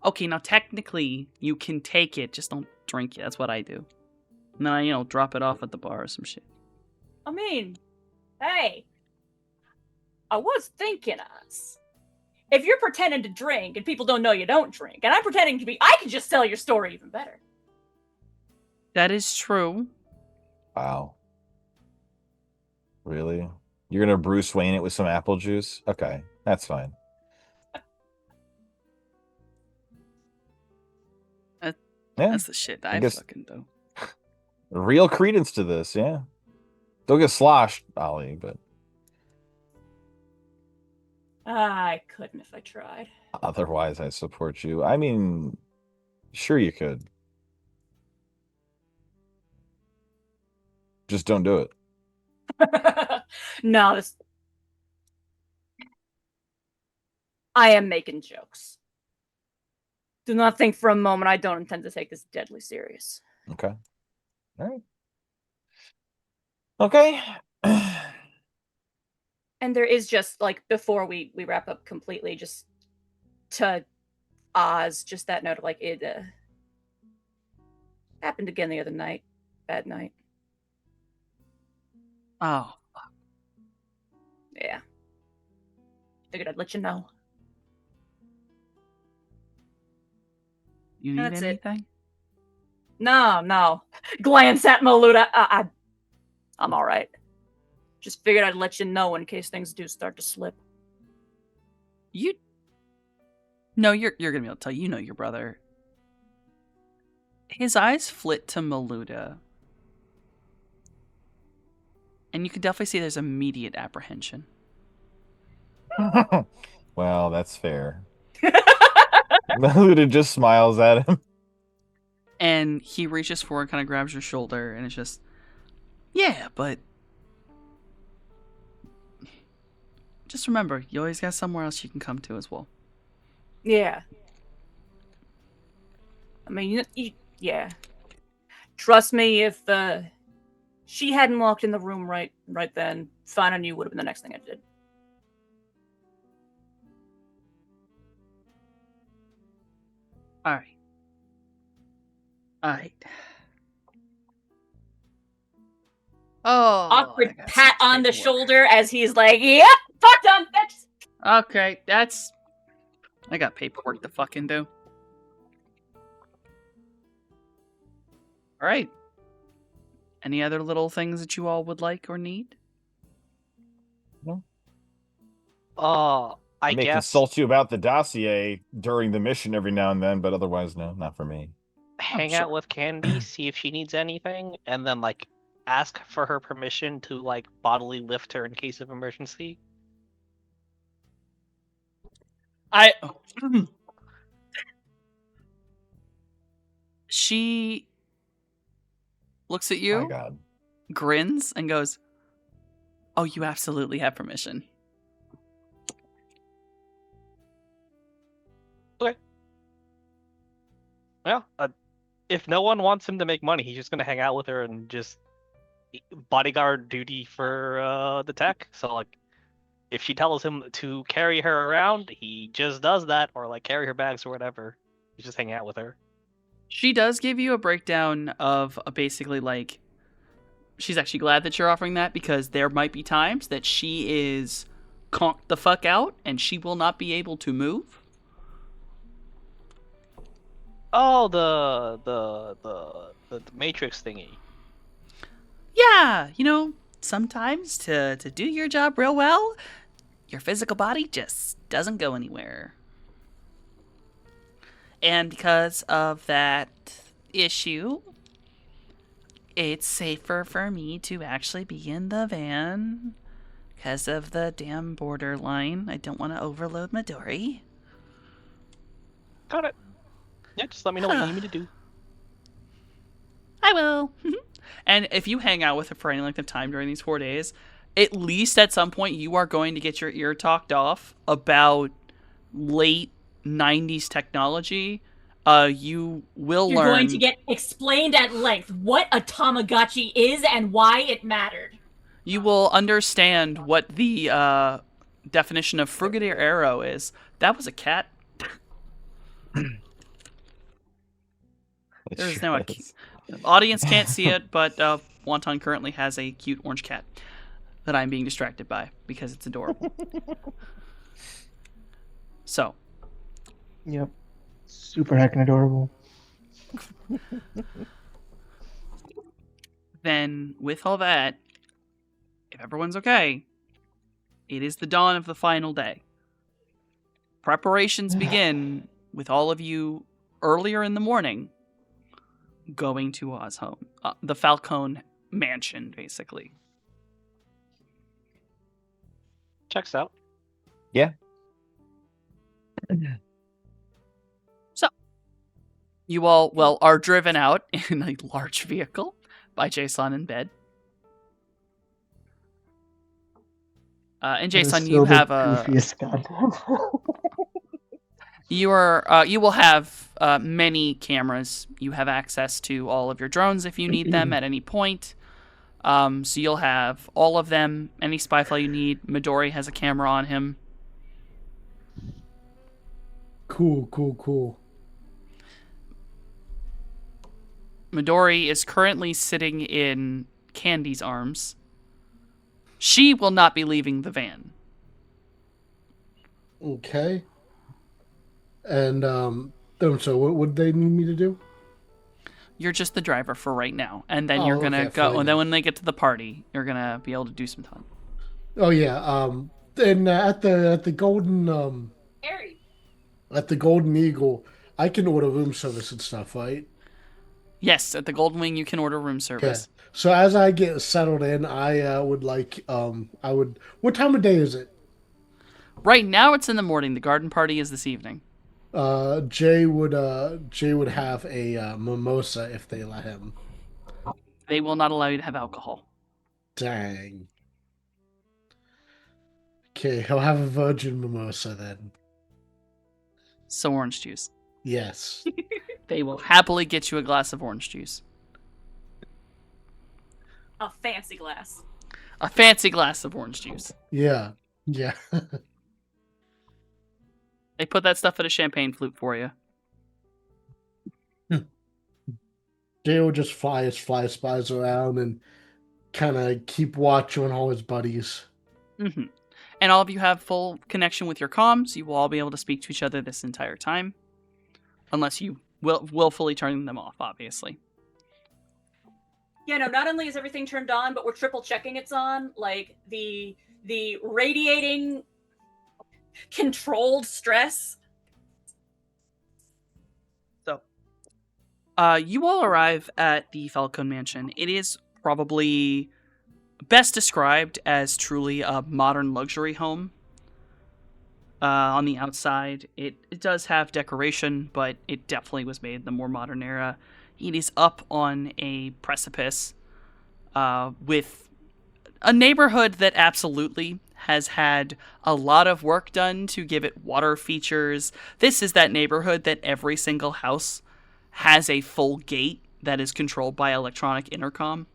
okay, now technically you can take it, just don't drink it. That's what I do. And then I, drop it off at the bar or some shit. I mean, hey, I was thinking us. If you're pretending to drink and people don't know you don't drink, and I'm pretending to be, I can just tell your story even better. That is true. Wow. Really? You're gonna Bruce Wayne it with some apple juice? Okay, that's fine. Yeah, That's the shit I guess- fucking do. real credence to this, yeah. Don't get sloshed, Ollie, but I couldn't if I tried. otherwise I support you. I mean, sure you could. Just don't do it. No, I am making jokes. Do not think for a moment I don't intend to take this deadly serious. Okay. All right. Okay. And there is just, like, before we wrap up completely, just to Oz, just that note of, like, it happened again the other night. Bad night. Oh, Yeah. Figured I'd let you know. you need That's it. anything? No. Glance at Maluda. I'm all right. Just figured I'd let you know in case things do start to slip. You No, you're gonna be able to tell. You know your brother. His eyes flit to Maluda. And you can definitely see there's immediate apprehension. Well, that's fair. Maluda just smiles at him. And he reaches forward, kind of grabs your shoulder, and it's just, yeah, but just remember, you always got somewhere else you can come to as well. Yeah. I mean, yeah. Trust me, if she hadn't walked in the room right then, finding you would have been the next thing I did. All right. All right. Oh. Awkward I got pat some on the paperwork. shoulder as he's like, "Yep, fuck done, bitch." Okay, that's. I got paperwork to fucking do. All right. Any other little things that you all would like or need? I may guess consult you about the dossier during the mission every now and then, but otherwise, no, not for me. hang out with Candy, see if she needs anything, and then like ask for her permission to like bodily lift her in case of emergency. She looks at My you, God. grins, and goes, "Oh, you absolutely have permission." Well, if no one wants him to make money, he's just gonna hang out with her and just bodyguard duty for the tech. So like, if she tells him to carry her around, he just does that, or like carry her bags or whatever. He's just hanging out with her. She does give you a breakdown of basically like, she's actually glad that you're offering that because there might be times that she is conked the fuck out and she will not be able to move. Oh, the Matrix thingy. Yeah, you know, sometimes to do your job real well, your physical body just doesn't go anywhere. And because of that issue, it's safer for me to actually be in the van because of the damn borderline. I don't want to overload Midori. Got it. Yeah, just let me know what you need me to do. I will. And if you hang out with her for any length of time during these 4 days, at least at some point you are going to get your ear talked off about late 90s technology. You will You're learn. going to get explained at length what a Tamagotchi is and why it mattered. You will understand what the definition of Frigadier Arrow is. That was a cat. There's now a audience can't see it, but Wonton currently has a cute orange cat that I'm being distracted by because it's adorable. So, Yep. Super heckin' adorable. then with all that, if everyone's okay, it is the dawn of the final day. Preparations begin with all of you earlier in the morning going to Oz home, the Falcone mansion, basically. Checks out. So, you all, well, are driven out in a large vehicle by Jason in bed. And Jason, you have a... You will have many cameras. You have access to all of your drones if you need them at any point. So you'll have all of them. Any spy file you need. Midori has a camera on him. Cool. Midori is currently sitting in Candy's arms. She will not be leaving the van. Okay. And so what would they need me to do? You're just the driver for right now, and then Oh, you're gonna okay, go. fine. And then when they get to the party, you're gonna be able to do some time. Oh yeah. And at the golden Harry. at the Golden Eagle, I can order room service and stuff, right? Yes, at the Golden Wing you can order room service. So as I get settled in, I would like I would. What time of day is it? Right now it's in the morning. The garden party is this evening. Jay would have a mimosa if they let him. They will not allow you to have alcohol. Dang. Okay, he'll have a virgin mimosa then. So orange juice. Yes. They will happily get you a glass of orange juice. A fancy glass. A fancy glass of orange juice. Yeah. Yeah. They put that stuff in a champagne flute for you. Jay will just fly his fly spies around and kind of keep watch on all his buddies. Mm-hmm. And all of you have full connection with your comms. You will all be able to speak to each other this entire time. Unless you willfully turn them off, obviously. Yeah, no, not only is everything turned on, but we're triple checking it's on. Like, the radiating controlled stress. So, you all arrive at the Falcone Mansion. It is probably best described as truly a modern luxury home. On the outside, it does have decoration, but it definitely was made in the more modern era. It is up on a precipice with a neighborhood that absolutely has had a lot of work done to give it water features. This is that neighborhood that every single house has a full gate that is controlled by electronic intercom.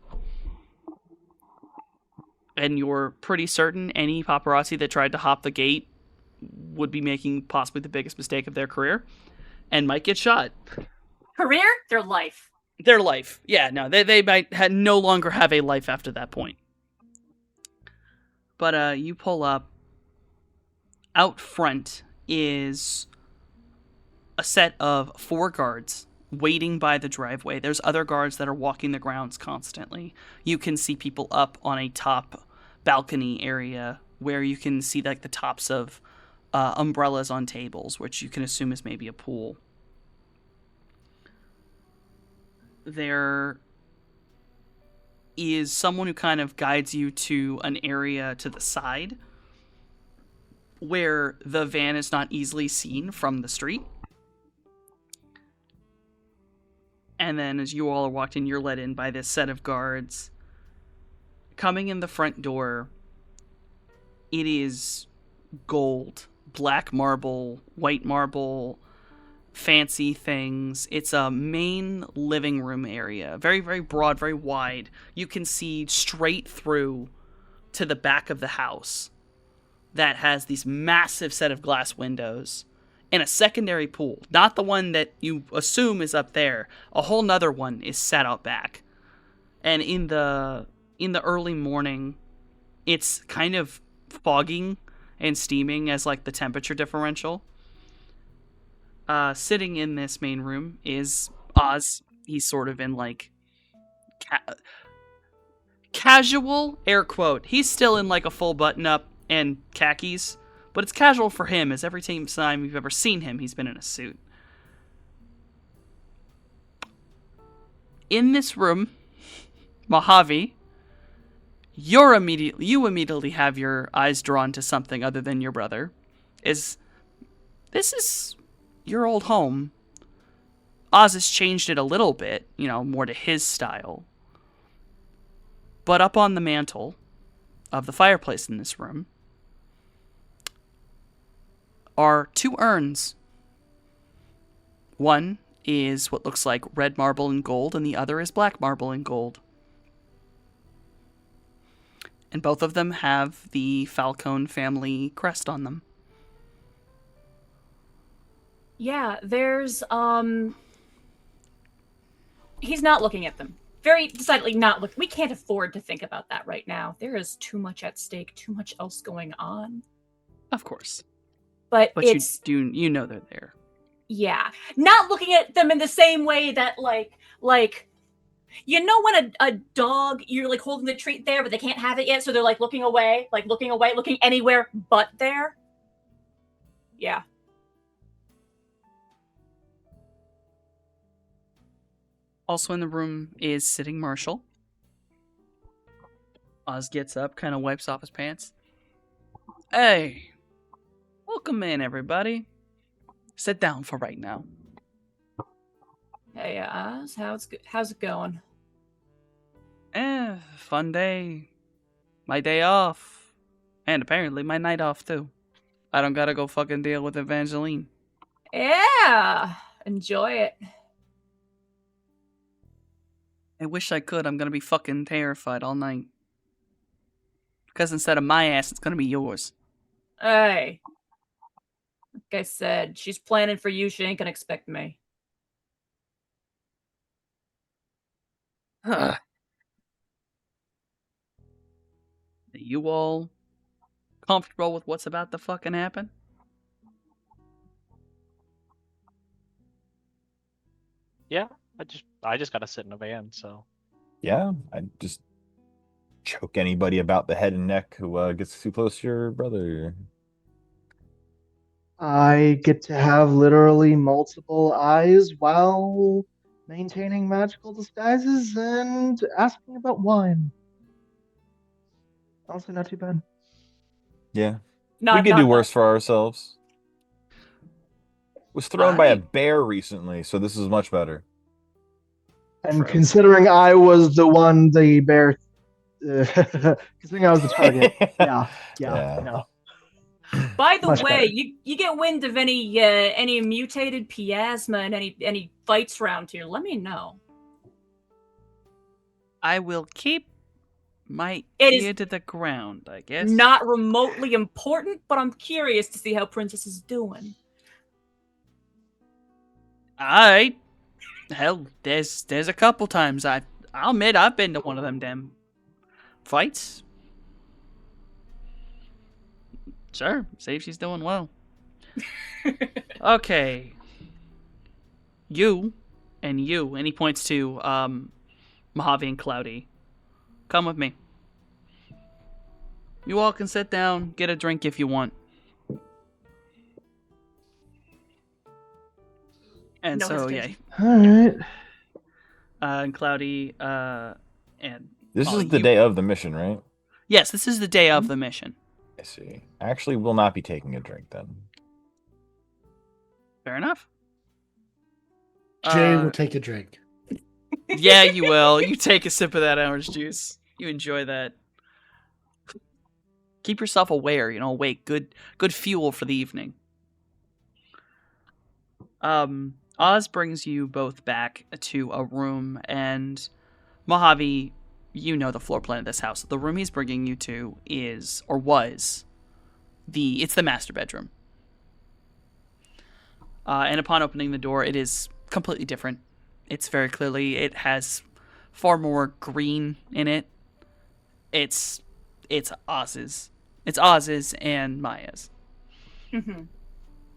And you're pretty certain any paparazzi that tried to hop the gate would be making possibly the biggest mistake of their career and might get shot. Career? Their life. Their life. Yeah, no, they might no longer have a life after that point. But you pull up. Out front is a set of 4 guards waiting by the driveway. There's other guards that are walking the grounds constantly. You can see people up on a top balcony area where you can see like the tops of umbrellas on tables, which you can assume is maybe a pool. There is someone who kind of guides you to an area to the side where the van is not easily seen from the street. And then as you all are walked in, you're led in by this set of guards. Coming in the front door, it is gold, black marble, white marble, fancy things. It's a main living room area. Very, very broad, very wide. You can see straight through to the back of the house that has these massive set of glass windows and a secondary pool. Not the one that you assume is up there. A whole nother one is set out back. And in the early morning, it's kind of fogging and steaming as like the temperature differential. Sitting in this main room is Oz. He's sort of in like casual air quote. He's still in like a full button up and khakis, but it's casual for him as every time you've ever seen him, he's been in a suit. In this room, Mojave, you immediately have your eyes drawn to something other than your brother. This is your old home. Oz has changed it a little bit, more to his style. But up on the mantle of the fireplace in this room are 2 urns. One is what looks like red marble and gold, and the other is black marble and gold. And both of them have the Falcone family crest on them. Yeah, there's he's not looking at them. Very decidedly not look. We can't afford to think about that right now. There is too much at stake, too much else going on. Of course. But it's you know they're there. Yeah. Not looking at them in the same way that like when a dog, you're like holding the treat there, but they can't have it yet, so they're like looking away, looking anywhere but there. Yeah. Also in the room is sitting Marshall. Oz gets up, kind of wipes off his pants. Hey, welcome in, everybody. Sit down for right now. Hey, Oz, how's it going? Fun day. My day off. And apparently my night off, too. I don't gotta go fucking deal with Evangeline. Yeah, enjoy it. I wish I could. I'm gonna be fucking terrified all night. Because instead of my ass, it's gonna be yours. Hey, like I said, she's planning for you. She ain't gonna expect me. Are you all comfortable with what's about to fucking happen? Yeah, I just gotta sit in a van, so. Yeah, I just choke anybody about the head and neck who gets too close to your brother. I get to have literally multiple eyes while maintaining magical disguises and asking about wine. Also, not too bad. Yeah, Not, we could not do worse for ourselves. Was thrown by a Alright. bear recently, so this is much better. And True. considering I was the one the bear, considering I was the target, yeah, Yeah. you know. By the Much way, better. you get wind of any mutated piasma and any fights around here, let me know. I will keep my It is ear to the ground, I guess. not remotely important, but I'm curious to see how Princess is doing. Alright. Hell, there's a couple times I'll admit I've been to one of them damn fights. Sure, see if she's doing well. Okay. You, and he points to Mojave and Cloudy. Come with me. You all can sit down, get a drink if you want. And No so, yeah. hesitation. All right. And Cloudy, and... This Molly, is the you- day of the mission, right? Yes, this is the day of the mission. I see. Actually, will not be taking a drink then. Fair enough. Jay will take a drink. Yeah, you will. You take a sip of that orange juice. You enjoy that. Keep yourself aware, awake. Good fuel for the evening. Oz brings you both back to a room, and Mojave, you know the floor plan of this house. The room he's bringing you to was the master bedroom. And upon opening the door, it is completely different. It's very clearly, it has far more green in it. It's Oz's. It's Oz's and Maya's. Mm-hmm.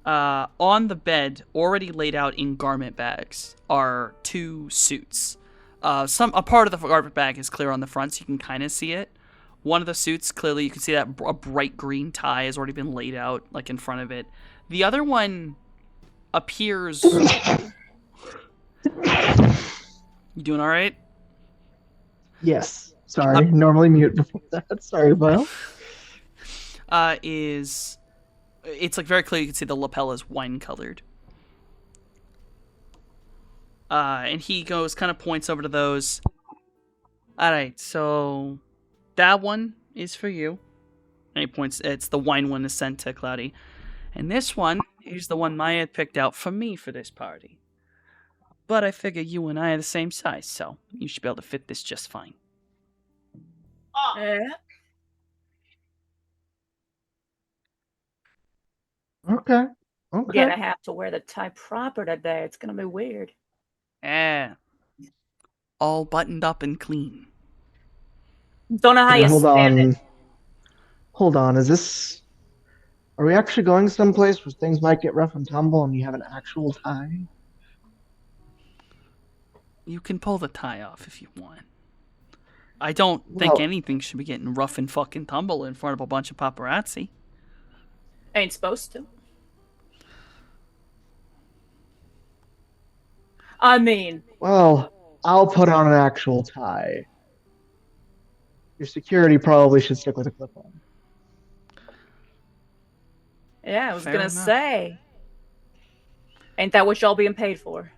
On the bed, already laid out in garment bags, are 2 suits. A part of the garment bag is clear on the front, so you can kind of see it. One of the suits, clearly, you can see that a bright green tie has already been laid out, like in front of it. The other one appears. You doing all right? Yes. Sorry. Normally mute before that. Sorry, Will. It's like very clear you can see the lapel is wine colored. And he kind of points over to those. Alright, so that one is for you. And he points, it's the wine one is sent to Cloudy. And this one is the one Maya had picked out for me for this party. But I figure you and I are the same size, so you should be able to fit this just fine. Yeah. Okay. Okay. Gonna have to wear the tie proper today. It's gonna be weird. Yeah. All buttoned up and clean. Don't know how you Hold stand on. it. Hold on. Are we actually going someplace where things might get rough and tumble and you have an actual tie? You can pull the tie off if you want. I don't think Well- anything should be getting rough and fucking tumble in front of a bunch of paparazzi. Ain't supposed to. I mean, Well, I'll put on an actual tie. Your security probably should stick with a clip-on. Yeah, I was Fair gonna enough. say. Ain't that what y'all being paid for?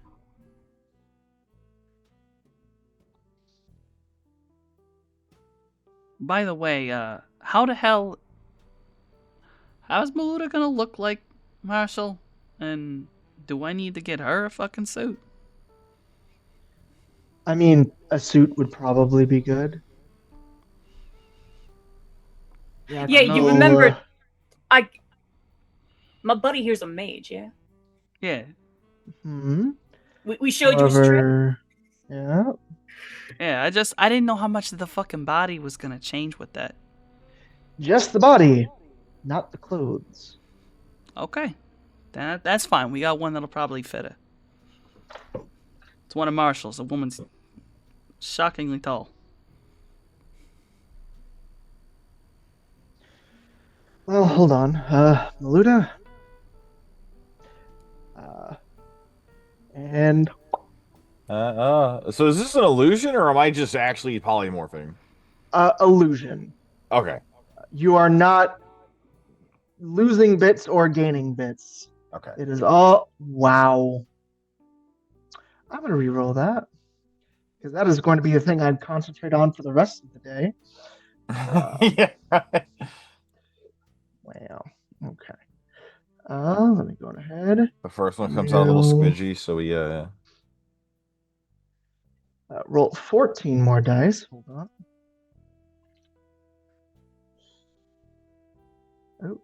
By the way, how the hell... How's Maluda gonna look like Marshall? And do I need to get her a fucking suit? I mean, a suit would probably be good. Yeah, you actual, remember my buddy here's a mage, yeah? Yeah. We showed you his trick. However, yeah. Yeah, I didn't know how much the fucking body was gonna change with that. Just the body, not the clothes. Okay. That's fine. We got one that'll probably fit her. It's one of Marshall's. A woman's shockingly tall. Well, hold on. Maluda? And So is this an illusion, or am I just actually polymorphing? illusion. Okay. You are not losing bits or gaining bits. Okay. It is all... Wow. I'm going to re-roll that. Because that is going to be the thing I'd concentrate on for the rest of the day. Yeah. Wow. Okay. Let me go ahead. The first one comes out a little Will- squidgy, so we roll 14 more dice. Hold on. Oh.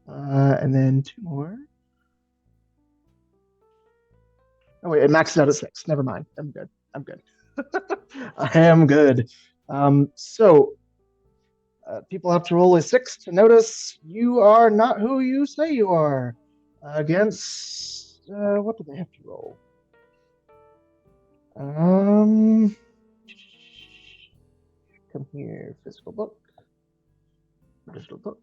And then 2 more. Oh wait, it maxes out at 6. Never mind. I'm good. I am good. So people have to roll a 6 to notice you are not who you say you are. Against what do they have to roll? Come here, physical book, digital book.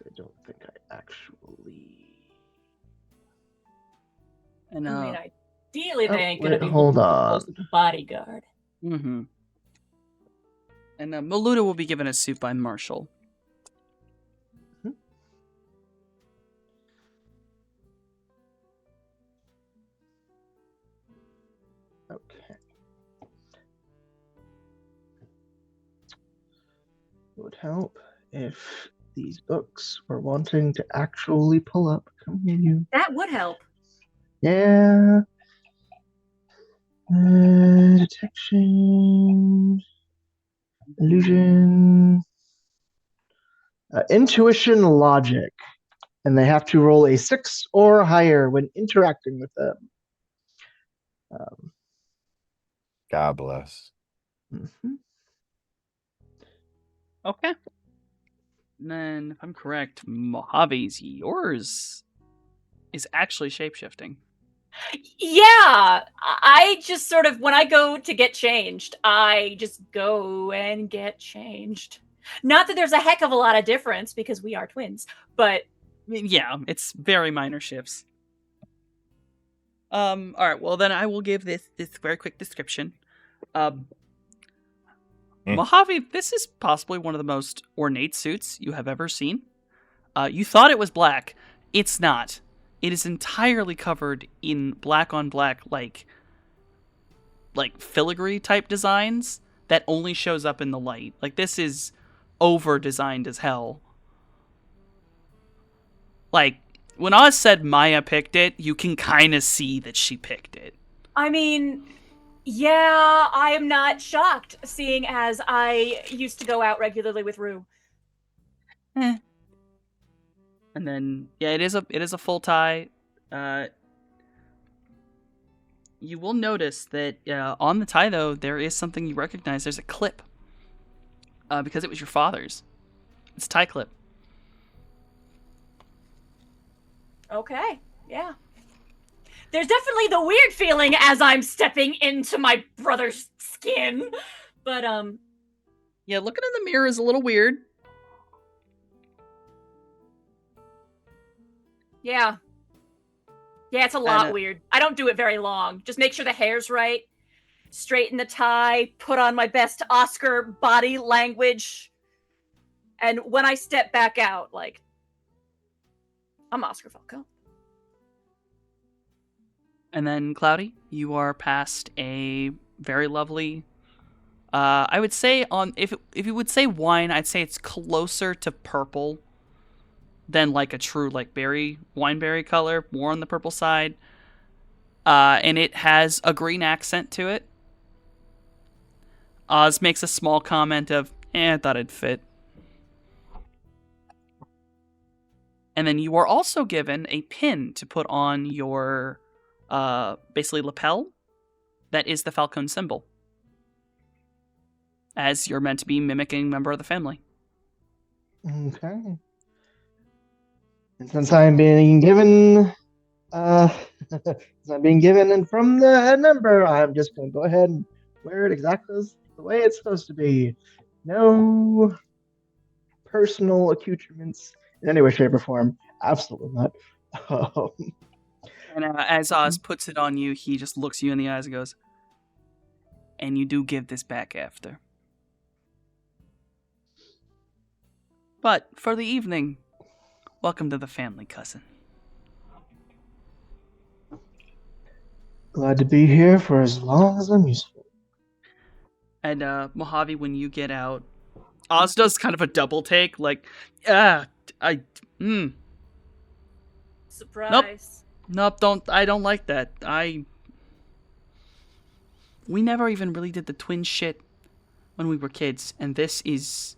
I don't think I actually. And I mean, ideally they ain't gonna wait, be hold looking too on. close to the bodyguard. mm-hmm. And Maluda will be given a suit by Marshall. Okay. It would help if these books were wanting to actually pull up. Come here, you. That would help. Yeah. Detection. Illusion. Intuition logic. And they have to roll a 6 or higher when interacting with them. God bless. Mhm. Okay. And then, if I'm correct, Mojave's yours is actually shapeshifting. Yeah, I just sort of, when I go to get changed, I just go and get changed. Not that there's a heck of a lot of difference because we are twins, but Yeah, it's very minor shifts. All right. Well, then I will give this very quick description. Mojave, this is possibly one of the most ornate suits you have ever seen. You thought it was black. It's not. It is entirely covered in black on black, like filigree type designs that only shows up in the light. Like, this is over designed as hell. Like, when Oz said Maya picked it, you can kind of see that she picked it. I mean, yeah, I am not shocked, seeing as I used to go out regularly with Rue. And then, yeah, it is a full tie. You will notice that on the tie, though, there is something you recognize. There's a clip. Because it was your father's. It's a tie clip. Okay, yeah. There's definitely the weird feeling as I'm stepping into my brother's skin. But, Yeah, looking in the mirror is a little weird. Yeah. Yeah, it's a And, lot weird. I don't do it very long. Just make sure the hair's right, straighten the tie, put on my best Oscar body language. And when I step back out, like, I'm Oscar Falcone. And then Cloudy, you are past a very lovely. I would say if you would say wine, I'd say it's closer to purple than like a true like wineberry color, more on the purple side. And it has a green accent to it. Oz makes a small comment of, I thought it'd fit. And then you are also given a pin to put on your, basically lapel. That is the Falcone symbol. As you're meant to be mimicking a member of the family. Okay. And since I'm being given, and from the number, I'm just going to go ahead and wear it exactly the way it's supposed to be. No personal accoutrements in any way, shape, or form. Absolutely not. And as Oz puts it on you, he just looks you in the eyes and goes, and you do give this back after. But for the evening, welcome to the family, cousin. Glad to be here for as long as I'm useful. And Mojave, when you get out, Oz does kind of a double take, like, Surprise. Nope, I don't like that. We never even really did the twin shit when we were kids, and this is...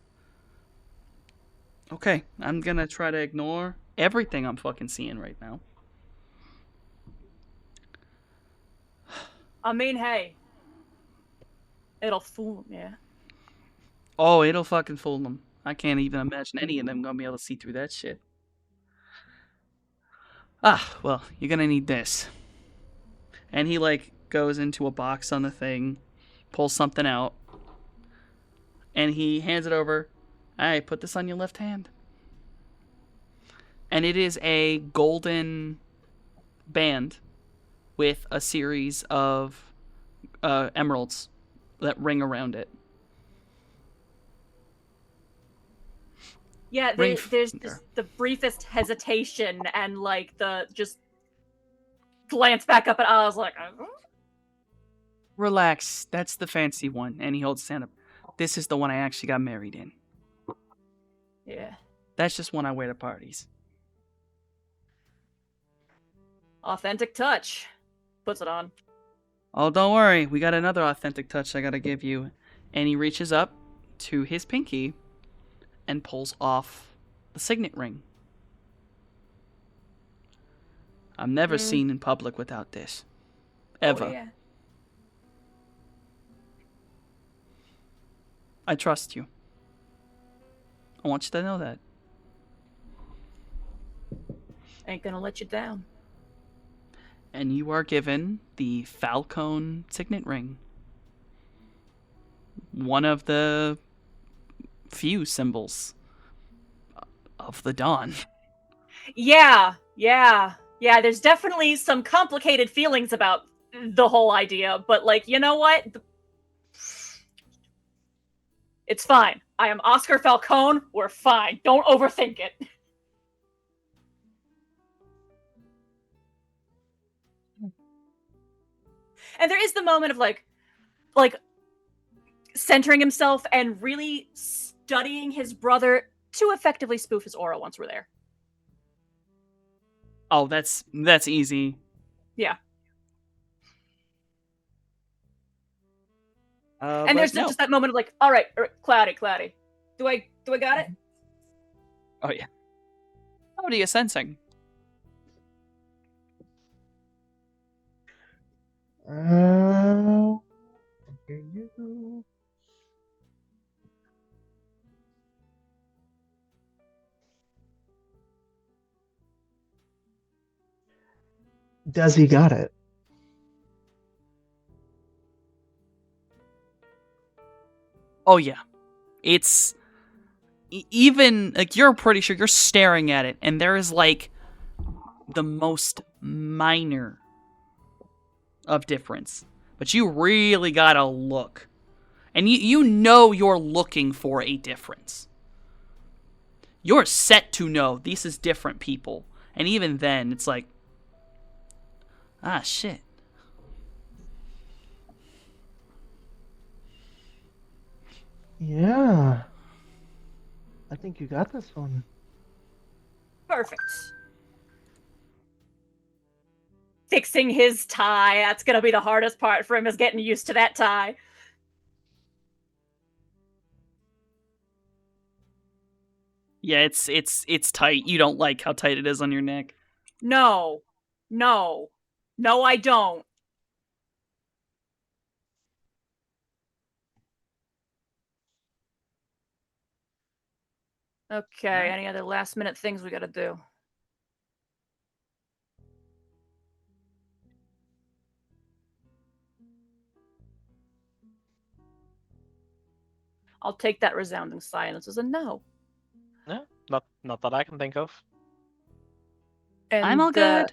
Okay, I'm gonna try to ignore everything I'm fucking seeing right now. I mean, hey. It'll fool them, yeah. Oh, it'll fucking fool them. I can't even imagine any of them gonna be able to see through that shit. Well, you're gonna need this. And he, like, goes into a box on the thing, pulls something out, and he hands it over. Alright, put this on your left hand. And it is a golden band with a series of emeralds that ring around it. Yeah, Ring there's finger. just the briefest hesitation and, like, the just glance back up at Oz, like, Relax, that's the fancy one. And he holds his hand up. This is the one I actually got married in. yeah. That's just one I wear to parties. Authentic touch. Puts it on. Oh, don't worry. We got another authentic touch I gotta give you. And he reaches up to his pinky and pulls off the signet ring. I'm never seen in public without this. Ever. Oh, yeah. I trust you. I want you to know that. Ain't gonna let you down. And you are given the Falcone signet ring. One of the few symbols of the dawn. Yeah. There's definitely some complicated feelings about the whole idea, but, like, you know what? It's fine. I am Oscar Falcone. We're fine. Don't overthink it. And there is the moment of like centering himself and really studying his brother to effectively spoof his aura once we're there. Oh, that's easy. Yeah. But And there's no. just that moment of like, all right, cloudy. Do I got it? Oh yeah. What are you sensing? Here you go. Does he got it? Oh yeah. It's even like you're pretty sure you're staring at it and there is like the most minor of difference. But you really gotta look. And you know you're looking for a difference. You're set to know this is different people. And even then, it's like, ah, shit. Yeah. I think you got this one. Perfect. Fixing his tie. That's going to be the hardest part for him, is getting used to that tie. Yeah, it's tight. You don't like how tight it is on your neck. No. No. No, I don't. Okay, any other last minute things we gotta do? I'll take that resounding silence as a no. Yeah, not that I can think of. And, I'm all good.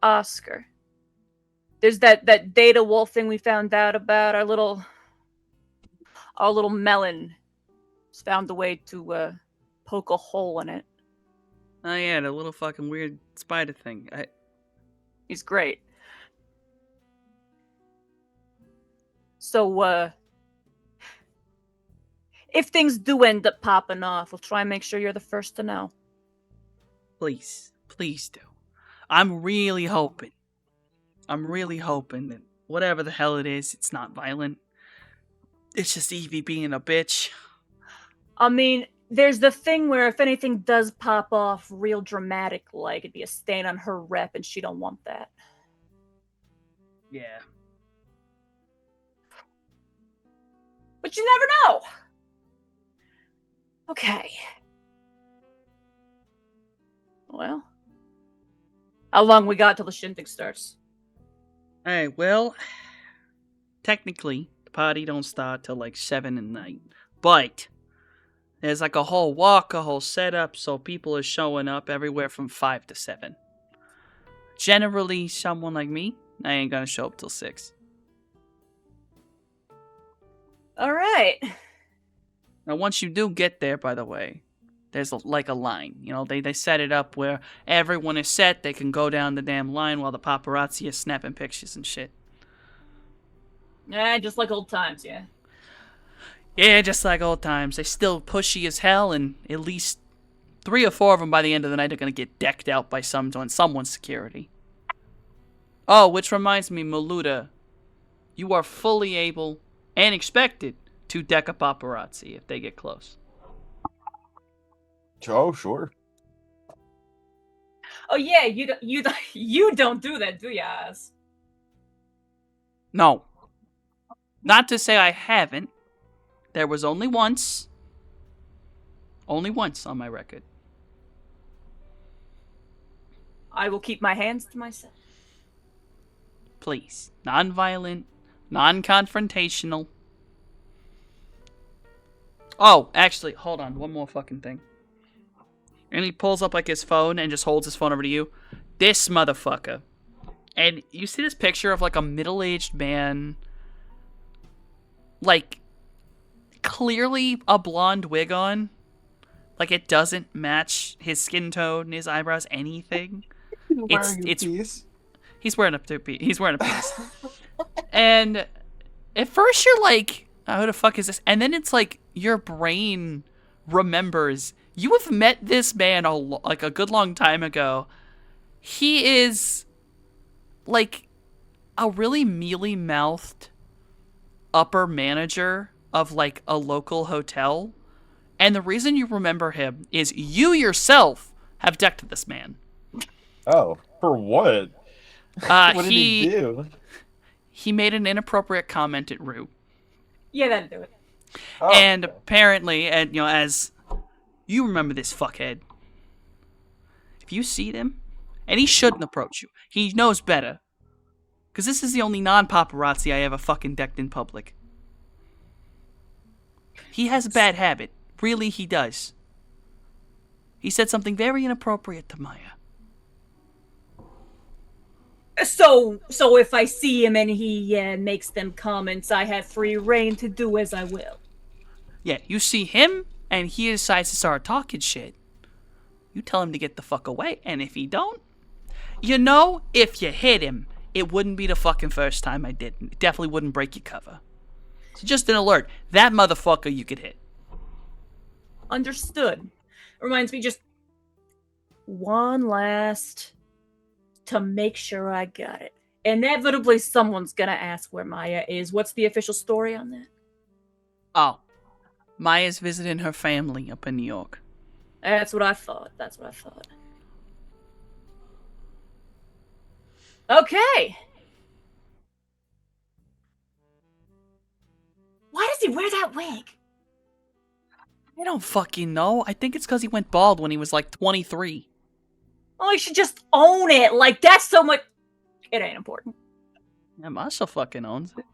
Oscar. There's that data wolf thing we found out about. Our little melon has found a way to poke a hole in it. Oh yeah, the little fucking weird spider thing. He's great. So, if things do end up popping off, we'll try and make sure you're the first to know. Please do. I'm really hoping that whatever the hell it is, it's not violent. It's just Evie being a bitch. I mean, there's the thing where if anything does pop off real dramatic, like, it'd be a stain on her rep, and she don't want that. Yeah. But you never know! Okay. Well, how long we got till the shindig starts? Alright, well, technically, the party don't start till like 7 at night. But there's like a whole walk, a whole setup, so people are showing up everywhere from 5 to 7. Generally, someone like me, I ain't gonna show up till 6. Alright. Now, once you do get there, by the way, there's like a line. You know, they set it up where everyone is set. They can go down the damn line while the paparazzi is snapping pictures and shit. Yeah, just like old times, yeah. Yeah, just like old times. They still pushy as hell, and at least 3 or 4 of them by the end of the night are gonna get decked out by someone's security. Oh, which reminds me, Maluda, you are fully able and expected to deck a paparazzi if they get close. Oh, sure. Oh yeah, you don't do that, do ya, Oz? No. Not to say I haven't. There was only once. Only once on my record. I will keep my hands to myself. Please. Non-violent. Non-confrontational. Oh, actually, hold on. One more fucking thing. And he pulls up like his phone and just holds his phone over to you. This motherfucker. And you see this picture of like a middle-aged man. Like, clearly a blonde wig on. Like, it doesn't match his skin tone, his eyebrows, anything. He's wearing a two-piece. He's wearing a piece. And at first you're like, oh, who the fuck is this? And then it's like your brain remembers you have met this man like a good long time ago. He is like a really mealy-mouthed upper manager of like a local hotel. And the reason you remember him is you yourself have decked this man. Oh, for what? What did he do? He made an inappropriate comment at Rue. Yeah, that'd do it. Oh. And apparently, and you know, as you remember this fuckhead, if you see him, and he shouldn't approach you, he knows better. Because this is the only non-paparazzi I ever fucking decked in public. He has a bad habit. Really, he does. He said something very inappropriate to Maya. So if I see him and he makes them comments, I have free reign to do as I will. Yeah, you see him and he decides to start talking shit. You tell him to get the fuck away, and if he don't, if you hit him, it wouldn't be the fucking first time I did. It definitely wouldn't break your cover. So just an alert. That motherfucker you could hit. Understood. Reminds me just one last to make sure I got it. Inevitably, someone's gonna ask where Maya is. What's the official story on that? Oh. Maya's visiting her family up in New York. That's what I thought. Okay. Why does he wear that wig? I don't fucking know. I think it's because he went bald when he was like 23. Oh, he should just own it. Like, that's so much. It ain't important. Yeah, Masha fucking owns it.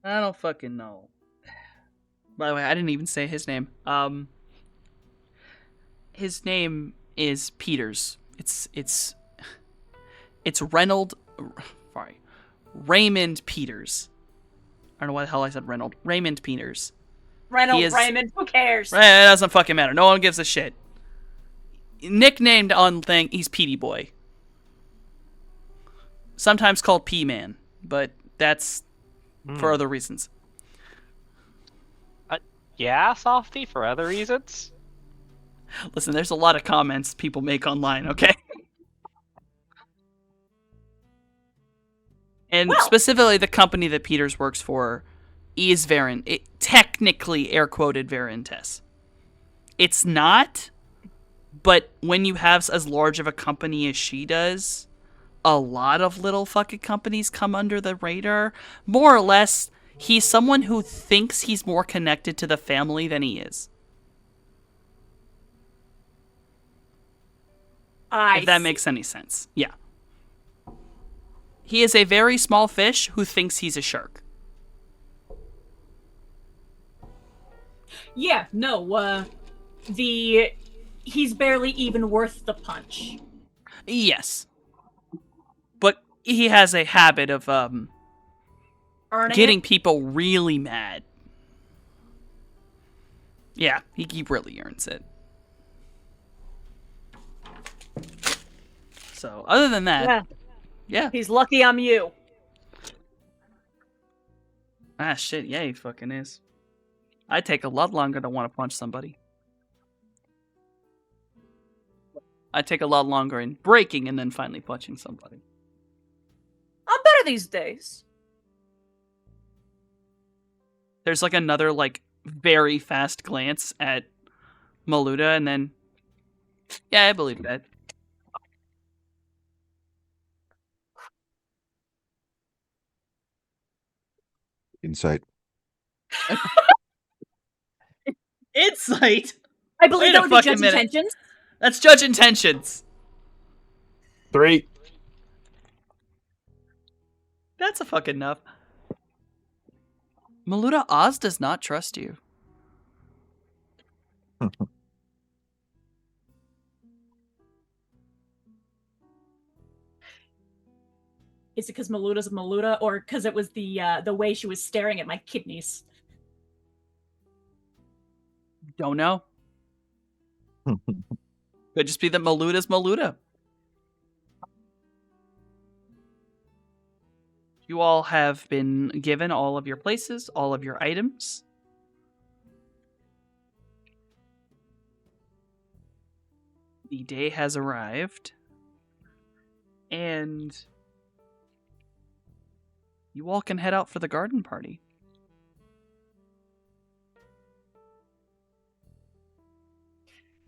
I don't fucking know. By the way, I didn't even say his name. His name is Peters. It's Raymond Peters. I don't know why the hell I said Reynolds. Raymond Peters. Raymond, who cares? It doesn't fucking matter. No one gives a shit. Nicknamed on thing, he's Petey Boy. Sometimes called P-Man, but that's for other reasons. Yeah, Softy, for other reasons? Listen, there's a lot of comments people make online, okay? And specifically, the company that Peters works for is technically air quoted Verintess. It's not, but when you have as large of a company as she does, a lot of little fucking companies come under the radar. More or less, he's someone who thinks he's more connected to the family than he is. If that makes any sense. Yeah. He is a very small fish who thinks he's a shark. Yeah, no, he's barely even worth the punch. Yes. But he has a habit of, getting people really mad. Yeah, he really earns it. So, other than that, yeah. He's lucky I'm you. Ah, shit, yeah, he fucking is. I take a lot longer to want to punch somebody. I take a lot longer in breaking and then finally punching somebody. I'm better these days. There's like another very fast glance at Maluda and then yeah, I believe that. Insight. Insight. I believe that would be Judge minute. Intentions. That's Judge Intentions. 3. That's a fucking enough. Maluda, Oz does not trust you. Is it because Maluda's a Maluda, or because it was the way she was staring at my kidneys? Don't know. Could just be that Maluda's Maluda. You all have been given all of your places, all of your items. The day has arrived. And you all can head out for the garden party.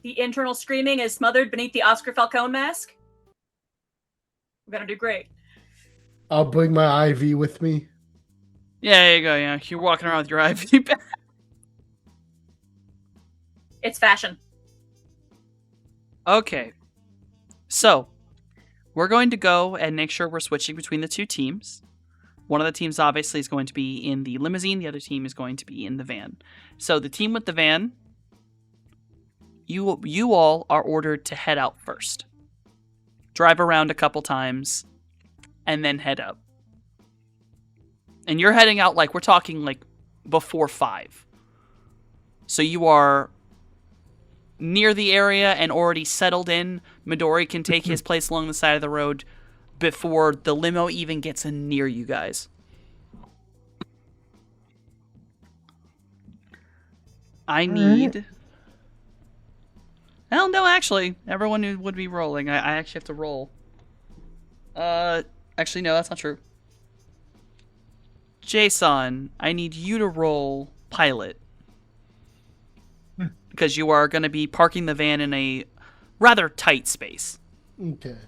The internal screaming is smothered beneath the Oscar Falcone mask. We're gonna do great. I'll bring my IV with me. Yeah, there you go, yeah. You're walking around with your IV bag. It's fashion. Okay. So, we're going to go and make sure we're switching between the two teams. One of the teams obviously is going to be in the limousine. The other team is going to be in the van. So the team with the van, you all are ordered to head out first. Drive around a couple times, and then head out. And you're heading out like, we're talking like before 5. So you are near the area and already settled in. Midori can take his place along the side of the road before the limo even gets near you guys. I need... Well, no, actually, everyone would be rolling. I actually have to roll. Actually, no, that's not true. Jason, I need you to roll pilot. Because you are going to be parking the van in a rather tight space. Okay.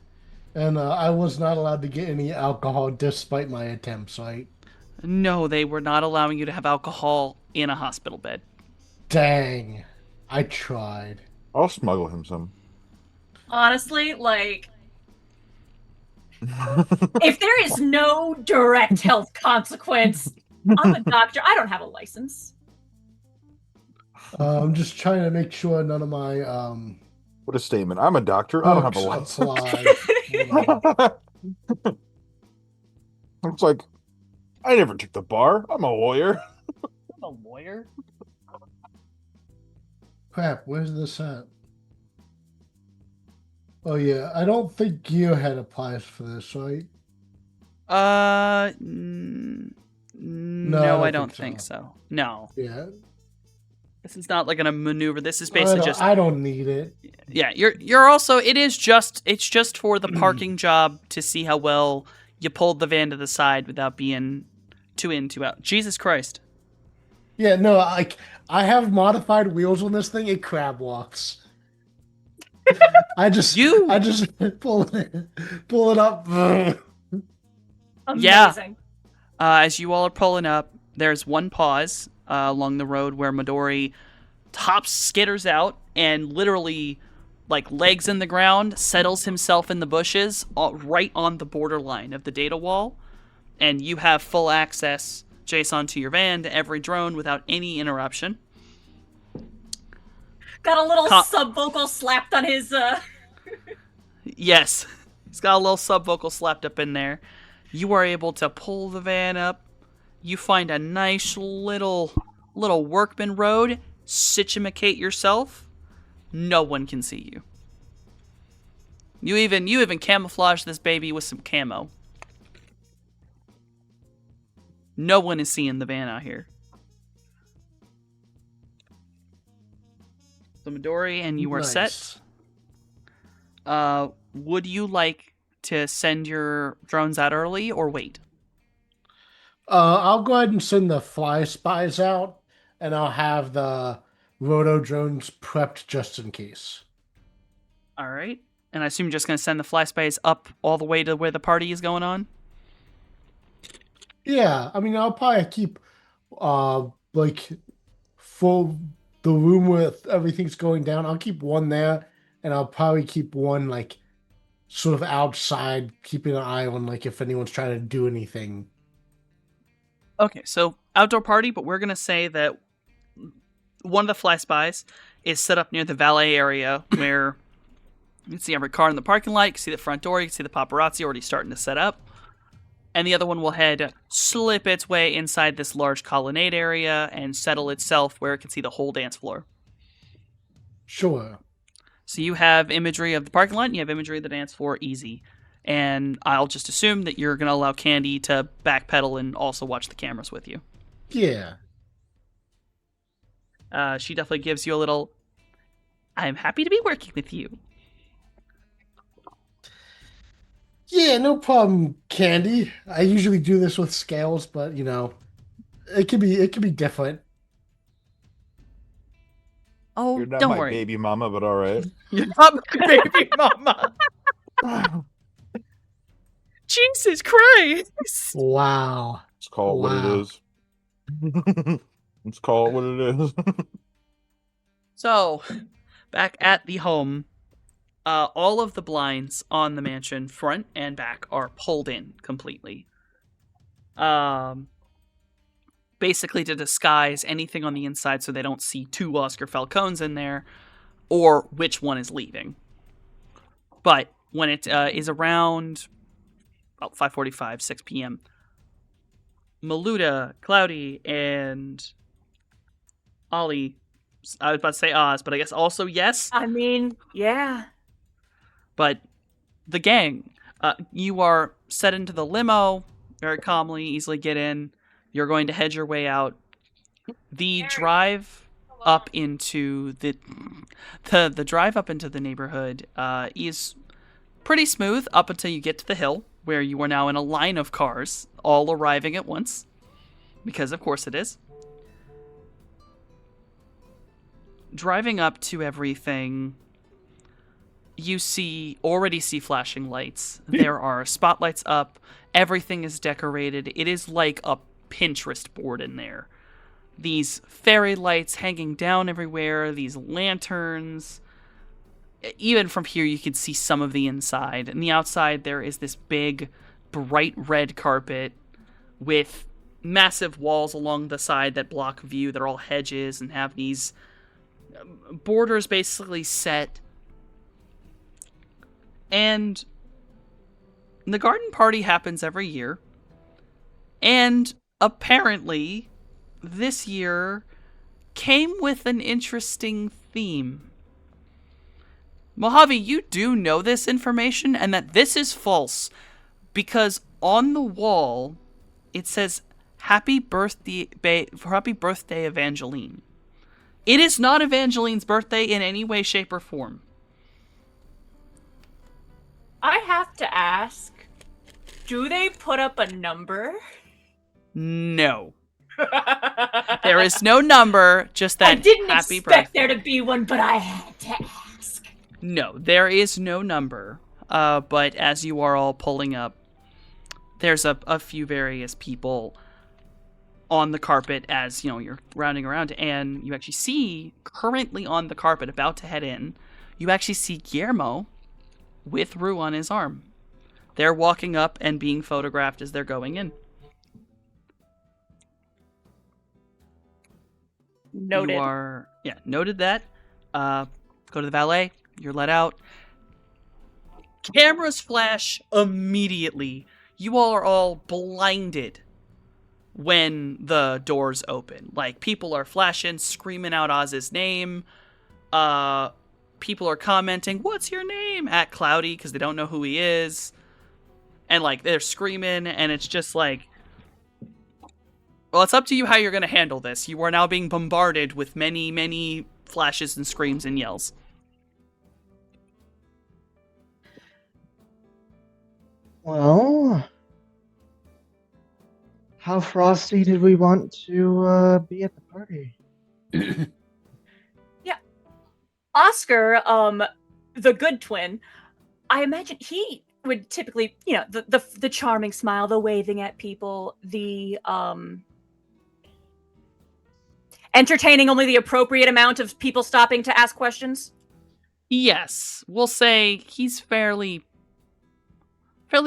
And I was not allowed to get any alcohol despite my attempts, right? No, they were not allowing you to have alcohol in a hospital bed. Dang. I tried. I'll smuggle him some. Honestly, like, if there is no direct health consequence, I'm a doctor. I don't have a license. I'm just trying to make sure none of my What a statement. I'm a doctor. I don't have a perks license. apply. It's like, I never took the bar. I'm a lawyer. A lawyer? Crap, where's this at? Oh yeah, I don't think Gearhead applies for this, right? No, I don't think so. No. Yeah. This is not like a maneuver. This is basically just... I don't need it. Yeah, you're also... it's just for the parking job to see how well you pulled the van to the side without being too in, too out. Jesus Christ. Yeah, no, I have modified wheels on this thing. It crab walks. I just pull it up. Amazing. As you all are pulling up, there's one pause along the road where Midori skitters out and literally, like legs in the ground, settles himself in the bushes right on the borderline of the data wall, and you have full access, Jason, to your van, to every drone without any interruption. Got a little sub-vocal slapped on his... Yes, he's got a little sub-vocal slapped up in there. You are able to pull the van up. You find a nice little workman road. Situate yourself. No one can see you. You even camouflage this baby with some camo. No one is seeing the van out here. So Midori, and you are set. Would you like to send your drones out early or wait? I'll go ahead and send the fly spies out, and I'll have the roto drones prepped just in case. All right. And I assume you're just going to send the fly spies up all the way to where the party is going on? Yeah, I mean, I'll probably keep, full the room with everything's going down. I'll keep one there, and I'll probably keep one, sort of outside, keeping an eye on, if anyone's trying to do anything. Okay, so outdoor party, but we're going to say that one of the fly spies is set up near the valet area where you can see every car in the parking lot, you can see the front door, you can see the paparazzi already starting to set up. And the other one will slip its way inside this large colonnade area and settle itself where it can see the whole dance floor. Sure. So you have imagery of the parking lot and you have imagery of the dance floor, easy. And I'll just assume that you're going to allow Candy to backpedal and also watch the cameras with you. Yeah. She definitely gives you a little, I'm happy to be working with you. Yeah, no problem, Candy. I usually do this with scales, but it could be different. Oh, You're not don't my worry. baby mama, but all right. You're not my baby mama. Jesus Christ. Wow. Let's call it what it is. Let's call it what it is. So, back at the home, all of the blinds on the mansion, front and back, are pulled in completely. basically to disguise anything on the inside so they don't see two Oscar Falcones in there, or which one is leaving. But when it is around about 5:45, 6 p.m., Maluda, Cloudy, and Ollie, I was about to say Oz, but I guess also yes. I mean, yeah. But the gang, you are set into the limo very calmly, easily get in. You're going to head your way out. The drive up into the drive up into the neighborhood is pretty smooth up until you get to the hill, where you are now in a line of cars, all arriving at once, because of course it is. Driving up to everything, you already see flashing lights. There are spotlights up. Everything is decorated. It is like a Pinterest board in there. These fairy lights hanging down everywhere, these lanterns. Even from here, you can see some of the inside. And the outside, there is this big, bright red carpet with massive walls along the side that block view. They're all hedges and have these borders basically set. And the garden party happens every year. And apparently, this year came with an interesting theme. Mojave, you do know this information, and that this is false, because on the wall it says Happy birthday, Evangeline. It is not Evangeline's birthday in any way, shape, or form. I have to ask, do they put up a number? No. There is no number, just that I didn't happy expect birthday. there to be one, but I had to ask. No, there is no number. But as you are all pulling up, there's a few various people on the carpet as, you're rounding around, and you actually see, currently on the carpet, about to head in, you actually see Guillermo with Rue on his arm. They're walking up and being photographed as they're going in. Noted. Noted that. Go to the valet. You're let out. Cameras flash immediately. You all are all blinded when the doors open. Like, people are flashing, screaming out Oz's name. People are commenting, "What's your name?" at Cloudy, because they don't know who he is. And, they're screaming, and it's just like, well, it's up to you how you're going to handle this. You are now being bombarded with many, many flashes and screams and yells. Well, how frosty did we want to be at the party? Oscar, the good twin, I imagine he would typically, the charming smile, the waving at people, the entertaining only the appropriate amount of people stopping to ask questions. Yes, we'll say he's fairly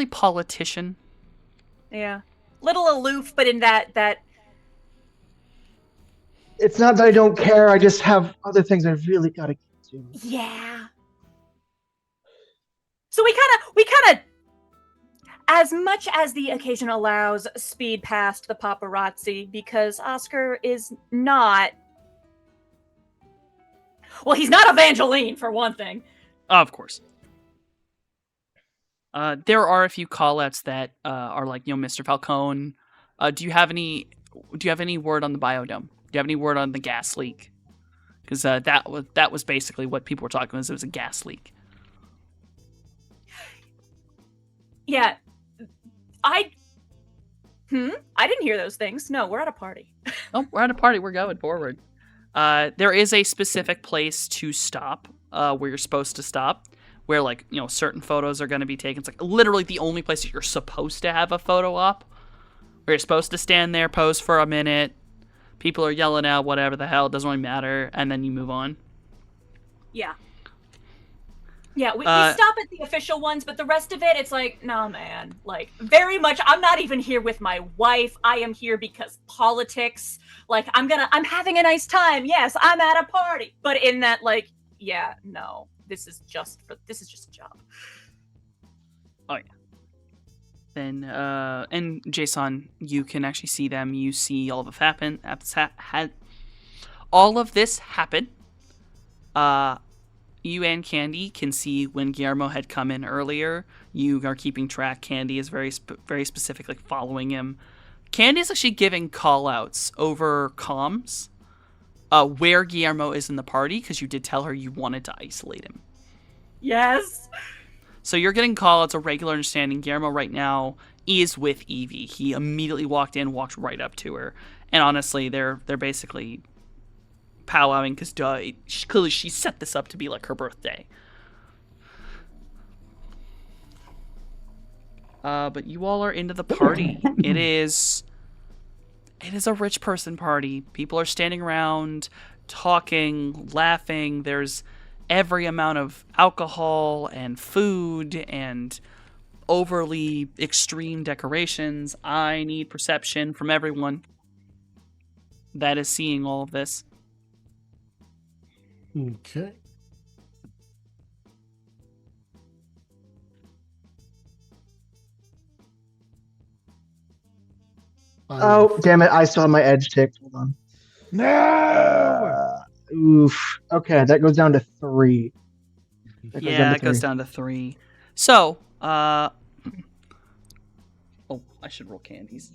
politician. Yeah, little aloof, but in that. It's not that I don't care. I just have other things I've really got to get to. Yeah. So we kind of, as much as the occasion allows, speed past the paparazzi, because Oscar is not. Well, he's not Evangeline, for one thing. Of course. There are a few call-outs that are like, Mr. Falcone. Do you have any word on the biodome? Do you have any word on the gas leak? Because that was basically what people were talking about. It was a gas leak. Yeah. I didn't hear those things. No, we're at a party. Oh, we're at a party. We're going forward. There is a specific place to stop, where you're supposed to stop, where, certain photos are going to be taken. It's literally the only place that you're supposed to have a photo op, where you're supposed to stand there, pose for a minute. People are yelling out whatever the hell, it doesn't really matter, and then you move on. Yeah. Yeah, we Uh, stop at the official ones, but the rest of it, it's like, nah, man. Like, very much, I'm not even here with my wife. I am here because politics. Like, I'm having a nice time. Yes, I'm at a party. But in that, like, yeah, no, this is just a job. Then and Jason, you can actually see them. You see all of all of this happen. You and Candy can see when Guillermo had come in earlier. You are keeping track. Candy is very specific, like following him. Candy is actually giving call-outs over comms where Guillermo is in the party, because you did tell her you wanted to isolate him. Yes. So you're getting call-outs, a regular understanding. Guillermo right now is with Evie. He immediately walked right up to her. And honestly, they're basically powwowing because clearly she set this up to be like her birthday. But you all are into the party. It is a rich person party. People are standing around, talking, laughing. There's every amount of alcohol and food and overly extreme decorations. I need perception from everyone that is seeing all of this. Okay. Oh, damn it. I still have my edge ticked. Hold on. No. Oof. Okay, that goes down to 3. That goes down to 3. So, oh, I should roll candies.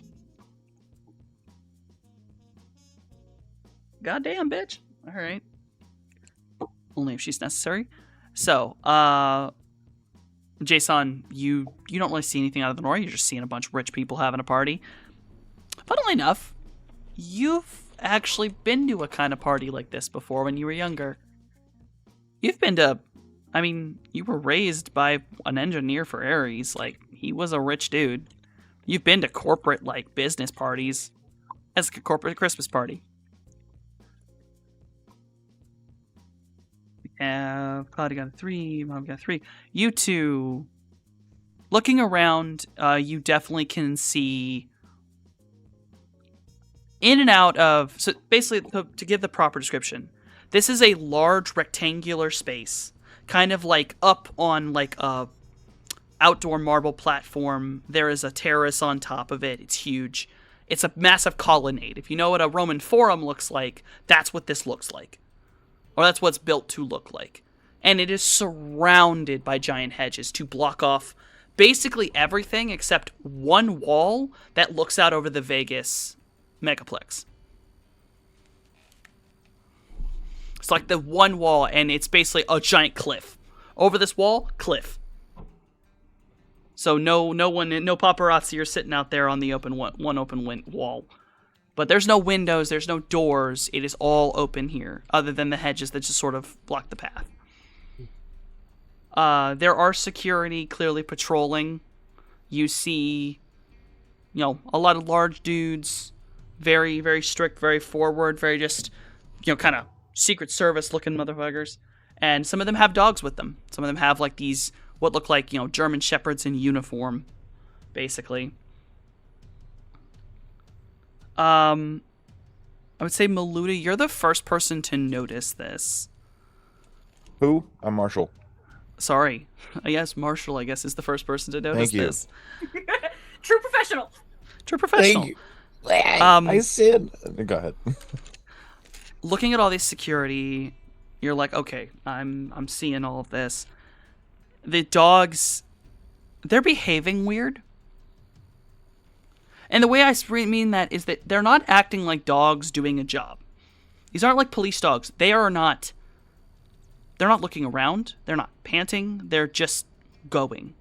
Goddamn, bitch. All right. Only if she's necessary. So, Jason, you don't really see anything out of the norm. You're just seeing a bunch of rich people having a party. Funnily enough, you've actually been to a kind of party like this before when you were younger. You've been to, I mean, you were raised by an engineer for Ares. Like, he was a rich dude. You've been to corporate, like, business parties. As a corporate Christmas party. Cloudy got a 3, Mom got a 3. You two, looking around, you definitely can see in and out of, so basically, to give the proper description, this is a large rectangular space, kind of like up on like a outdoor marble platform. There is a terrace on top of it. It's huge. It's a massive colonnade. If you know what a Roman forum looks like, that's what this looks like. Or that's what's built to look like. And it is surrounded by giant hedges to block off basically everything except one wall that looks out over the Vegas megaplex. It's like the one wall, and it's basically a giant cliff. Over this wall, cliff. So no one, no paparazzi are sitting out there on the open wall. But there's no windows, there's no doors. It is all open here, other than the hedges that just sort of block the path. There are security clearly patrolling. You see, a lot of large dudes, very, very strict, very forward, very just, kind of Secret Service looking motherfuckers. And some of them have dogs with them. Some of them have like these, what look like, German Shepherds in uniform, basically. I would say, Maluda, you're the first person to notice this. Who? I'm Marshall. Sorry. Yes, Marshall, I guess, is the first person to notice Thank you. this. True professional. True professional. Thank you. I said. Go ahead. Looking at all this security, you're like, okay, I'm seeing all of this. The dogs, they're behaving weird. And the way I mean that is that they're not acting like dogs doing a job. These aren't like police dogs. They're not looking around. They're not panting. They're just going.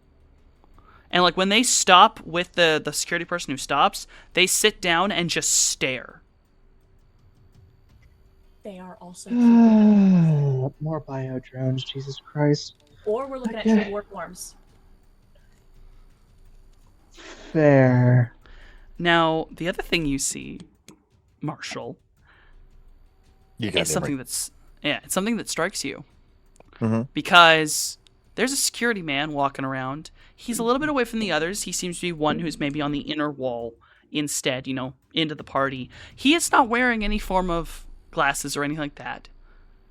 And like when they stop with the security person who stops, they sit down and just stare. They are also More bio drones, Jesus Christ. Or we're looking Okay. at true war forms. Fair. Now, the other thing you see, Marshall, You got is something that's it's something that strikes you. Mhm. Because there's a security man walking around. He's a little bit away from the others. He seems to be one who's maybe on the inner wall instead, into the party. He is not wearing any form of glasses or anything like that.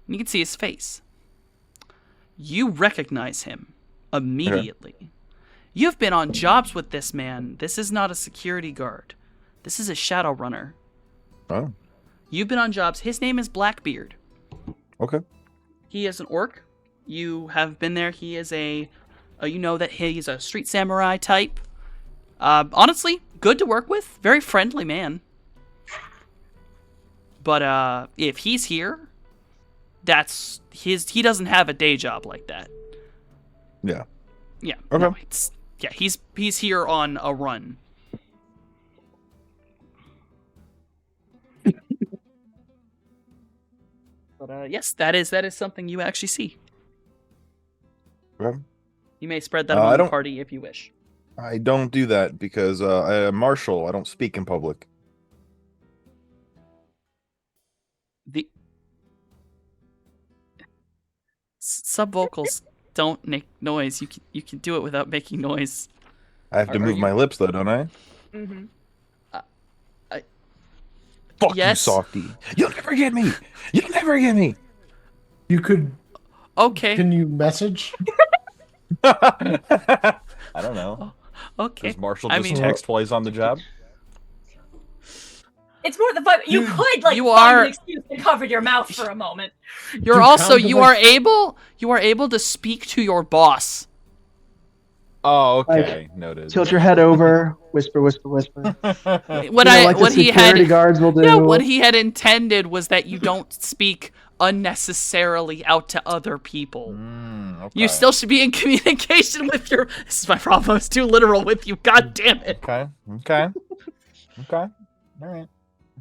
And you can see his face. You recognize him immediately. Okay. You've been on jobs with this man. This is not a security guard. This is a shadow runner. Oh. You've been on jobs. His name is Blackbeard. Okay. He is an orc. You have been there. He is you know that he's a street samurai type. Honestly, good to work with. Very friendly man. But if he's here, he doesn't have a day job like that. Yeah. Yeah. Okay. No, he's here on a run. But yes, that is something you actually see. Okay. You may spread that among the party if you wish. I don't do that because I'm martial. I don't speak in public. The subvocals don't make noise. You can do it without making noise. I have to move my lips, though, don't I? Mm-hmm. Fuck yes. you, softy. You'll never get me. You'll never get me. You could. Okay. Can you message? I don't know. Okay. Does Marshall just text while he's on the job? It's more the vibe. You could find an excuse to cover your mouth for a moment. You are able to speak to your boss. Oh, okay. Noted. Tilt your head over, whisper, whisper, whisper. What he had intended was that you don't speak unnecessarily out to other people. Okay. You still should be in communication with your. This is my problem. I was too literal with you. God damn it. Okay. All right.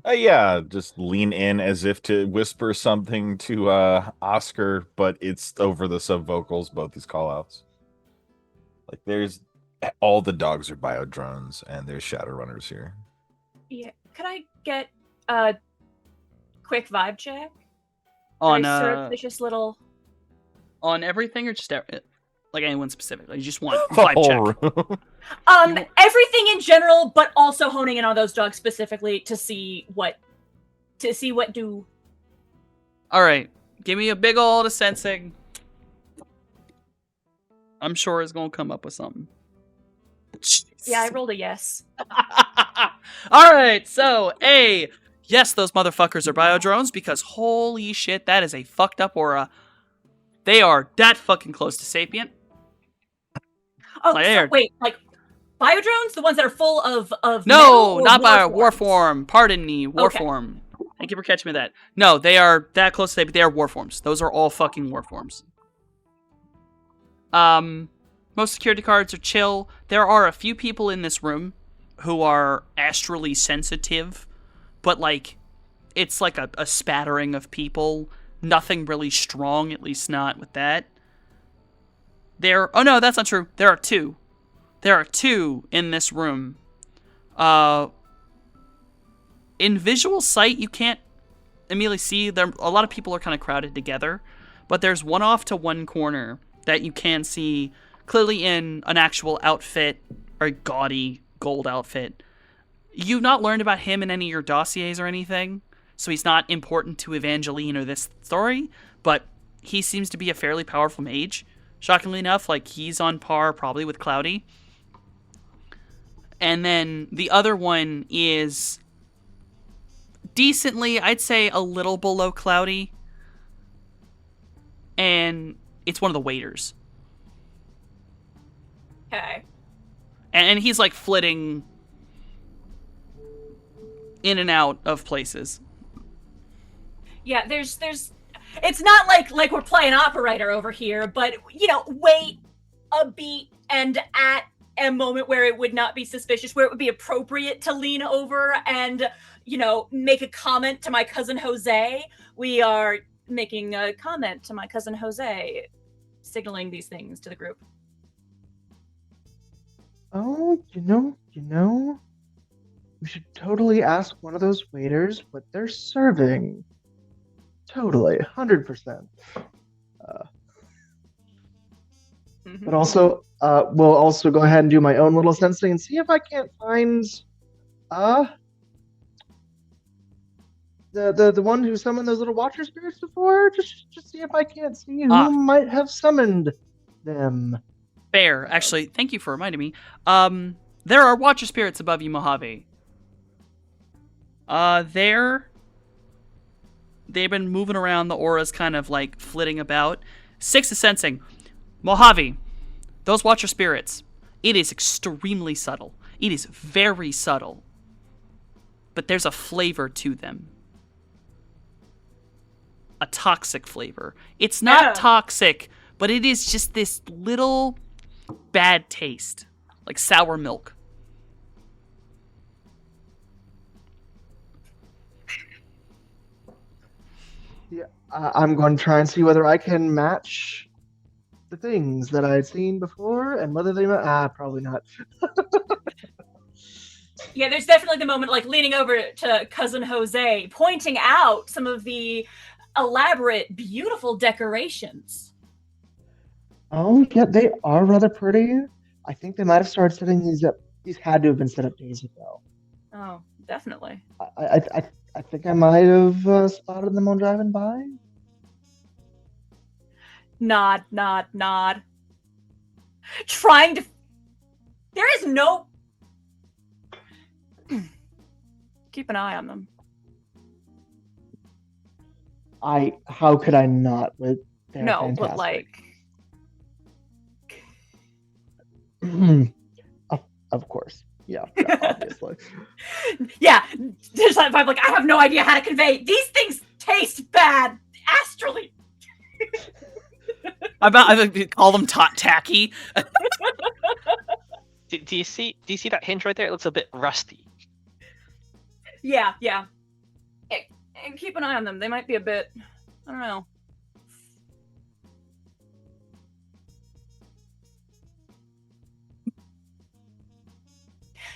Yeah, just lean in as if to whisper something to Oscar, but it's over the sub vocals, both these call outs. Like there's all the dogs are bio drones and there's shadow runners here. Yeah. Could I get a quick vibe check? On just little on everything or just like anyone specifically? You just want vibe check. Everything in general, but also honing in on those dogs specifically to see what do. All right, give me a big old sensing. I'm sure it's gonna come up with something. Jeez. Yeah, I rolled a yes. All right, so yes, those motherfuckers are biodrones because holy shit, that is a fucked up aura. They are that fucking close to sapient. Oh, wait, like biodrones, the ones that are full of no, not bio warform. Pardon me, warform. Okay. Thank you for catching me that. No, they are that close to sapient. They are warforms. Those are all fucking warforms. Most security guards are chill. There are a few people in this room who are astrally sensitive, but like it's like a spattering of people. Nothing really strong, at least not with that. Oh no, that's not true. There are two. There are two in this room. In visual sight, you can't immediately see them. A lot of people are kind of crowded together, but there's one off to one corner that you can see clearly in an actual outfit, or a gaudy gold outfit. You've not learned about him in any of your dossiers or anything, so he's not important to Evangeline or this story, but he seems to be a fairly powerful mage. Shockingly enough, like, he's on par probably with Cloudy. And then the other one is decently, I'd say a little below Cloudy. And it's one of the waiters. Okay. And he's like flitting in and out of places. Yeah, there's it's not like we're playing operator over here, but wait a beat and at a moment where it would not be suspicious, where it would be appropriate to lean over and make a comment to my cousin Jose. We are making a comment to my cousin Jose, signaling these things to the group. Oh, we should totally ask one of those waiters what they're serving. Totally, 100%. But also, we'll also go ahead and do my own little sensing and see if I can't find the one who summoned those little watcher spirits before. Just see if I can't see who might have summoned them. Fair. Actually, thank you for reminding me. There are watcher spirits above you, Mojave. They've been moving around. The aura's kind of like flitting about. 6 is sensing. Mojave, those watcher spirits, it is extremely subtle. It is very subtle. But there's a flavor to them. A toxic flavor. It's not toxic, but it is just this little bad taste. Like sour milk. Yeah, I'm going to try and see whether I can match the things that I'd seen before, and whether they probably not. Yeah, there's definitely the moment like leaning over to cousin Jose, pointing out some of the elaborate, beautiful decorations. Oh, yeah, they are rather pretty. I think they might have started setting these up. These had to have been set up days ago. Oh, definitely. I think I might have spotted them on driving by. Nod. Trying to... There is no... Keep an eye on them. How could I not with their No, fantastic. but like... Of course. Yeah, obviously. Yeah, there's that vibe like, I have no idea how to convey. These things taste bad astrally. I call them tacky. Do you see that hinge right there? It looks a bit rusty. Yeah. And keep an eye on them. They might be a bit, I don't know.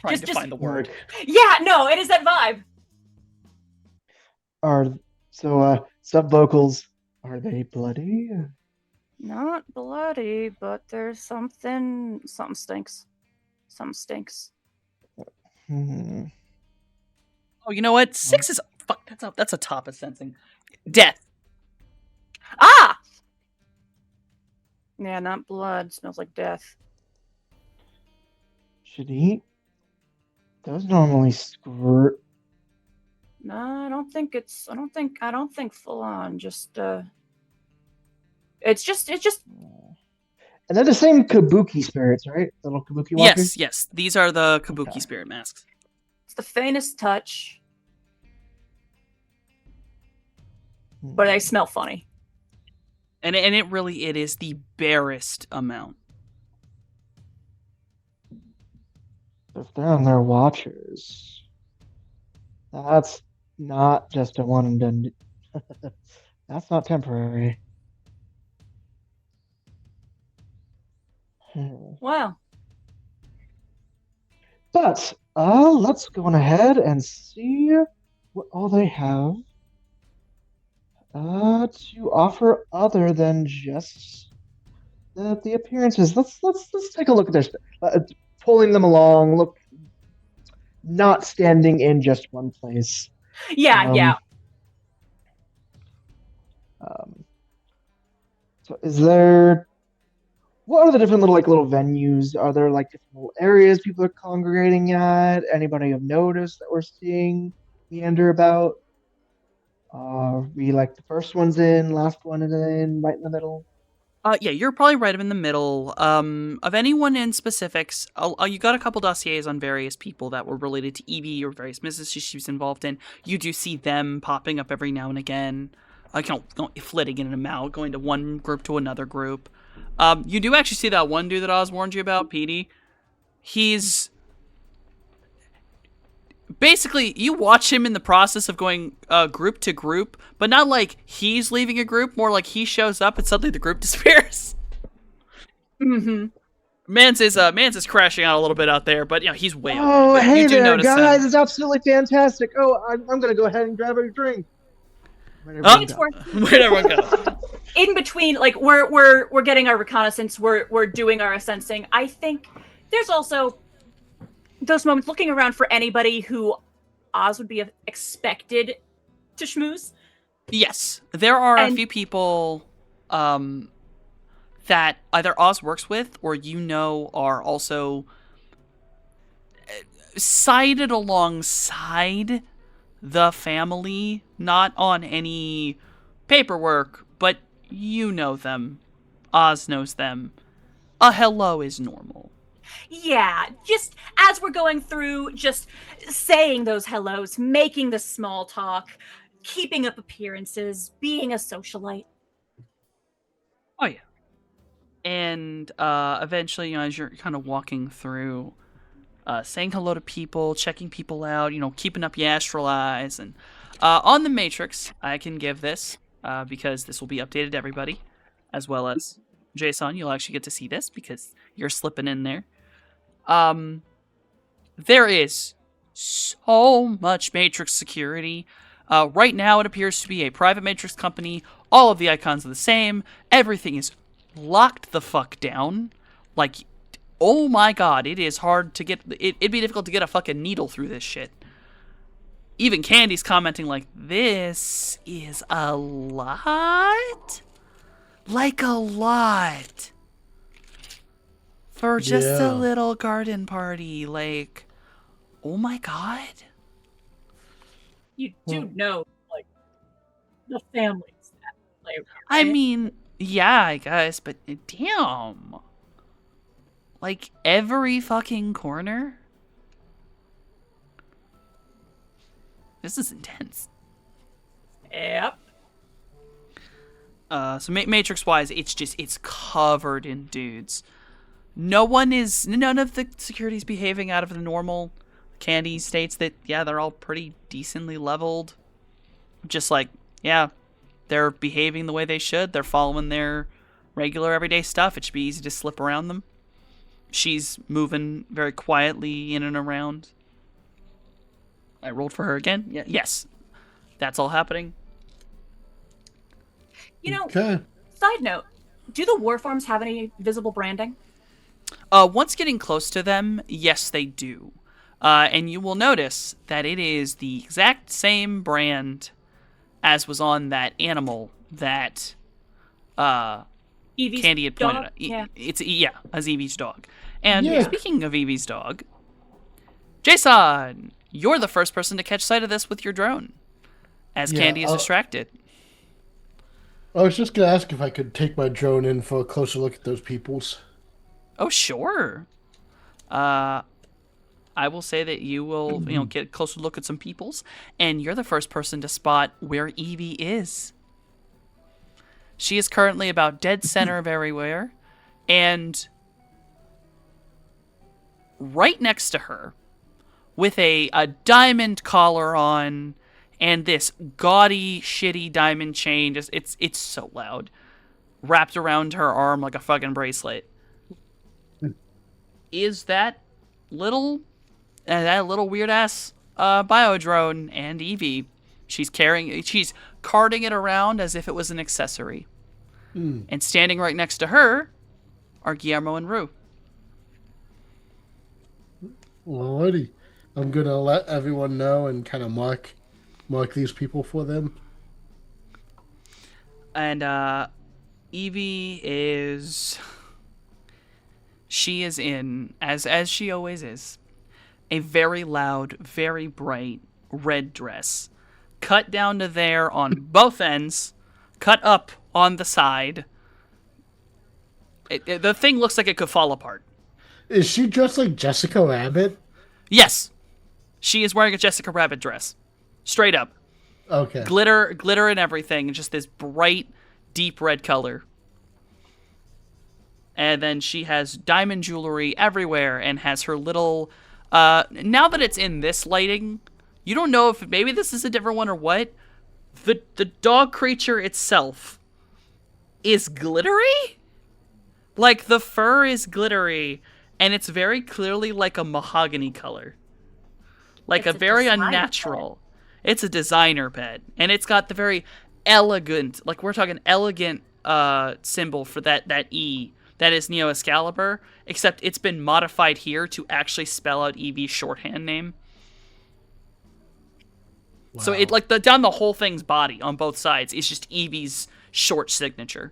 Trying to find the word. Yeah, no, it is that vibe. Sub vocals, are they bloody? Not bloody, but there's something stinks. Something stinks. Hmm. Oh, you know what? 6 is fuck. That's a top of sensing. Death. Ah! Yeah, not blood. Smells like death. Should eat? Those normally squirt. No, I don't think full on. Just it's just. And they're the same kabuki spirits, right? The little kabuki walkers? Yes. These are the kabuki spirit masks. It's the faintest touch, but they smell funny. And it is the barest amount. If they're on their watchers, that's not just a one and done. That's not temporary. Wow. But let's go on ahead and see what all they have to offer other than just the appearances. Let's take a look at their stuff. Pulling them along, look, not standing in just one place. Yeah. So is there... What are the different little venues? Are there like different little areas people are congregating at? Anybody of notice that we're seeing meander about? We like the first one's in, last one is in, right in the middle. Yeah, you're probably right in the middle. Of anyone in specifics, you got a couple dossiers on various people that were related to Evie or various businesses she was involved in. You do see them popping up every now and again, flitting in and out, going to one group to another group. You do actually see that one dude that Oz warned you about, Petey. He's... Basically, you watch him in the process of going group to group, but not like he's leaving a group, more like he shows up and suddenly the group disappears. Mm-hmm. Mans is crashing out a little bit out there, but he's way up. Oh, But hey you do there, notice guys! him. It's absolutely fantastic. Oh, I'm gonna go ahead and grab a drink. It's worth Where'd everyone go? in between, like we're getting our reconnaissance, we're doing our sensing. I think there's also those moments looking around for anybody who Oz would be expected to schmooze. Yes, there are a And- few people that either Oz works with or are also sided alongside the family, not on any paperwork, but you know them. Oz knows them. A hello is normal. Yeah, just as we're going through, just saying those hellos, making the small talk, keeping up appearances, being a socialite. Oh yeah. And eventually, as you're kind of walking through, saying hello to people, checking people out, keeping up your astral eyes, and on the Matrix, I can give this because this will be updated to everybody, as well as Jason. You'll actually get to see this because you're slipping in there. There is so much Matrix security. Right now, it appears to be a private Matrix company. All of the icons are the same. Everything is locked the fuck down. Like, oh my god, it is hard to get. It'd be difficult to get a fucking needle through this shit. Even Candy's commenting like, this is a lot? Like a lot. For just Yeah. a little garden party. Like, oh my god. You do Well- know, like, the families that play around, I right? mean, yeah, I guess, but damn. Like, every fucking corner? This is intense. Yep. So Matrix-wise, it's covered in dudes. None of the security's behaving out of the normal. Candy states that, yeah, they're all pretty decently leveled. Just like, yeah, they're behaving the way they should. They're following their regular everyday stuff. It should be easy to slip around them. She's moving very quietly in and around. I rolled for her again. Yeah, yes. That's all happening. You know, Okay. side note, do the war forms have any visible branding? Once getting close to them, yes, they do. And you will notice that it is the exact same brand as was on that animal that Evie's Candy had pointed dog? out. Yeah. It's as Evie's dog. And Yeah. speaking of Evie's dog, Jason, you're the first person to catch sight of this with your drone, as Yeah, Candy is I'll- distracted. I was just gonna ask if I could take my drone in for a closer look at those peoples. Oh, sure. I will say that you will, get a closer look at some peoples, and you're the first person to spot where Evie is. She is currently about dead center of everywhere, and right next to her, with a diamond collar on, and this gaudy, shitty diamond chain, it's so loud, wrapped around her arm like a fucking bracelet, is that little weird ass bio drone and Evie. She's carting it around as if it was an accessory. And standing right next to her are Guillermo and Rue. Alrighty. I'm gonna let everyone know and kind of mark these people for them. And Evie is in, as she always is, a very loud, very bright red dress, cut down to there on both ends, cut up on the side. The thing looks like it could fall apart. Is she dressed like Jessica Rabbit? Yes, she is wearing a Jessica Rabbit dress, straight up, Okay. glitter and everything, and just this bright, deep red color. And then she has diamond jewelry everywhere and has her little... now that it's in this lighting, you don't know if maybe this is a different one or what. The dog creature itself is glittery? Like, the fur is glittery, and it's very clearly like a mahogany color. Like It's a a very designer unnatural. It's a designer pet, and it's got the very elegant, like we're talking elegant symbol for that E. That is Neo Excalibur, except it's been modified here to actually spell out Eevee's shorthand name. So it like down the whole thing's body on both sides. It's just Eevee's short signature.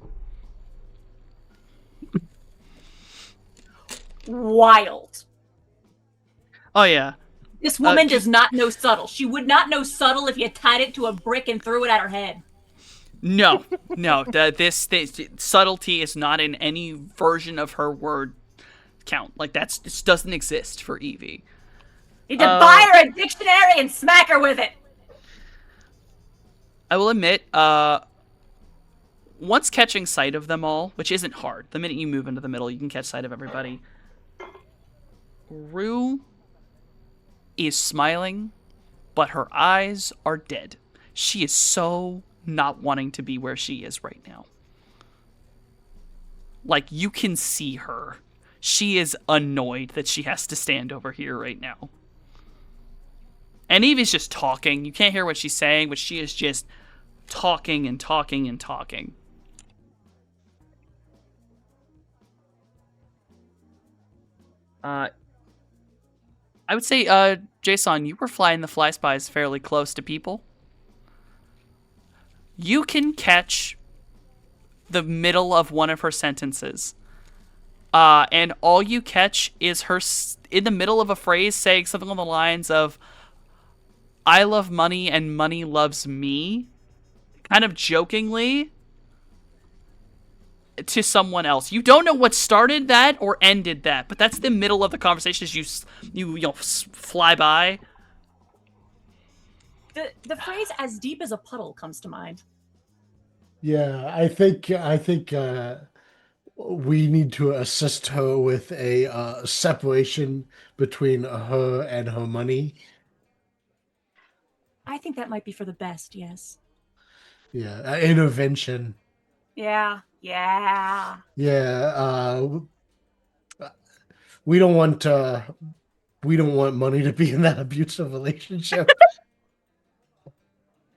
Wild. Oh yeah. This woman does not know subtle. She would not know subtle if you tied it to a brick and threw it at her head. No. This subtlety is not in any version of her word count. Like this doesn't exist for Eevee. You need to buy her a dictionary and smack her with it. I will admit, once catching sight of them all, which isn't hard, the minute you move into the middle, you can catch sight of everybody. Rue is smiling, but her eyes are dead. She is so not wanting to be where she is right now. Like, you can see her. She is annoyed that she has to stand over here right now. And Eevee's just talking. You can't hear what she's saying, but she is just talking and talking and talking. I would say, Jason, you were flying the fly spies fairly close to people. You can catch the middle of one of her sentences. And all you catch is her in the middle of a phrase saying something along the lines of, I love money and money loves me. Kind of jokingly to someone else. You don't know what started that or ended that, but that's the middle of the conversation as you fly by. The phrase "as deep as a puddle" comes to mind. Yeah, I think we need to assist her with a separation between her and her money. I think that might be for the best. Yes. Yeah, intervention. Yeah. Yeah. We don't want money to be in that abusive relationship.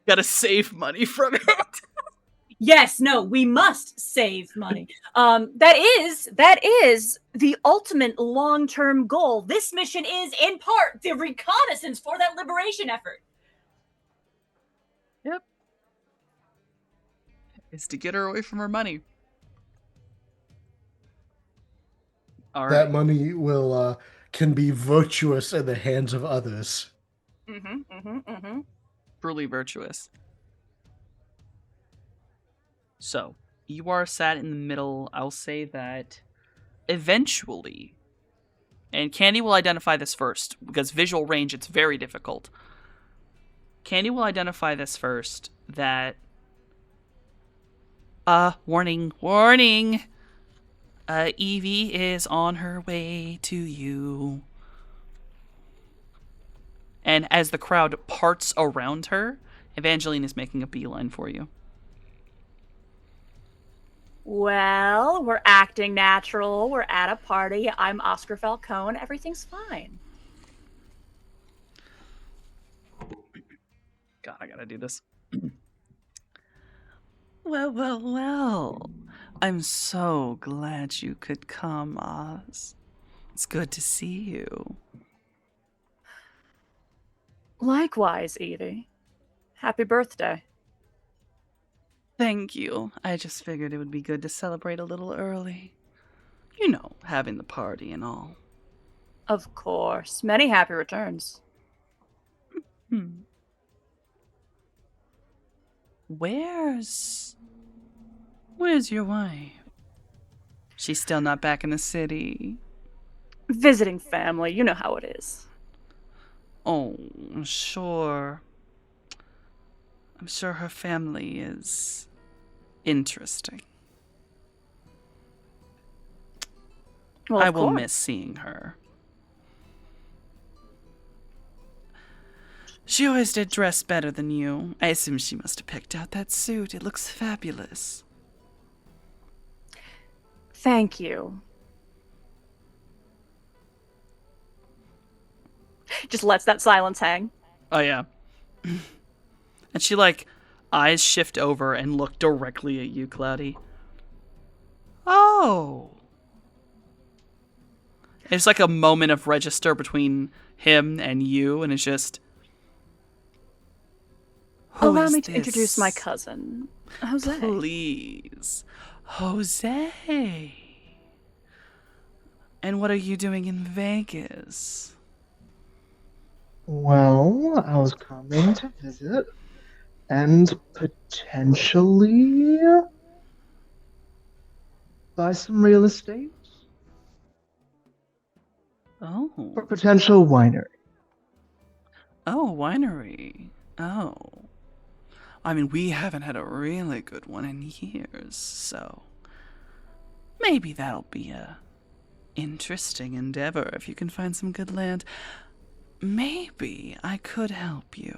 Gotta save money from it. Yes, no, we must save money. That is the ultimate long-term goal. This mission is, in part, the reconnaissance for that liberation effort. Yep. Is to get her away from her money. All right. That money will can be virtuous in the hands of others. Truly virtuous. So, you are sat in the middle. I'll say that eventually, and Candy will identify this first, because visual range, it's very difficult. Candy will identify this first, that, warning, Eevee is on her way to you. And as the crowd parts around her, Evangeline is making a beeline for you. Well, we're acting natural. We're at a party. I'm Oscar Falcone. Everything's fine. God, I gotta do this. Well. I'm so glad you could come, Oz. It's good to see you. Likewise, Eevee. Happy birthday. Thank you. I just figured it would be good to celebrate a little early. You know, having the party and all. Of course. Many happy returns. Where's your wife? She's still not back in the city. Visiting family. You know how it is. Oh, I'm sure her family is interesting. Well, I will miss seeing her. She always did dress better than you. I assume she must have picked out that suit. It looks fabulous. Thank you. Just lets that silence hang. Oh, yeah. And she, eyes shift over and look directly at you, Cloudy. Oh. It's like a moment of register between him and you, and it's just. Who Allow is me to introduce my this? cousin, Jose. Please. Jose. And what are you doing in Vegas? Well, I was coming to visit and potentially buy some real estate Oh. for potential winery. Oh, winery. Oh. I mean, we haven't had a really good one in years, so maybe that'll be a interesting endeavor if you can find some good land. Maybe I could help you.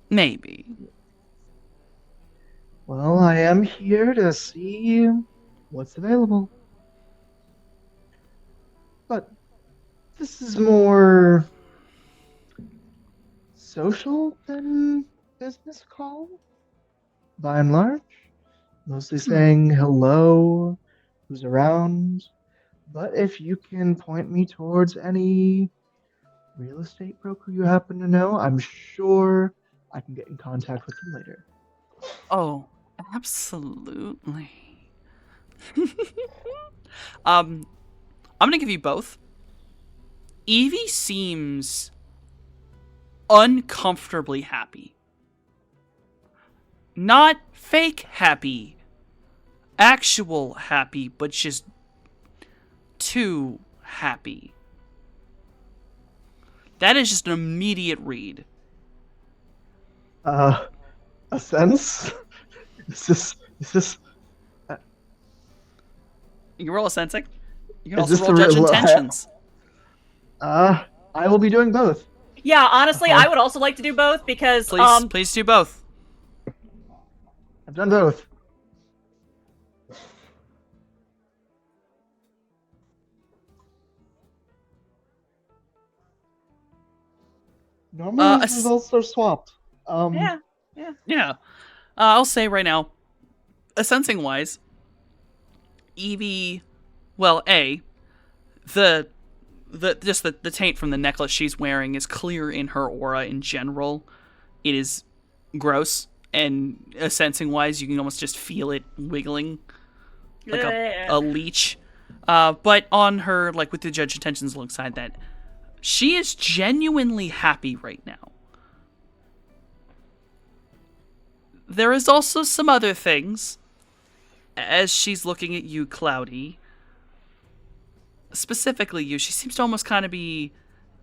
Maybe. Well, I am here to see what's available. But this is more social than business call, by and large. Mostly saying hello, who's around. But if you can point me towards any real estate broker you happen to know, I'm sure I can get in contact with them later. Oh, absolutely. I'm gonna give you both. Evie seems uncomfortably happy. Not fake happy. Actual happy, but just too happy. That is just an immediate read. A sense? Is this You can roll a sensing. You can Is also this roll the judge real- intentions. I will be doing both. Yeah, honestly, Okay. I would also like to do both because Please do both. I've done both. Normally these results are swapped. yeah. Yeah. I'll say right now, sensing wise, Evie, well, the taint from the necklace she's wearing is clear in her aura in general. It is gross, and sensing wise, you can almost just feel it wiggling like a leech. But on her, like with the judge intentions alongside that, she is genuinely happy right now. There is also some other things. As she's looking at you, Cloudy, specifically you, she seems to almost kind of be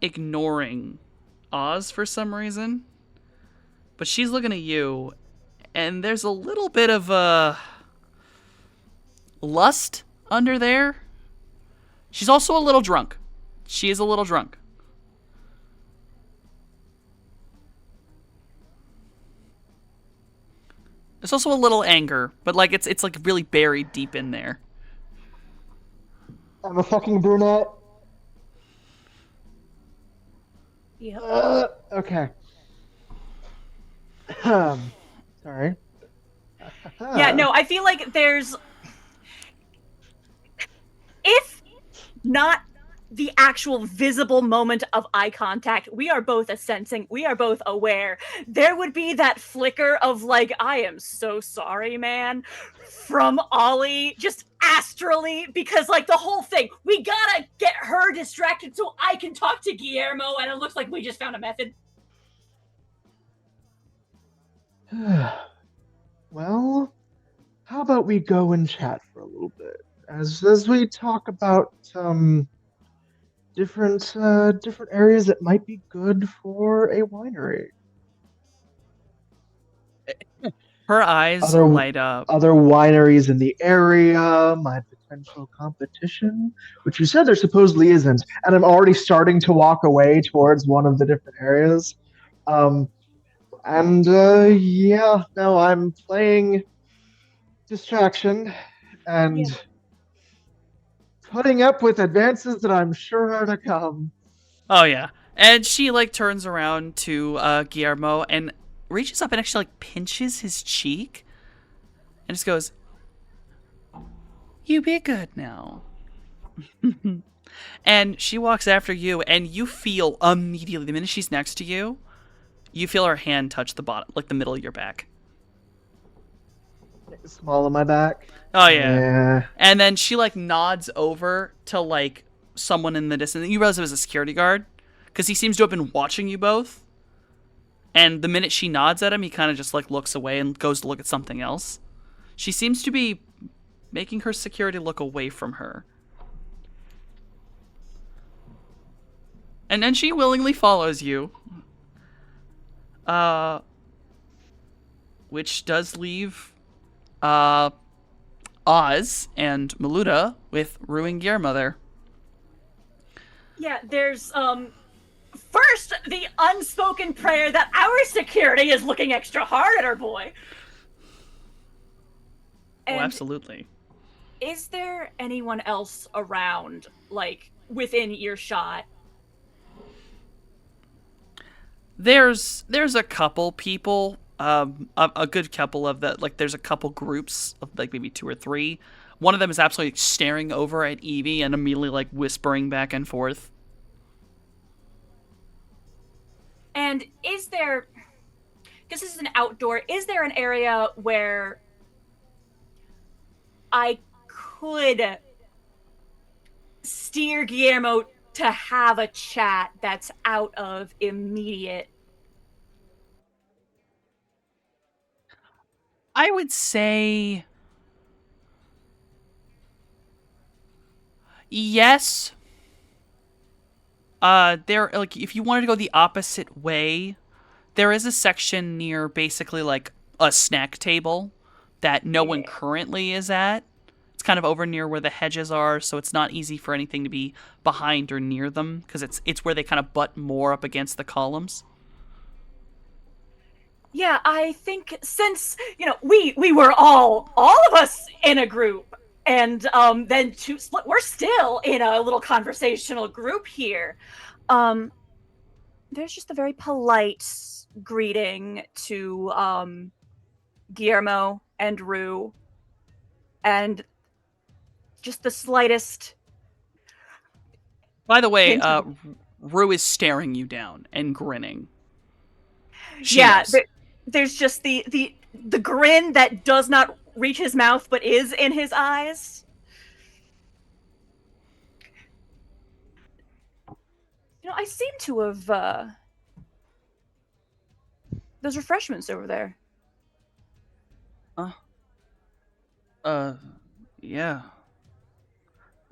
ignoring Oz for some reason. But she's looking at you, and there's a little bit of lust under there. She's also a little drunk. She is a little drunk. There's also a little anger, but like it's like really buried deep in there. I'm a fucking brunette. Yep. Okay. Sorry. Yeah, no, I feel like there's, if not the actual visible moment of eye contact, we are both sensing, we are both aware, there would be that flicker of like, I am so sorry, man, from Ollie, just astrally, because like the whole thing, we gotta get her distracted so I can talk to Guillermo, and it looks like we just found a method. Well, how about we go and chat for a little bit as we talk about different areas that might be good for a winery. Her eyes Other- light up. Other wineries in the area, my potential competition, which you said there supposedly isn't, and I'm already starting to walk away towards one of the different areas. Yeah, no, I'm playing distraction and putting up with advances that I'm sure are to come. Oh yeah. And she like turns around to Guillermo and reaches up and actually like pinches his cheek and just goes, You be good now. And she walks after you, and you feel immediately, the minute she's next to you, you feel her hand touch the bottom, like the middle of your back. Small of my back. Oh, yeah. Yeah. And then she, like, nods over to, like, someone in the distance. You realize it was a security guard, because he seems to have been watching you both. And the minute she nods at him, he kind of just, like, looks away and goes to look at something else. She seems to be making her security look away from her. And then she willingly follows you. Which does leave Oz and Maluda with Rue and Guillermo there. Yeah, there's first the unspoken prayer that our security is looking extra hard at our boy. Oh, And absolutely. is there anyone else around, like, within earshot? There's a couple people, a good couple of the, like, there's a couple groups of, like, maybe 2 or 3. One of them is absolutely staring over at Evie and immediately, like, whispering back and forth. And is there, because this is an outdoor, is there an area where I could steer Guillermo to have a chat that's out of immediate? I would say yes. There, like, if you wanted to go the opposite way, there is a section near basically like a snack table that no one currently is at. It's kind of over near where the hedges are, so it's not easy for anything to be behind or near them, because it's where they kind of butt more up against the columns. Yeah, I think since, we were all of us in a group, and then two split, we're still in a little conversational group here. There's just a very polite greeting to Guillermo and Rue, and just the slightest. By the way, Rue is staring you down and grinning. She Yeah, knows. there's just the grin that does not reach his mouth but is in his eyes. I seem to have those refreshments over there. Yeah.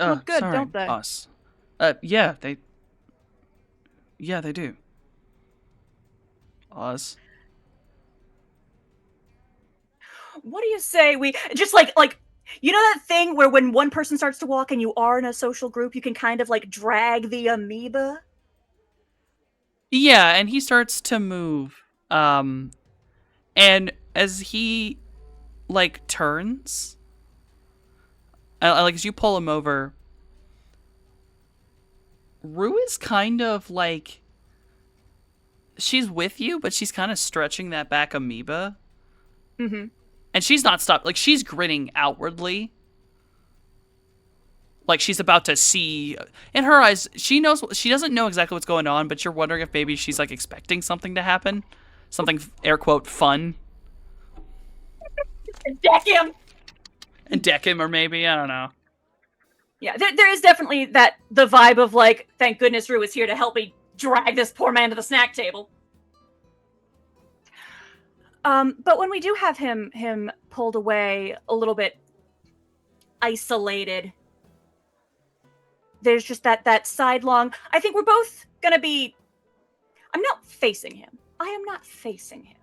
Look good, sorry, don't they? Us. Yeah, they do. Oz. What do you say we just like that thing where when one person starts to walk and you are in a social group, you can kind of like drag the amoeba? Yeah, and he starts to move. And as he, like, turns, like, as you pull him over, Rue is kind of, like, she's with you, but she's kind of stretching that back amoeba. Mm-hmm. And she's not stopped. Like, she's grinning outwardly. Like, she's about to see. In her eyes, she doesn't know exactly what's going on, but you're wondering if maybe she's, like, expecting something to happen. Something, air quote, fun. Deck him! And deck him, or maybe, I don't know. Yeah, there is definitely the vibe of, like, thank goodness Rue is here to help me drag this poor man to the snack table. But when we do have him pulled away a little bit isolated, there's just that sidelong. I think we're both gonna be. I'm not facing him. I am not facing him.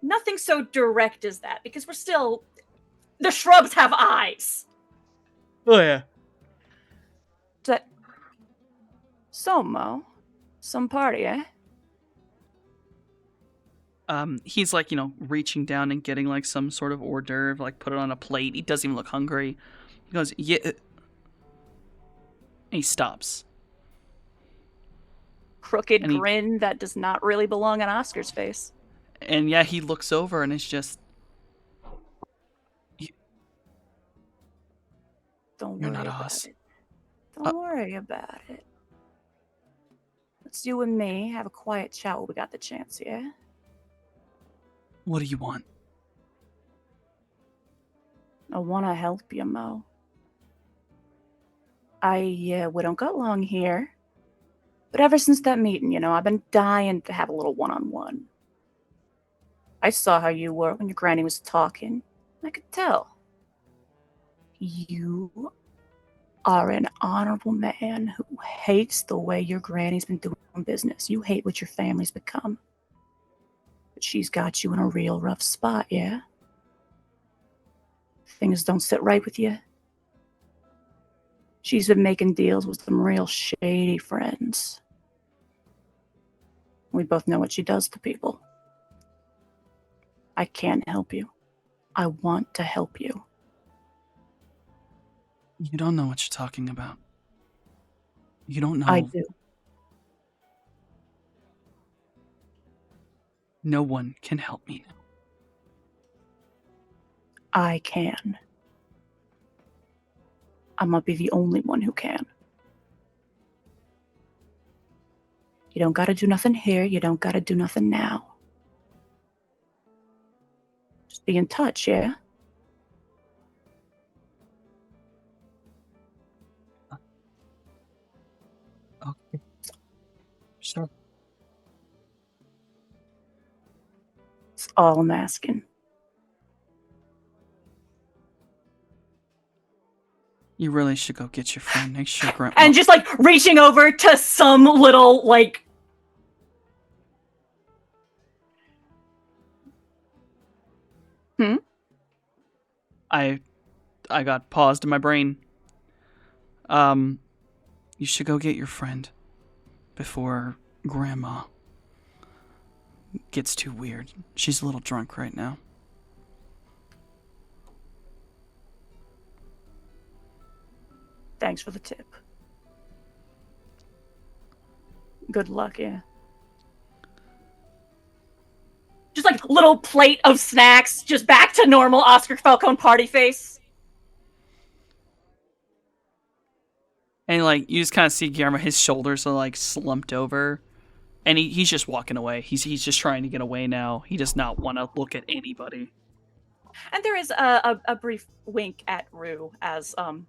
Nothing so direct as that, because we're still. The shrubs have eyes. Oh, yeah. So, Mo, some party, eh? He's like, reaching down and getting like some sort of hors d'oeuvre, like put it on a plate. He doesn't even look hungry. He goes, yeah. And he stops. Crooked And he- grin that does not really belong on Oscar's face. And yeah, he looks over and it's just, Don't You're worry not about us. it. Don't worry about it. Let's you and me have a quiet chat while we got the chance, yeah? What do you want? I want to help you, Mo. We don't got long here. But ever since that meeting, I've been dying to have a little one-on-one. I saw how you were when your granny was talking. I could tell. You are an honorable man who hates the way your granny's been doing business. You hate what your family's become. But she's got you in a real rough spot, yeah? Things don't sit right with you. She's been making deals with some real shady friends. We both know what she does to people. I can't help you. I want to help you. You don't know what you're talking about. You don't know. I do. No one can help me now. I can. I might be the only one who can. You don't gotta do nothing here. You don't gotta do nothing now. Just be in touch, yeah? Okay. Sure. That's all I'm asking. You really should go get your friend. Make sure Grandma. And just like reaching over to some little like I got paused in my brain. You should go get your friend before Grandma gets too weird. She's a little drunk right now. Thanks for the tip. Good luck, yeah. Just like little plate of snacks, just back to normal Oscar Falcone party face. And like you just kind of see Guillermo, his shoulders are like slumped over, and he's just walking away. He's just trying to get away now. He does not want to look at anybody. And there is a brief wink at Rue as I'm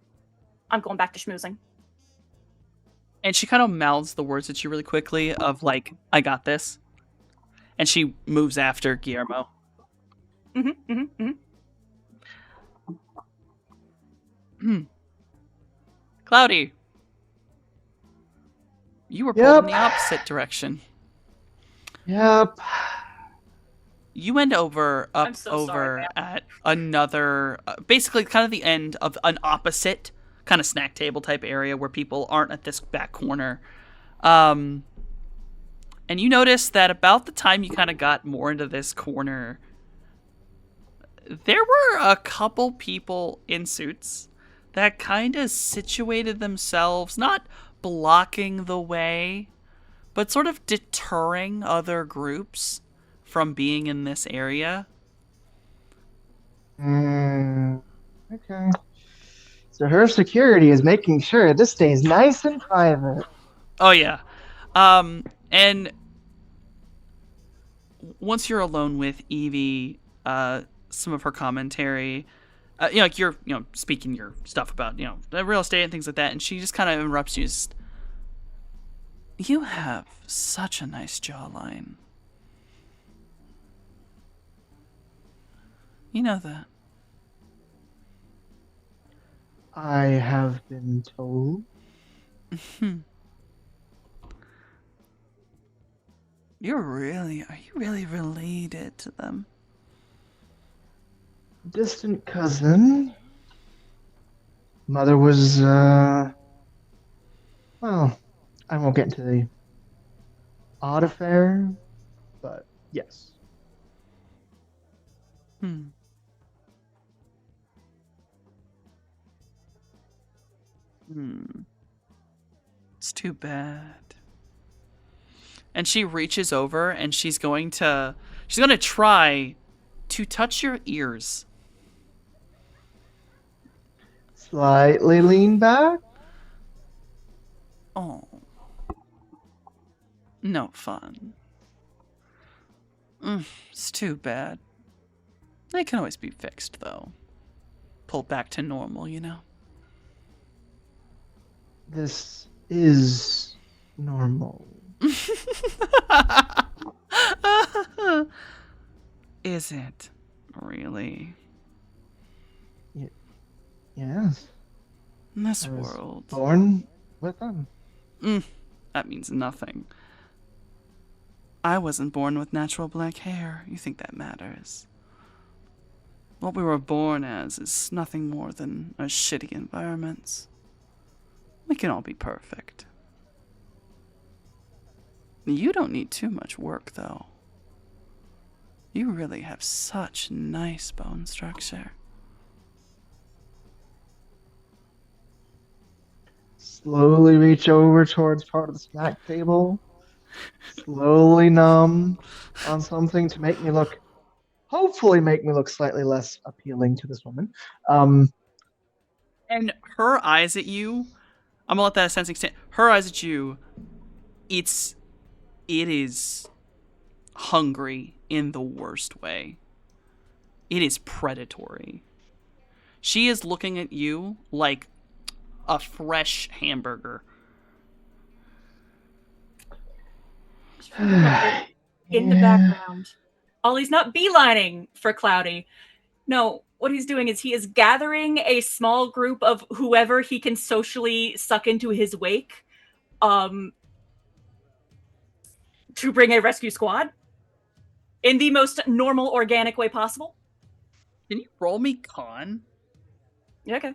going back to schmoozing. And she kind of mouths the words at you really quickly of like, I got this. And she moves after Guillermo. Cloudy. You were pulled in the opposite direction. Yep. You went over, I'm so sorry, ma'am. at another, basically kind of the end of an opposite kind of snack table type area where people aren't at this back corner. And you notice that about the time you kind of got more into this corner, there were a couple people in suits that kind of situated themselves, not blocking the way, but sort of deterring other groups from being in this area. Okay. So her security is making sure this stays nice and private. Oh, yeah. And once you're alone with Evie, some of her commentary, like you're, speaking your stuff about, the real estate and things like that, and she just kind of interrupts you. Just, you have such a nice jawline. You know that. I have been told. Are you really related to them? Distant cousin. Mother was, well, I won't get into the odd affair, but yes. It's too bad. And she reaches over and she's going to try to touch your ears. Slightly lean back. Oh. No fun. It's too bad. They can always be fixed, though. Pulled back to normal, you know? This is normal. Is it? Really? Yes. In this I was world. born with them. That means nothing. I wasn't born with natural black hair. You think that matters? What we were born as is nothing more than our shitty environments. We can all be perfect. You don't need too much work, though. You really have such nice bone structure. Slowly reach over towards part of the snack table. Slowly numb on something to make me look, hopefully make me look slightly less appealing to this woman. And her eyes at you, I'm gonna let that sensing stand. Her eyes at you, it is hungry in the worst way. It is predatory. She is looking at you like a fresh hamburger. In the background. Ollie's not beelining for Cloudy. No, what he's doing is he is gathering a small group of whoever he can socially suck into his wake to bring a rescue squad in the most normal, organic way possible. Can you roll me con? Yeah, okay.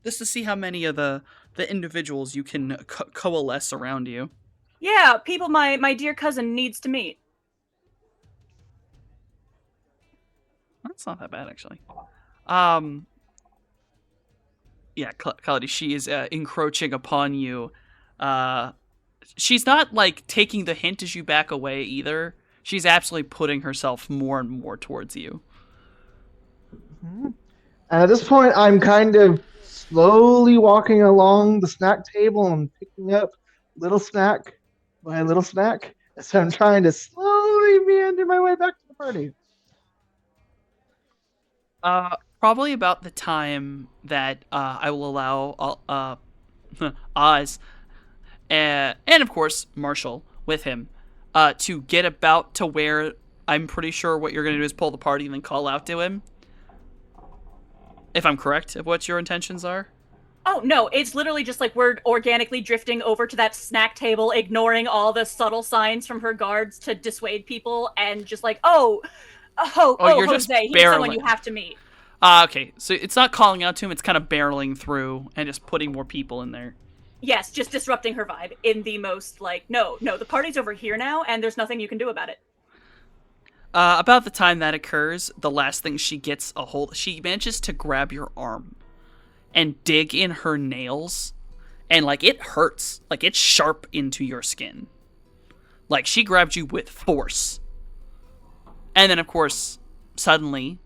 Just to see how many of the individuals you can coalesce around you. Yeah, people my dear cousin needs to meet. That's not that bad, actually. Yeah, Cloudy, she is encroaching upon you. She's not, like, taking the hint as you back away, either. She's absolutely putting herself more and more towards you. At this point, I'm kind of slowly walking along the snack table and picking up little snack by little snack. So I'm trying to slowly meander my way back to the party. Probably about the time that I will allow Oz and of course Marshall with him to get about to where I'm pretty sure what you're going to do is pull the party and then call out to him. If I'm correct of what your intentions are. Oh, no, it's literally just like we're organically drifting over to that snack table, ignoring all the subtle signs from her guards to dissuade people, and just like, you're just Jose, he's someone barreling. you have to meet. Okay, so it's not calling out to him, it's kind of barreling through and just putting more people in there. Yes, just disrupting her vibe in the most, like, no, the party's over here now, and there's nothing you can do about it. About the time that occurs, the last thing she gets a hold, she manages to grab your arm and dig in her nails, and, like, it hurts. Like, it's sharp into your skin. Like, she grabbed you with force. And then, of course, suddenly,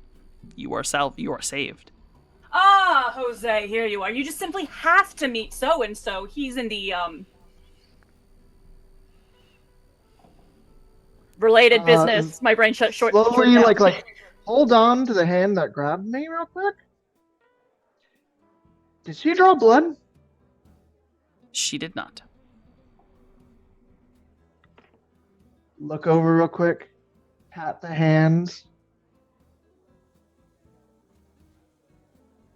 you are saved. Ah, Jose, here you are. You just simply have to meet so-and-so. He's in the, related business. My brain shut short. Slowly, short down. like, hold on to the hand that grabbed me real quick. Did she draw blood? She did not. Look over real quick. Pat the hands.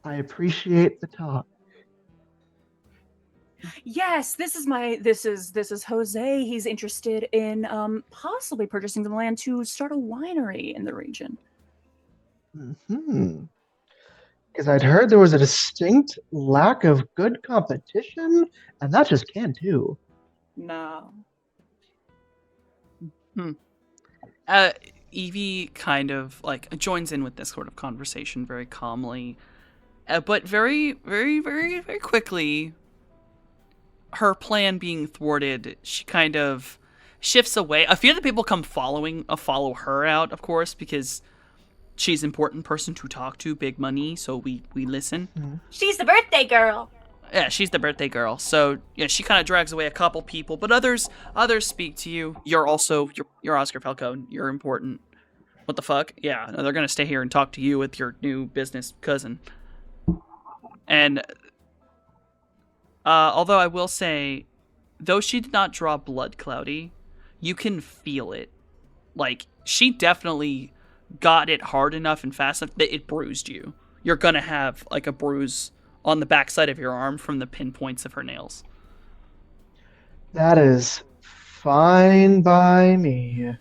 I appreciate the talk. Yes, this is Jose. He's interested in possibly purchasing the land to start a winery in the region. Because I'd heard there was a distinct lack of good competition, and that just can't do. No. Evie kind of, like, joins in with this sort of conversation very calmly, but very, very, very, very quickly, her plan being thwarted, she kind of shifts away. A few of the people come follow her out, of course, because she's an important person to talk to, big money, so we listen. She's the birthday girl. Yeah, she's the birthday girl. So yeah, she kind of drags away a couple people, but others speak to you. You're Oscar Falcone. You're important. What the fuck? Yeah, no, they're gonna stay here and talk to you with your new business cousin. And although I will say, though she did not draw blood, Cloudy, you can feel it. Like, she definitely got it hard enough and fast enough that it bruised you. You're gonna have like a bruise on the backside of your arm from the pinpoints of her nails. That is fine by me.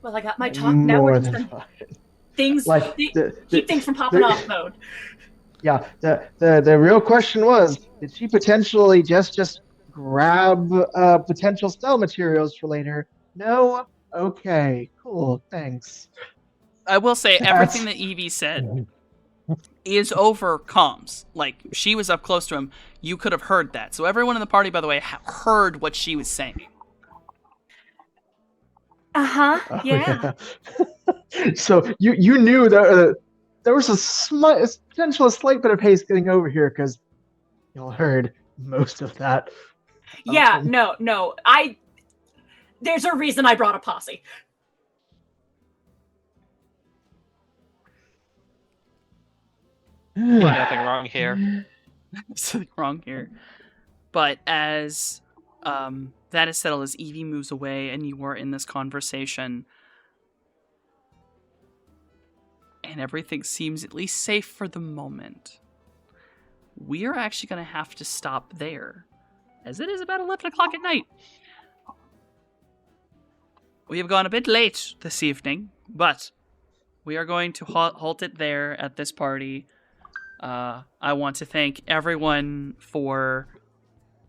Well, I got my talk. Now we're More just than in fine. things. Like, keep things from popping off mode. Yeah, the real question was, did she potentially just grab potential spell materials for later? No? Okay, cool, thanks. I will say everything that Evie said is over comms. Like, she was up close to him. You could have heard that. So everyone in the party, by the way, heard what she was saying. Uh-huh, yeah. So you knew that there was a slight bit of haste getting over here because y'all heard most of that. Yeah, no. There's a reason I brought a posse. Nothing wrong here. Something wrong here. But as that is settled, as Evie moves away and you are in this conversation, and everything seems at least safe for the moment, we are actually going to have to stop there, as it is about 11 o'clock at night. We have gone a bit late this evening, but we are going to halt it there at this party. I want to thank everyone for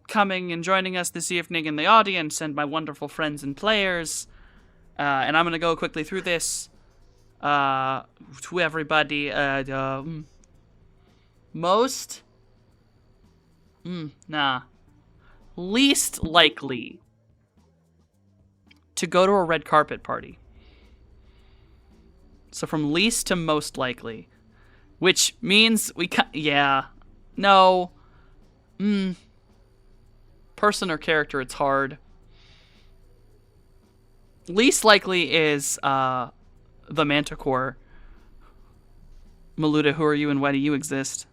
coming and joining us this evening in the audience, and my wonderful friends and players. And I'm going to go quickly through this to everybody. Least likely to go to a red carpet party. So from least to most likely. Which means person or character, it's hard. Least likely is the Manticore. Maluda, who are you and why do you exist?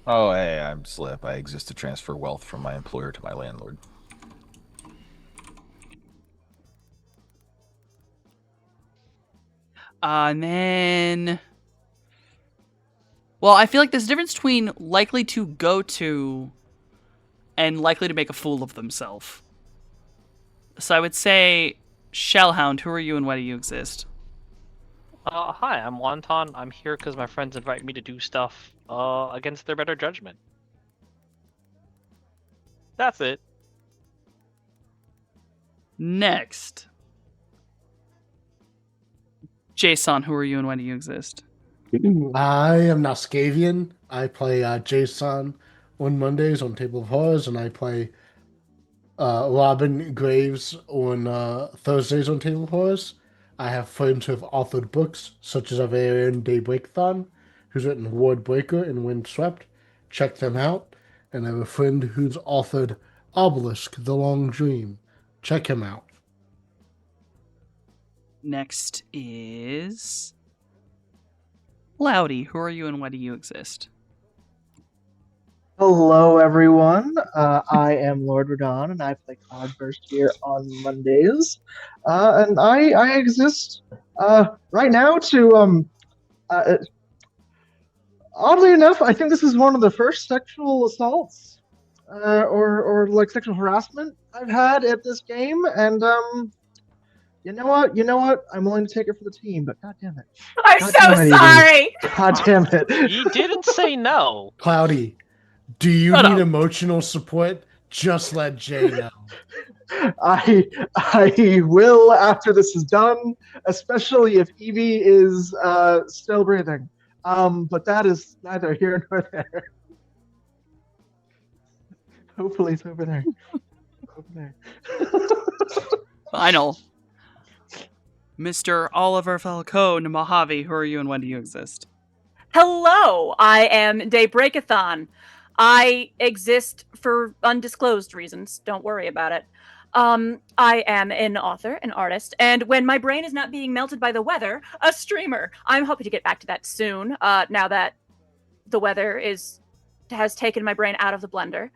Oh, hey, I'm Slip. I exist to transfer wealth from my employer to my landlord. And then... Well, I feel like there's a difference between likely to go to and likely to make a fool of themselves. So I would say, Shellhound, who are you and why do you exist? Hi, I'm Wonton. I'm here because my friends invite me to do stuff against their better judgment. That's it. Next. Jason, who are you and why do you exist? I am Nascavian. I play Jason on Mondays on Table of Horrors, and I play Robin Graves on Thursdays on Table of Horrors. I have friends who have authored books, such as Avarian Daybreakthon, who's written Ward Breaker and Windswept. Check them out. And I have a friend who's authored Obelisk, The Long Dream. Check him out. Next is... Loudy, who are you and why do you exist? Hello, everyone. I am Lord Radon, and I play Cloudburst here on Mondays. And I exist right now to oddly enough, I think this is one of the first sexual assaults or like sexual harassment I've had at this game, and you know what? I'm willing to take it for the team, but god damn it. I'm God so damn it, Evie. sorry. God damn it. You didn't say no. Cloudy, do you Shut need up. emotional support? Just let Jay know. I will after this is done, especially if Evie is still breathing. But that is neither here nor there. Hopefully it's over there. Over there. Final. Mr. Oliver Falcone Mojave, who are you and when do you exist? Hello, I am Daybreakathon. I exist for undisclosed reasons. Don't worry about it. I am an author, an artist, and when my brain is not being melted by the weather, a streamer. I'm hoping to get back to that soon. Now that the weather has taken my brain out of the blender.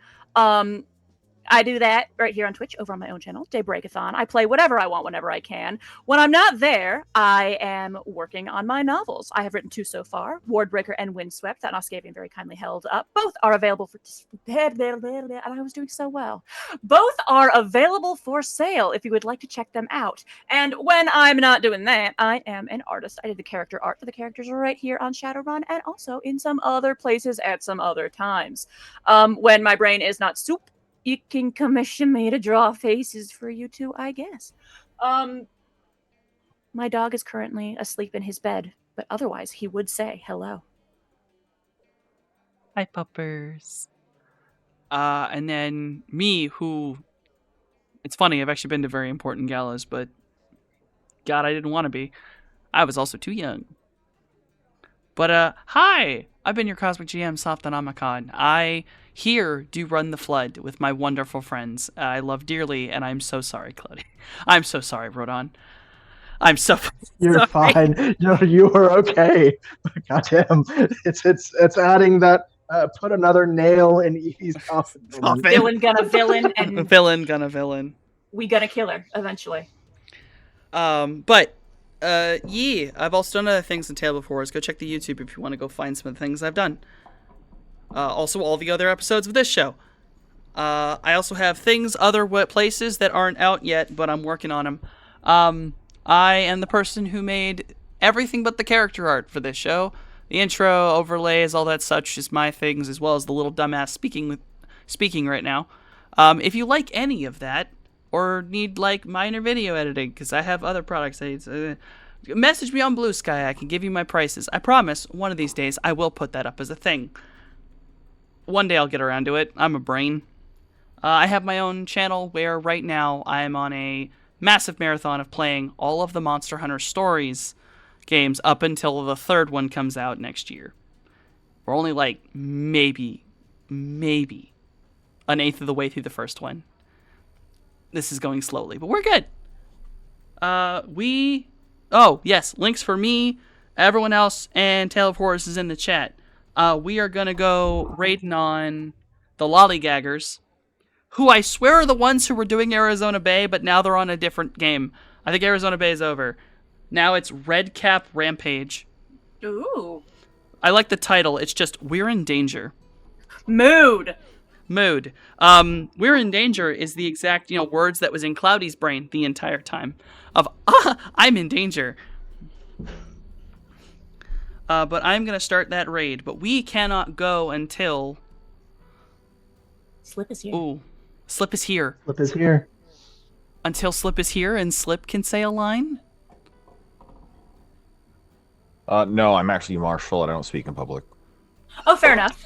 I do that right here on Twitch over on my own channel, Daybreakathon. I play whatever I want whenever I can. When I'm not there, I am working on my novels. I have written 2 so far, Wardbreaker and Windswept, that Noscavian very kindly held up. Both are available for... And I was doing so well. Both are available for sale if you would like to check them out. And when I'm not doing that, I am an artist. I did the character art for the characters right here on Shadowrun and also in some other places at some other times. When my brain is not soup, you can commission me to draw faces for you too, I guess. My dog is currently asleep in his bed, but otherwise he would say hello. Hi, puppers. And then me, who... It's funny, I've actually been to very important galas, but... God, I didn't want to be. I was also too young. But, hi! I've been your Cosmic GM, Softanomicon. I here do run the flood with my wonderful friends. I love dearly, and I'm so sorry, Claudia. I'm so sorry, Rodon. I'm so You're sorry. fine. You are okay. Goddamn, it's adding that. Put another nail in Evie's coffin. Villain gonna villain, and Villain gonna villain. we gonna kill her eventually. But I've also done other things in Tale of Horrors. Go check the YouTube if you want to go find some of the things I've done. Also, all the other episodes of this show. I also have things other places that aren't out yet, but I'm working on them. I am the person who made everything but the character art for this show. The intro, overlays, all that such is my things, as well as the little dumbass speaking right now. If you like any of that, or need like minor video editing, because I have other products, message me on Blue Sky. I can give you my prices. I promise, one of these days, I will put that up as a thing. One day I'll get around to it. I'm a brain. I have my own channel where right now I am on a massive marathon of playing all of the Monster Hunter Stories games up until the 3rd one comes out next year. We're only like maybe an eighth of the way through the first one. This is going slowly, but we're good. Oh, yes, links for me, everyone else, and Tale of Horrors is in the chat. We are going to go raiding on the Lollygaggers, who I swear are the ones who were doing Arizona Bay, but now they're on a different game. I think Arizona Bay is over. Now it's Red Cap Rampage. Ooh. I like the title. It's just, We're in Danger. Mood. We're in danger is the exact, words that was in Cloudy's brain the entire time of, I'm in danger. But I'm going to start that raid, but we cannot go until... Slip is here. Ooh, Slip is here. Slip is here. Until Slip is here and Slip can say a line? No, I'm actually Marshall. I don't speak in public. Oh, fair enough.